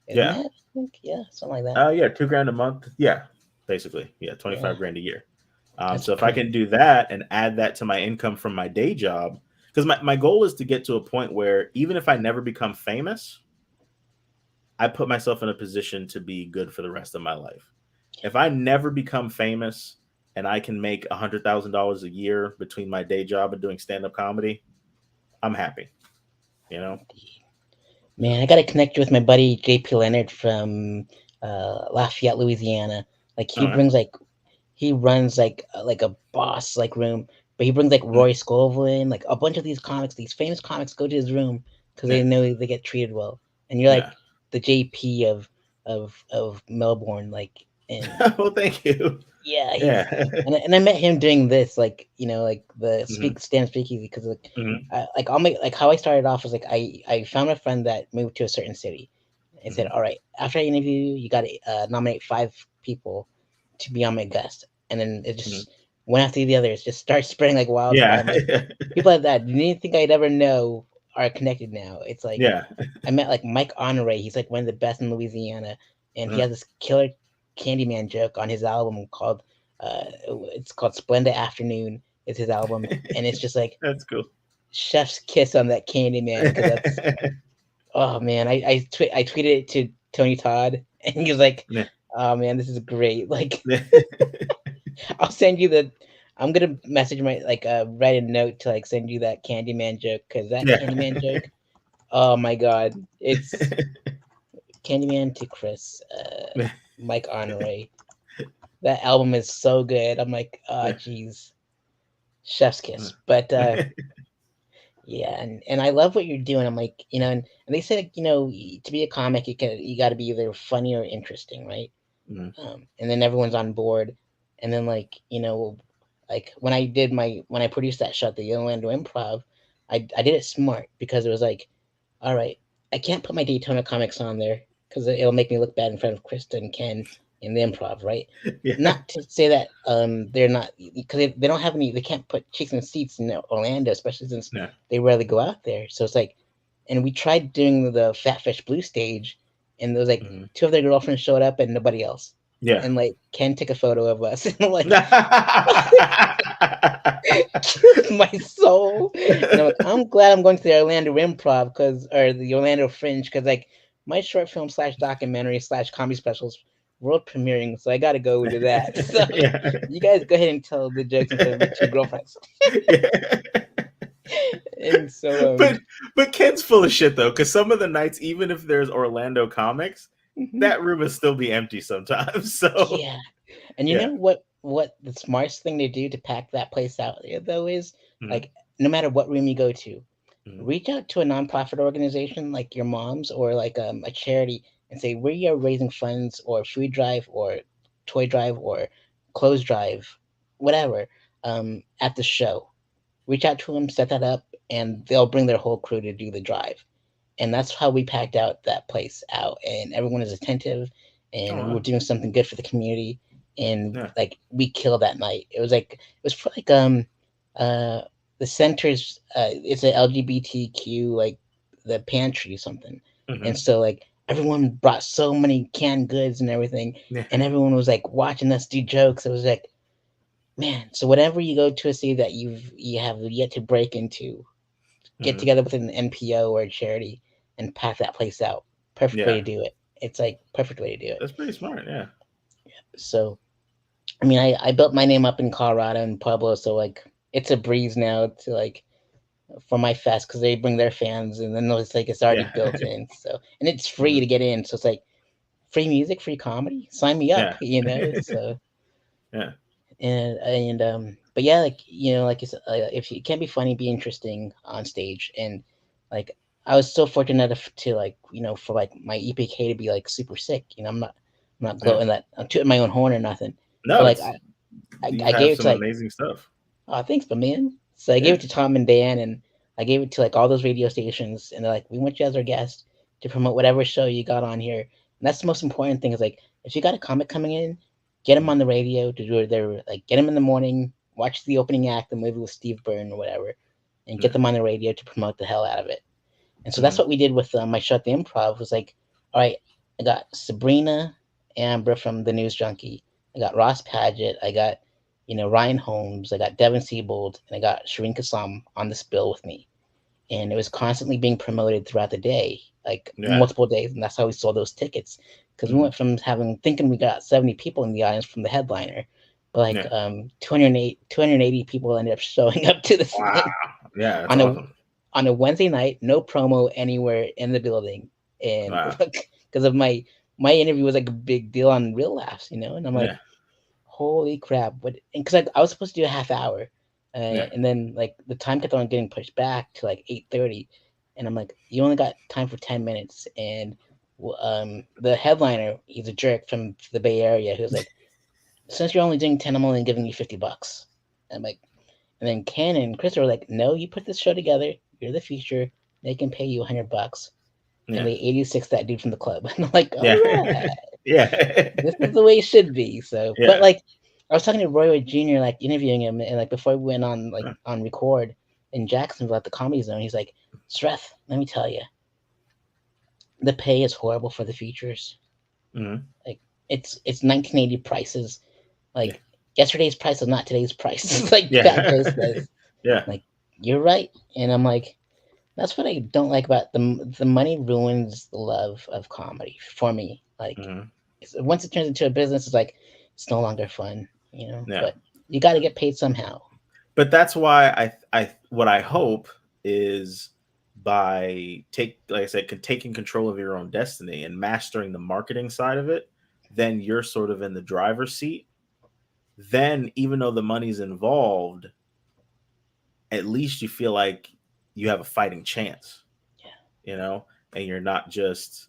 Isn't Yeah. it? I think, yeah, something like that. Yeah, $2,000 a month. Yeah, basically. Yeah, 25 grand a year. So if I pretty... can do that and add that to my income from my day job, because my goal is to get to a point where even if I never become famous, I put myself in a position to be good for the rest of my life. If I never become famous and I can make $100,000 a year between my day job and doing stand-up comedy, I'm happy. Man, I gotta connect you with my buddy JP Leonard from Lafayette, Louisiana. Like All right. he runs like a boss like room, but he brings like Roy Scovel in. Like a bunch of these comics, these famous comics, go to his room because they know they get treated well. And you're like the JP of of Melbourne, like, and Well, thank you. yeah, Yeah. and I met him doing this, like, like the Hmm. speakeasy, because like, Hmm. like I'll make, like, how I started off was like I found a friend that moved to a certain city. I said, Hmm. all right, after I interview you, you got to nominate 5 people to be on my guest, and then it Hmm. just one after the other. It just starts spreading like wildfire. Yeah. I'm like, people like that didn't think I'd ever know are connected now. It's like Yeah. I met like Mike Honore. He's like one of the best in Louisiana, and he Uh, has this killer Candyman joke on his album called uh, it's called Splendid Afternoon. Is his album, and it's just like That's cool. chef's kiss on that Candyman, because that's, oh man, I tweeted it to Tony Todd, and he was like, Yeah. "Oh man, this is great." Like, Yeah. I'll send you the. I'm gonna message my, like, write a note to like send you that Candyman joke, because that Yeah. Candyman joke. Oh my god, it's Candyman to Chris, Mike Honore. That album is so good. I'm like, ah, jeez, chef's kiss. But yeah, and I love what you're doing. I'm like, and they said, to be a comic, you got to be either funny or interesting, right? Mhm. And then everyone's on board, and then, like, like when I produced that show at the Orlando Improv, I did it smart, because it was like, all right, I can't put my Daytona comics on there because it'll make me look bad in front of Krista and Ken in the Improv, right? Yeah. Not to say that they're not, because they don't have any, they can't put chicks in seats in Orlando, especially since Yeah. they rarely go out there. So it's like, and we tried doing the Fat Fish Blue stage, and there was like Mhm. two of their girlfriends showed up and nobody else. Yeah. And like Ken took a photo of us, and I'm like, killed my soul. And I'm like, I'm glad I'm going to the Orlando Improv, or the Orlando Fringe, because like my short film slash documentary slash comedy specials world premiering, so I got to go to that. So Yeah. you guys go ahead and tell the jokes instead of the two girlfriends. Yeah. And so but but Ken's full of shit though, because some of the nights, even if there's Orlando comics, mhm. that room will still be empty sometimes. So Yeah. And you yeah. know what the smartest thing to do to pack that place out there though is, Mhm. like, no matter what room you go to, Mhm. reach out to a nonprofit organization like your mom's, or like a charity, and say we are raising funds, or food drive, or toy drive, or clothes drive, whatever, at the show. Reach out to them, set that up, and they'll bring their whole crew to do the drive. And that's how we packed out that place out, and everyone is attentive, Oh, and we were wow. doing something good for the community, and Yeah. like we killed that night. It was for like uh the center's, it's a LGBTQ, like, the pantry or something. And Hmm. so like everyone brought so many canned goods and everything, Yeah. and everyone was like watching us do jokes. It was like, man, so whenever you go to a city that you have yet to break into, get Hmm. together with an NPO or a charity and pack that place out. Perfect way Yeah. to do it. It's like perfect way to do it. That's pretty smart. Yeah. So I mean, I built my name up in Colorado and Pueblo, so like it's a breeze now to like for my fest, because they bring their fans, and then it's like it's already Yeah. built in. So, and it's free Hmm. to get in. So it's like free music, free comedy. Sign me up, Yeah. So, Yeah. but yeah, like, like you said, if you can't be funny, be interesting on stage. And like I was so fortunate enough to, like, for like my EPK to be like super sick. I'm not Yeah. gloating that I'm tooting my own horn or nothing. But No, like it's you I have gave it to some like, amazing stuff. oh, thanks, but man. So I gave Yeah. it to Tom and Dan, and I gave it to like all those radio stations, and they're like, we want you as our guest to promote whatever show you got on here. And that's the most important thing, is like, if you got a comic coming in, get them Mhm. on the radio to do their, like, get them in the morning, watch the opening act, the movie with Steve Byrne or whatever, and get Yeah. them on the radio to promote the hell out of it. And so that's Hmm. what we did with my show at the Improv. Was like, all right, I got Sabrina Amber from the News Junkie. I got Ross Paget. I got, Ryan Holmes. I got Devin Siebold, and I got Shireen Kassam on this bill with me. And it was constantly being promoted throughout the day, like Yeah. multiple days, and that's how we sold those tickets. Because we Hmm. went from having thinking we got 70 people in the audience from the headliner, but like Yeah. 280 people ended up showing up to this Wow. thing Yeah, that's on a awesome. Wednesday night, no promo anywhere in the building, and Wow. because of my interview was like a big deal on Real Laughs, and I'm like, Yeah. holy crap! But because I was supposed to do a half hour, Yeah. and then like the time kept on getting pushed back to like 8:30, and I'm like, you only got time for 10 minutes, and the headliner, he's a jerk from the Bay Area who's like, since you're only doing 10, I'm only giving you $50. And I'm like, and then Ken and Chris were like, no, you put this show together. You're the feature. They can pay you $100. And Yeah. they 86 that dude from the club. And I'm like, all Yeah. right, Yeah. this is the way it should be. So, but Yeah. like, I was talking to Roy Wood Jr., like interviewing him, and like before we went on like on record in Jacksonville at the Comedy Zone, he's like, Sreth, let me tell you, the pay is horrible for the features. Mhm. Like, it's 1980 prices. Yeah. Like yesterday's price is not today's price. Like Fat Joe Yeah. says, Yeah. like you're right, and I'm like, that's what I don't like about the money ruins the love of comedy for me. Like Mhm. once it turns into a business, it's like it's no longer fun, Yeah. But you got to get paid somehow. But that's why what I hope is by like I said, taking control of your own destiny and mastering the marketing side of it, then you're sort of in the driver's seat. Then even though the money's involved, at least you feel like you have a fighting chance, you know, and you're not just,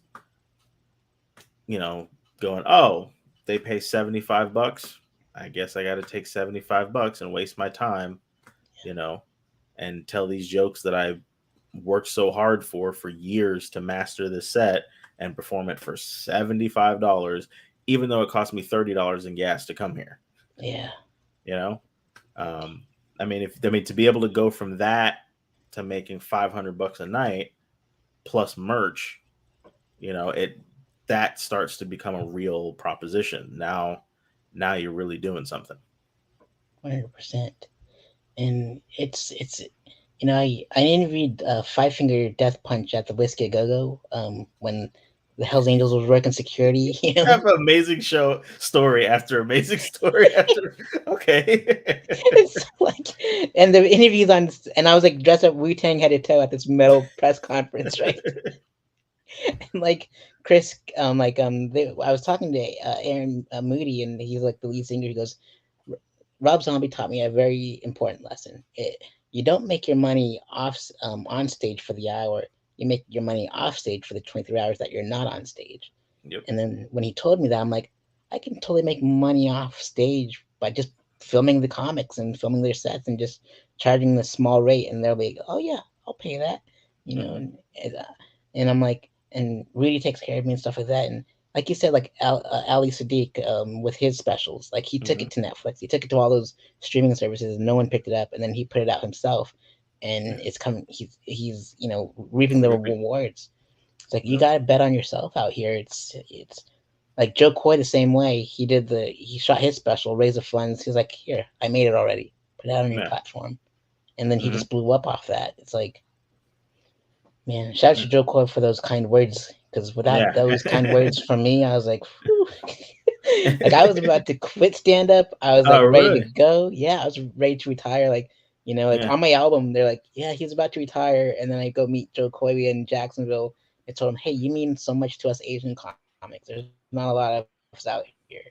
you know, going, oh, they pay $75. I guess I got to take $75 and waste my time, you know, and tell these jokes that I worked so hard for years to master this set and perform it for $75, even though it cost me $30 in gas to come here. Yeah, You know, um, I mean to be able to go from that to making $500 a night plus merch, you know, it that starts to become a real proposition. Now you're really doing something. 100%. And it's I interviewed Five Finger Death Punch at the Whiskey a Go Go when the Hell's Angels was working security. Have an amazing show story after amazing story after. Okay. It's like, and the interviews on, and I was like dressed up Wu Tang head to toe at this metal press conference, right? And like Chris, I was talking to Aaron Moody, and he's like the lead singer. He goes, Rob Zombie taught me a very important lesson. You don't make your money on stage for the hour. You make your money off stage for the 23 hours that you're not on stage. Yep. And then when he told me that, I'm like, I can totally make money off stage by just filming the comics and filming their sets and just charging the small rate. And they'll be, oh yeah, I'll pay that, Mm-hmm. and I'm like, and Rudy takes care of me and stuff like that. And like you said, like Ali Sadiq with his specials, like he took Mm-hmm. it to Netflix, he took it to all those streaming services, and no one picked it up, and then he put it out himself, and Yeah. it's coming. He's reaping the Ripping. rewards. It's like you Yep. gotta bet on yourself out here. It's like Joe Coy the same way. He shot his special, raise the funds. He's like, here, I made it already. Put it out on your Yeah. platform, and then he Mm-hmm. just blew up off that. It's like, man, shout out to Joe Coy for those kind words. Because without Yeah. those kind words from me, I was like, whew. Like I was about to quit stand up. I was like Oh, ready to really? go. Yeah, I was ready to retire. Like like Yeah. on my album, they're like, yeah, he's about to retire, and then I go meet Joe Coy in Jacksonville. I told him, hey, you mean so much to us Asian comics. There's not a lot of us out here.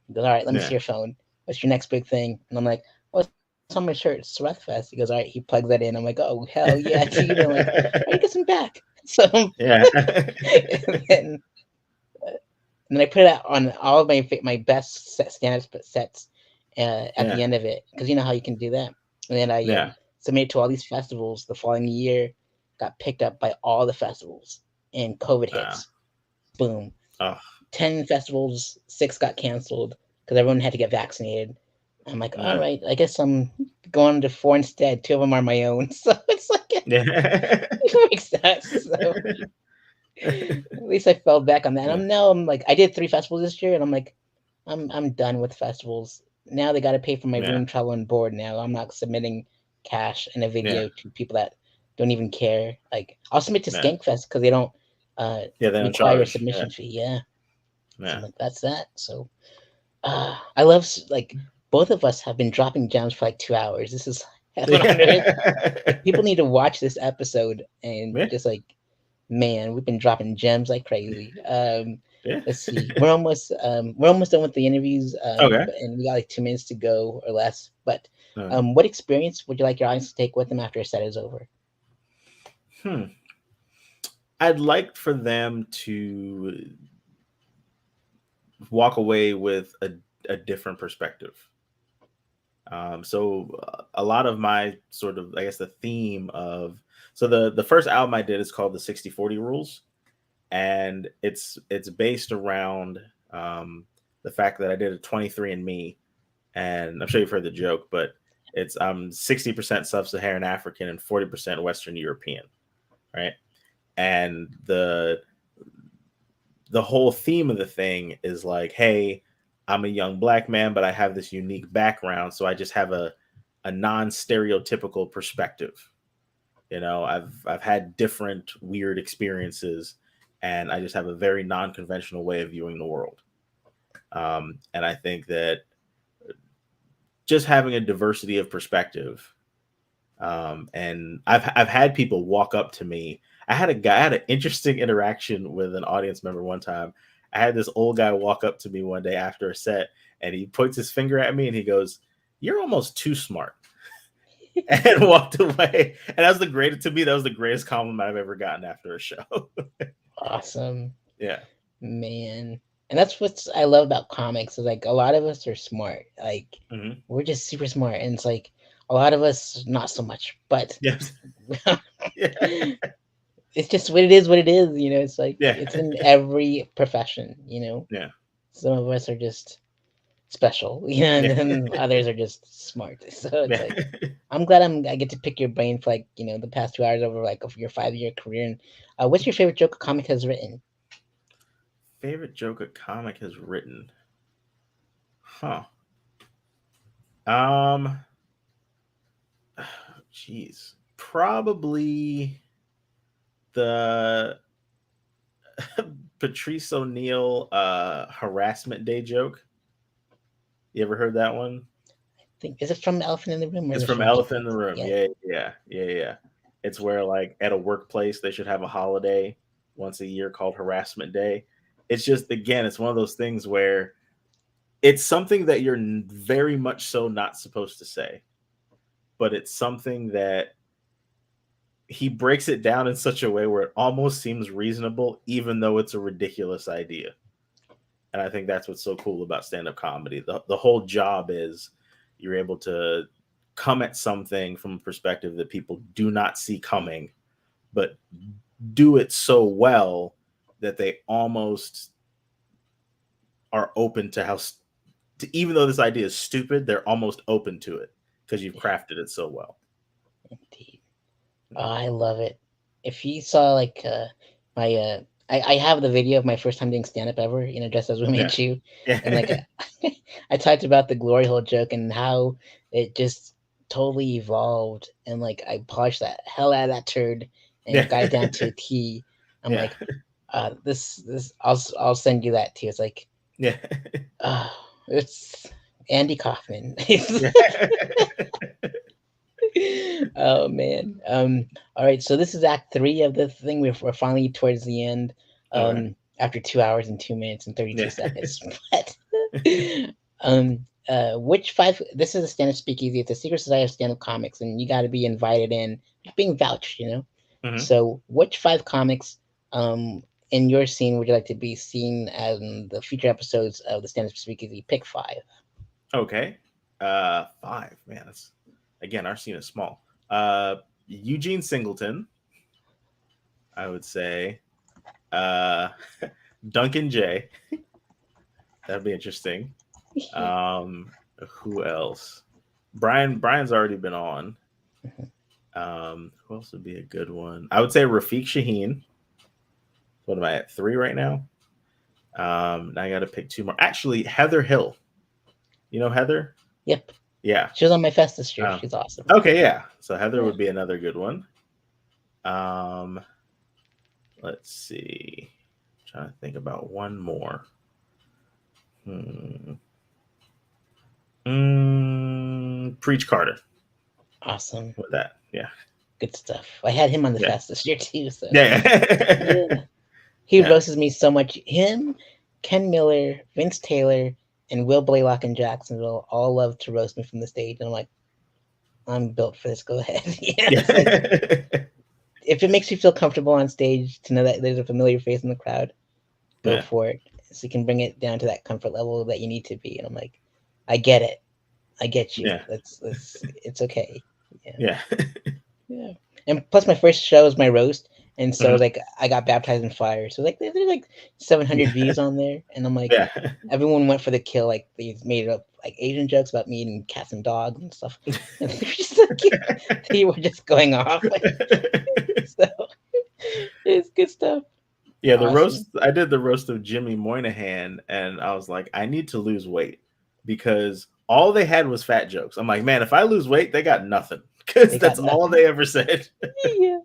He goes, all right, let me see your phone. Yeah. What's your next big thing? And I'm like, oh, it's on my shirt. It's Sweatfest. He goes, all right. He plugs that in. I'm like, oh, hell yeah, dude. I'm like, all right, get some back. So, Yeah. and then I put it out on all of my best stand-up sets at Yeah. the end of it, because you know how you can do that. And then I Yeah. submitted to all these festivals the following year, got picked up by all the festivals, and COVID Uh, hits. Boom. oh, 10 festivals, 6 got canceled because everyone had to get vaccinated. I'm like, all yeah. right, I guess I'm going to 4 instead. 2 of them are my own. So it's like, Yeah. it makes sense. So at least I fell back on that. And Yeah. I'm like, I did 3 festivals this year, and I'm like, I'm done with festivals. Now they got to pay for my Yeah. room, travel, and board. Now I'm not submitting cash in a Yeah. video to people that don't even care. Like I'll submit to Yeah. Skankfest because they don't Yeah. They don't require a charge. Yeah. submission fee. Yeah, so I'm Yeah. like, that's that. So I love like both of us have been dropping gems for like 2 hours. This is heaven on earth. Like people need to watch this episode and Yeah. just like, man, we've been dropping gems like crazy. Yeah. Let's see, we're almost done with the interviews, Okay. and we got like 2 minutes to go or less. But Uh, what experience would you like your audience to take with them after a set is over? hmm. I'd like for them to walk away with a different perspective. So a lot of my sort of, I guess, the theme of, so the first album I did is called the 60/40 rules, and it's based around the fact that I did a 23andMe, and I'm sure you've heard the joke, but it's 60% sub-Saharan African and 40% Western European, right? And the whole theme of the thing is like, hey, I'm a young black man, but I have this unique background, so I just have a non-stereotypical perspective. You know, I've had different weird experiences, and I just have a very non-conventional way of viewing the world. And I think that just having a diversity of perspective, and I've had people walk up to me. I had an interesting interaction with an audience member one time. I had this old guy walk up to me one day after a set, and he points his finger at me and he goes, "You're almost too smart," and walked away. And that was the greatest, to me, that was the greatest compliment I've ever gotten after a show. Awesome. Yeah. Man. And that's what I love about comics is like a lot of us are smart. Like Mm-hmm. we're just super smart. And it's like a lot of us not so much. But Yes. Yeah. it's just what it is, you know, it's like Yeah. it's in every profession, you know. Yeah. Some of us are just special, you know, and Yeah. then others are just smart. So it's like Yeah. I'm glad I get to pick your brain for like, you know, the past 2 hours over like of your 5 year career. And what's your favorite joke a comic has written? Favorite joke a comic has written? Huh. Um, Jeez. Probably the Patrice O'Neill harassment day joke. You ever heard that one? Think is it from Elephant in the Room or is It's it from from just Elephant in the Room. yeah. Yeah. It's where, like, at a workplace they should have a holiday once a year called Harassment Day. It's just, again, it's one of those things where it's something that you're very much so not supposed to say, but it's something that he breaks it down in such a way where it almost seems reasonable, even though it's a ridiculous idea. And I think that's what's so cool about stand-up comedy. The whole job is you're able to come at something from a perspective that people do not see coming, but do it so well that they almost are open to even though this idea is stupid, they're almost open to it because you've crafted it so well. Indeed. Oh, I love it. If you saw like my I have the video of my first time doing stand up ever, you know, just as we Yeah. made you. And like Yeah. I talked about the glory hole joke and how it just totally evolved and like I polished that hell out of that turd and got it down to a T. I'm Yeah. like, this I'll send you that too. It's like Yeah. it's Andy Kaufman. Yeah. Oh man. All right, so this is act 3 of the thing. We're finally towards the end. All right. After 2 hours and 2 minutes and 32 Yeah. seconds. But which 5 this is a stand-up speakeasy, it's a secret society of stand-up comics, and you gotta be invited in, being vouched, you know. Mm-hmm. So which 5 comics in your scene would you like to be seen as in the future episodes of the stand-up speakeasy? Pick 5. Okay. 5. Man, that's, again, our scene is small. Eugene Singleton, I would say. Duncan J. That'd be interesting. Who else? Brian's already been on. Who else would be a good one? I would say Rafiq Shaheen. What am I at? 3 right now? Now I got to pick 2 more. Actually, Heather Hill. You know Heather? Yep. Yeah. She was on my fest this year. She's awesome. Okay, yeah. So Heather would be another good one. Let's see. I'm trying to think about one more. Preach Carter. Awesome. With that, yeah. Good stuff. I had him on the fest this year too. So Yeah. yeah. He roasts me so much. Him, Ken Miller, Vince Taylor, and Will Blaylock in Jacksonville all love to roast me from the stage. And I'm like, I'm built for this. Go ahead. Yeah, it's like, if it makes you feel comfortable on stage to know that there's a familiar face in the crowd, go Yeah. for it. So you can bring it down to that comfort level that you need to be. And I'm like, I get it. I get you. Yeah. It's okay. Yeah. Yeah. Yeah. And plus, my first show was my roast, and so it Mhm. was like I got baptized in fire. So like there's like 700 Yeah. views on there, and I'm like, Yeah. everyone went for the kill. Like they made up like Asian jokes about me eating cats and dogs and stuff, and they were just like they were just going off. So it's good stuff. Yeah, the Awesome. roast. I did the roast of Jimmy Moynihan, and I was like, I need to lose weight because all they had was fat jokes. I'm like, man, if I lose weight, they got nothing because They got that's all nothing. they ever said. Yeah,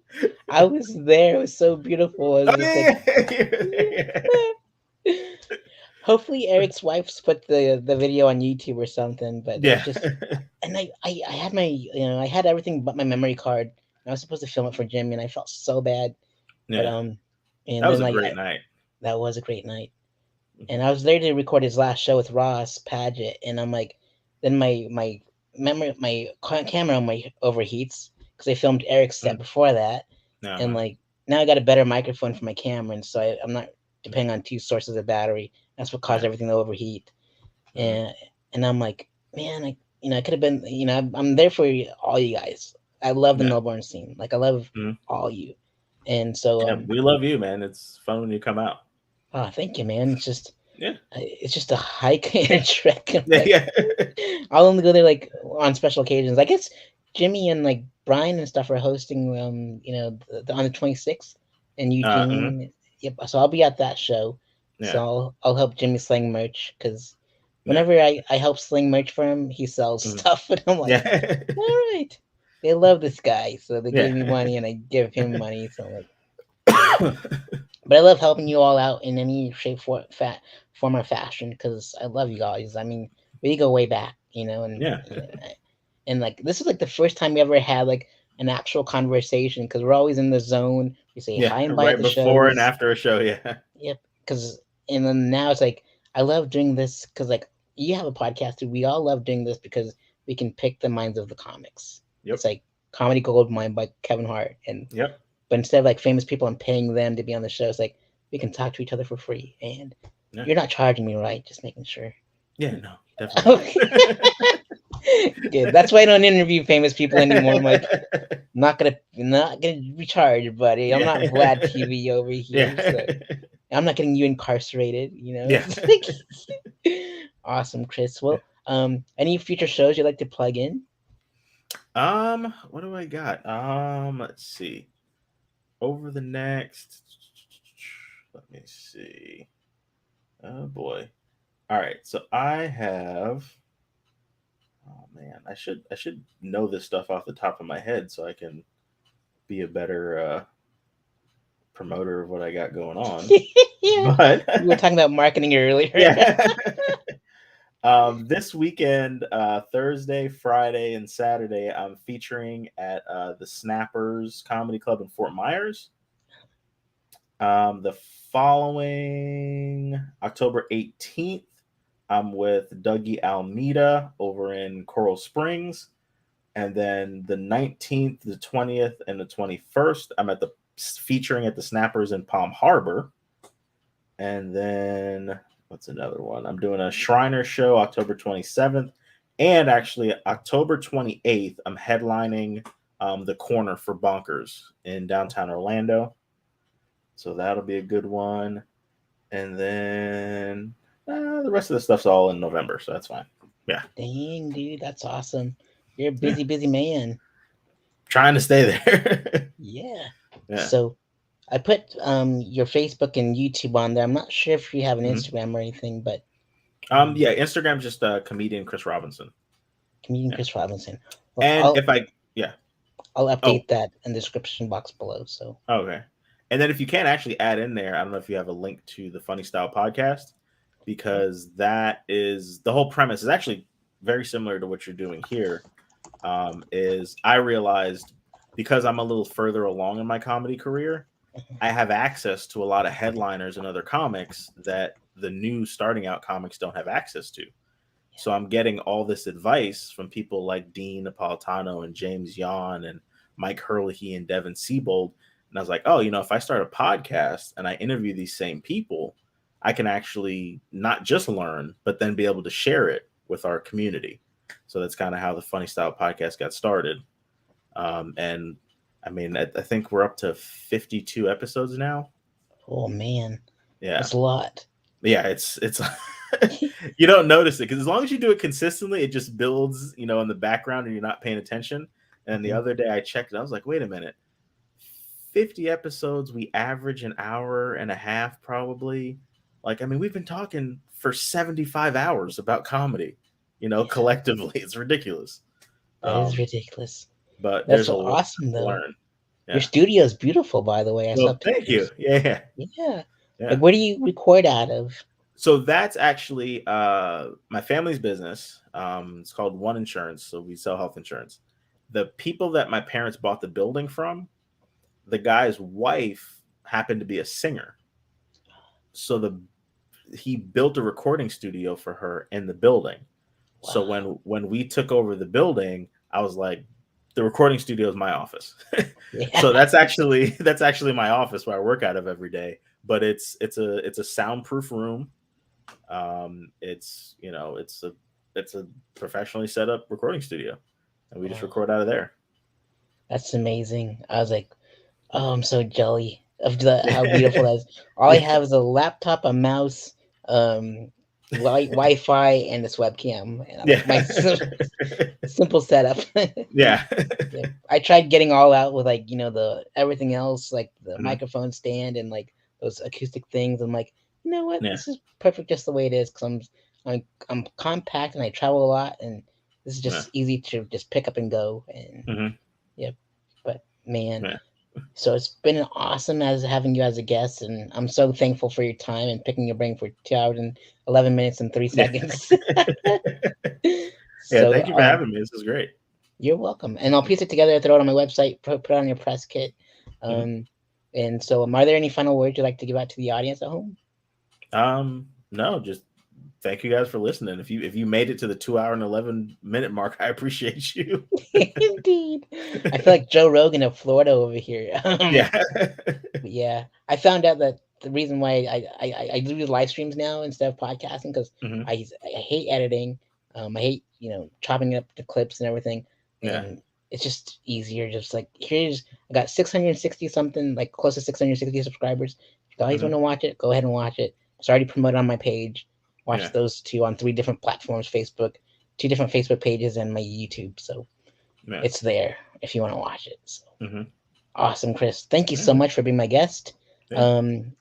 I was there. It was so beautiful. It Oh, was just like, yeah. yeah. Hopefully Eric's wife's put the video on YouTube or something. But it was Yeah. just, and I had my I had everything but my memory card. And I was supposed to film it for Jimmy, and I felt so bad. But Yeah. and That was then a like great night. that was a great night. And I was there to record his last show with Ross Paget, and I'm like, then my camera overheats because I filmed Eric's set Mhm. before that, and Uh-huh. like now I got a better microphone for my camera, and so I'm not depending on two sources of battery. That's what caused Yeah. everything to overheat, Mhm. and I'm like, man, I could have been, I'm there for all you guys. I love the Yeah. Melbourne scene, like I love Mhm. all you, and so Yeah. We love you, man. It's fun when you come out. thank you, man. Yeah. It's just a hike and a trek. I'm Yeah. like, Yeah. I'll only go there like on special occasions. I guess Jimmy and like Brian and stuff are hosting, on the 26th in Mhm. Eugene. Yep. So I'll be at that show. So Yeah. I'll help Jimmy sling merch because Yeah. whenever I help sling merch for him, he sells Mhm. stuff, and I'm like, Yeah. all right. They love this guy, so they Yeah. give me money, and I give him money. So I'm like, yeah. But I love helping you all out in any form or fashion because I love you guys. I mean, we go way back, Yeah. and like this is like the first time we ever had like an actual conversation because we're always in the zone. We say Yeah. hi and bye at Right the before and shows. after a show. Yeah. Yep. Because and then now it's like I love doing this because like you have a podcast too. We all love doing this because we can pick the minds of the comics. Yep. It's like Comedy Gold Mine by Kevin Hart, and Yep. but instead of like famous people and paying them to be on the show, it's like we can talk to each other for free. And Yeah. you're not charging me, right? Just making sure. Yeah. No, definitely Okay. Good. That's why I don't interview famous people anymore. I'm like, not. not gonna be charged, buddy. I'm not Yeah. Vlad TV over here, so Yeah. I'm not getting you incarcerated. Yeah. It's like awesome, Chris. Well, any future shows you'd like to plug in? What do I got? Let's see. Over the next, let me see. Oh boy. All right. So I have, oh man, I should know this stuff off the top of my head so I can be a better promoter of what I got going on. Yeah, But we were talking about marketing earlier. yeah. This weekend, Thursday, Friday, and Saturday, I'm featuring at the Snappers Comedy Club in Fort Myers. The following October 18th, I'm with Dougie Almeida over in Coral Springs. And then the 19th, the 20th, and the 21st, I'm at the featuring at the Snappers in Palm Harbor. And then what's another one? I'm doing a Shriner show October 27th. And actually, October 28th, I'm headlining the Corner for Bonkers in downtown Orlando. So that'll be a good one. And then the rest of the stuff's all in November. So that's fine. Yeah. Dang, dude, that's awesome. You're a Yeah. busy man. Trying to stay there. Yeah. Yeah. So I put your Facebook and YouTube on there. I'm not sure if you have an Mhm. Instagram or anything, but Yeah, Instagram's just comedian Chris Robinson. comedian Yeah. Chris Robinson. Well, And if I yeah. I'll Oh, update that in the description box below. So okay. And then if you can actually add in there, I don't know if you have a link to the Funny Style podcast, because that is the whole premise is actually very similar to what you're doing here. Is I realized because I'm a little further along in my comedy career, I have access to a lot of headliners and other comics that the new starting out comics don't have access to. So I'm getting all this advice from people like Dean Napolitano and James Yon and Mike Hurley and Devin Siebold And I was like, oh, if I start a podcast and I interview these same people, I can actually not just learn, but then be able to share it with our community. So that's kind of how the Funny Style podcast got started. And I mean, I think we're up to 52 episodes now. Oh man, Yeah. that's a lot. Yeah, it's you don't notice it because as long as you do it consistently, it just builds, in the background and you're not paying attention. And the other day I checked it, I was like, wait a minute, 50 episodes, we average an hour and a half probably. Like, I mean, we've been talking for 75 hours about comedy, collectively. It's ridiculous. That is ridiculous. But That's there's so a lot awesome, to though. learn. Yeah. Your studio is beautiful, by the way. I saw Well, thank you. pictures. Yeah. Yeah. Yeah. Like, where do you record out of? So that's actually my family's business. It's called One Insurance. So we sell health insurance. The people that my parents bought the building from, the guy's wife happened to be a singer. So he built a recording studio for her in the building. Wow. So when we took over the building, I was like, the recording studio is my office. Yeah. So that's actually my office where I work out of every day. But it's a soundproof room. It's a professionally set up recording studio, and we just record out of there. That's amazing. I was like, oh, I'm so jelly of how beautiful that is. All I have is a laptop, a mouse, Wi-Fi, and this webcam. And my simple setup. Yeah. Yeah. I tried getting all out with the everything else, like the microphone stand and like those acoustic things. I'm like, you know what? Yeah. This is perfect just the way it is because I'm compact and I travel a lot, and this is just easy to just pick up and go. And but man. Yeah. So it's been awesome as having you as a guest, and I'm so thankful for your time and picking your brain for 2 hours and 11 minutes and 3 seconds. Yeah, thank you for having me. This is great. You're welcome. And I'll piece it together, throw it on my website, put it on your press kit. And so, are there any final words you'd like to give out to the audience at home? No, just thank you guys for listening. If you made it to the 2 hour and 11-minute mark, I appreciate you. Indeed. I feel like Joe Rogan of Florida over here. Yeah. I found out that the reason why I do live streams now instead of podcasting because I hate editing. I hate chopping up the clips and everything. And it's just easier. Just like I got 660 something, like close to 660 subscribers. If you guys want to watch it, go ahead and watch it. It's already promoted on my page. Watch those two on 3 different platforms, Facebook, 2 different Facebook pages, and my YouTube. So it's there if you want to watch it. So awesome, Chris. Thank you so much for being my guest. And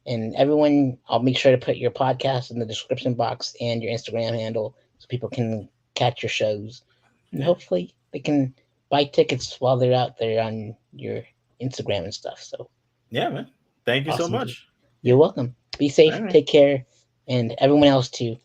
everyone, I'll make sure to put your podcast in the description box and your Instagram handle so people can catch your shows. And hopefully they can buy tickets while they're out there on your Instagram and stuff. So yeah, man. Thank you so much. You're welcome. Be safe. Take care. And everyone else too.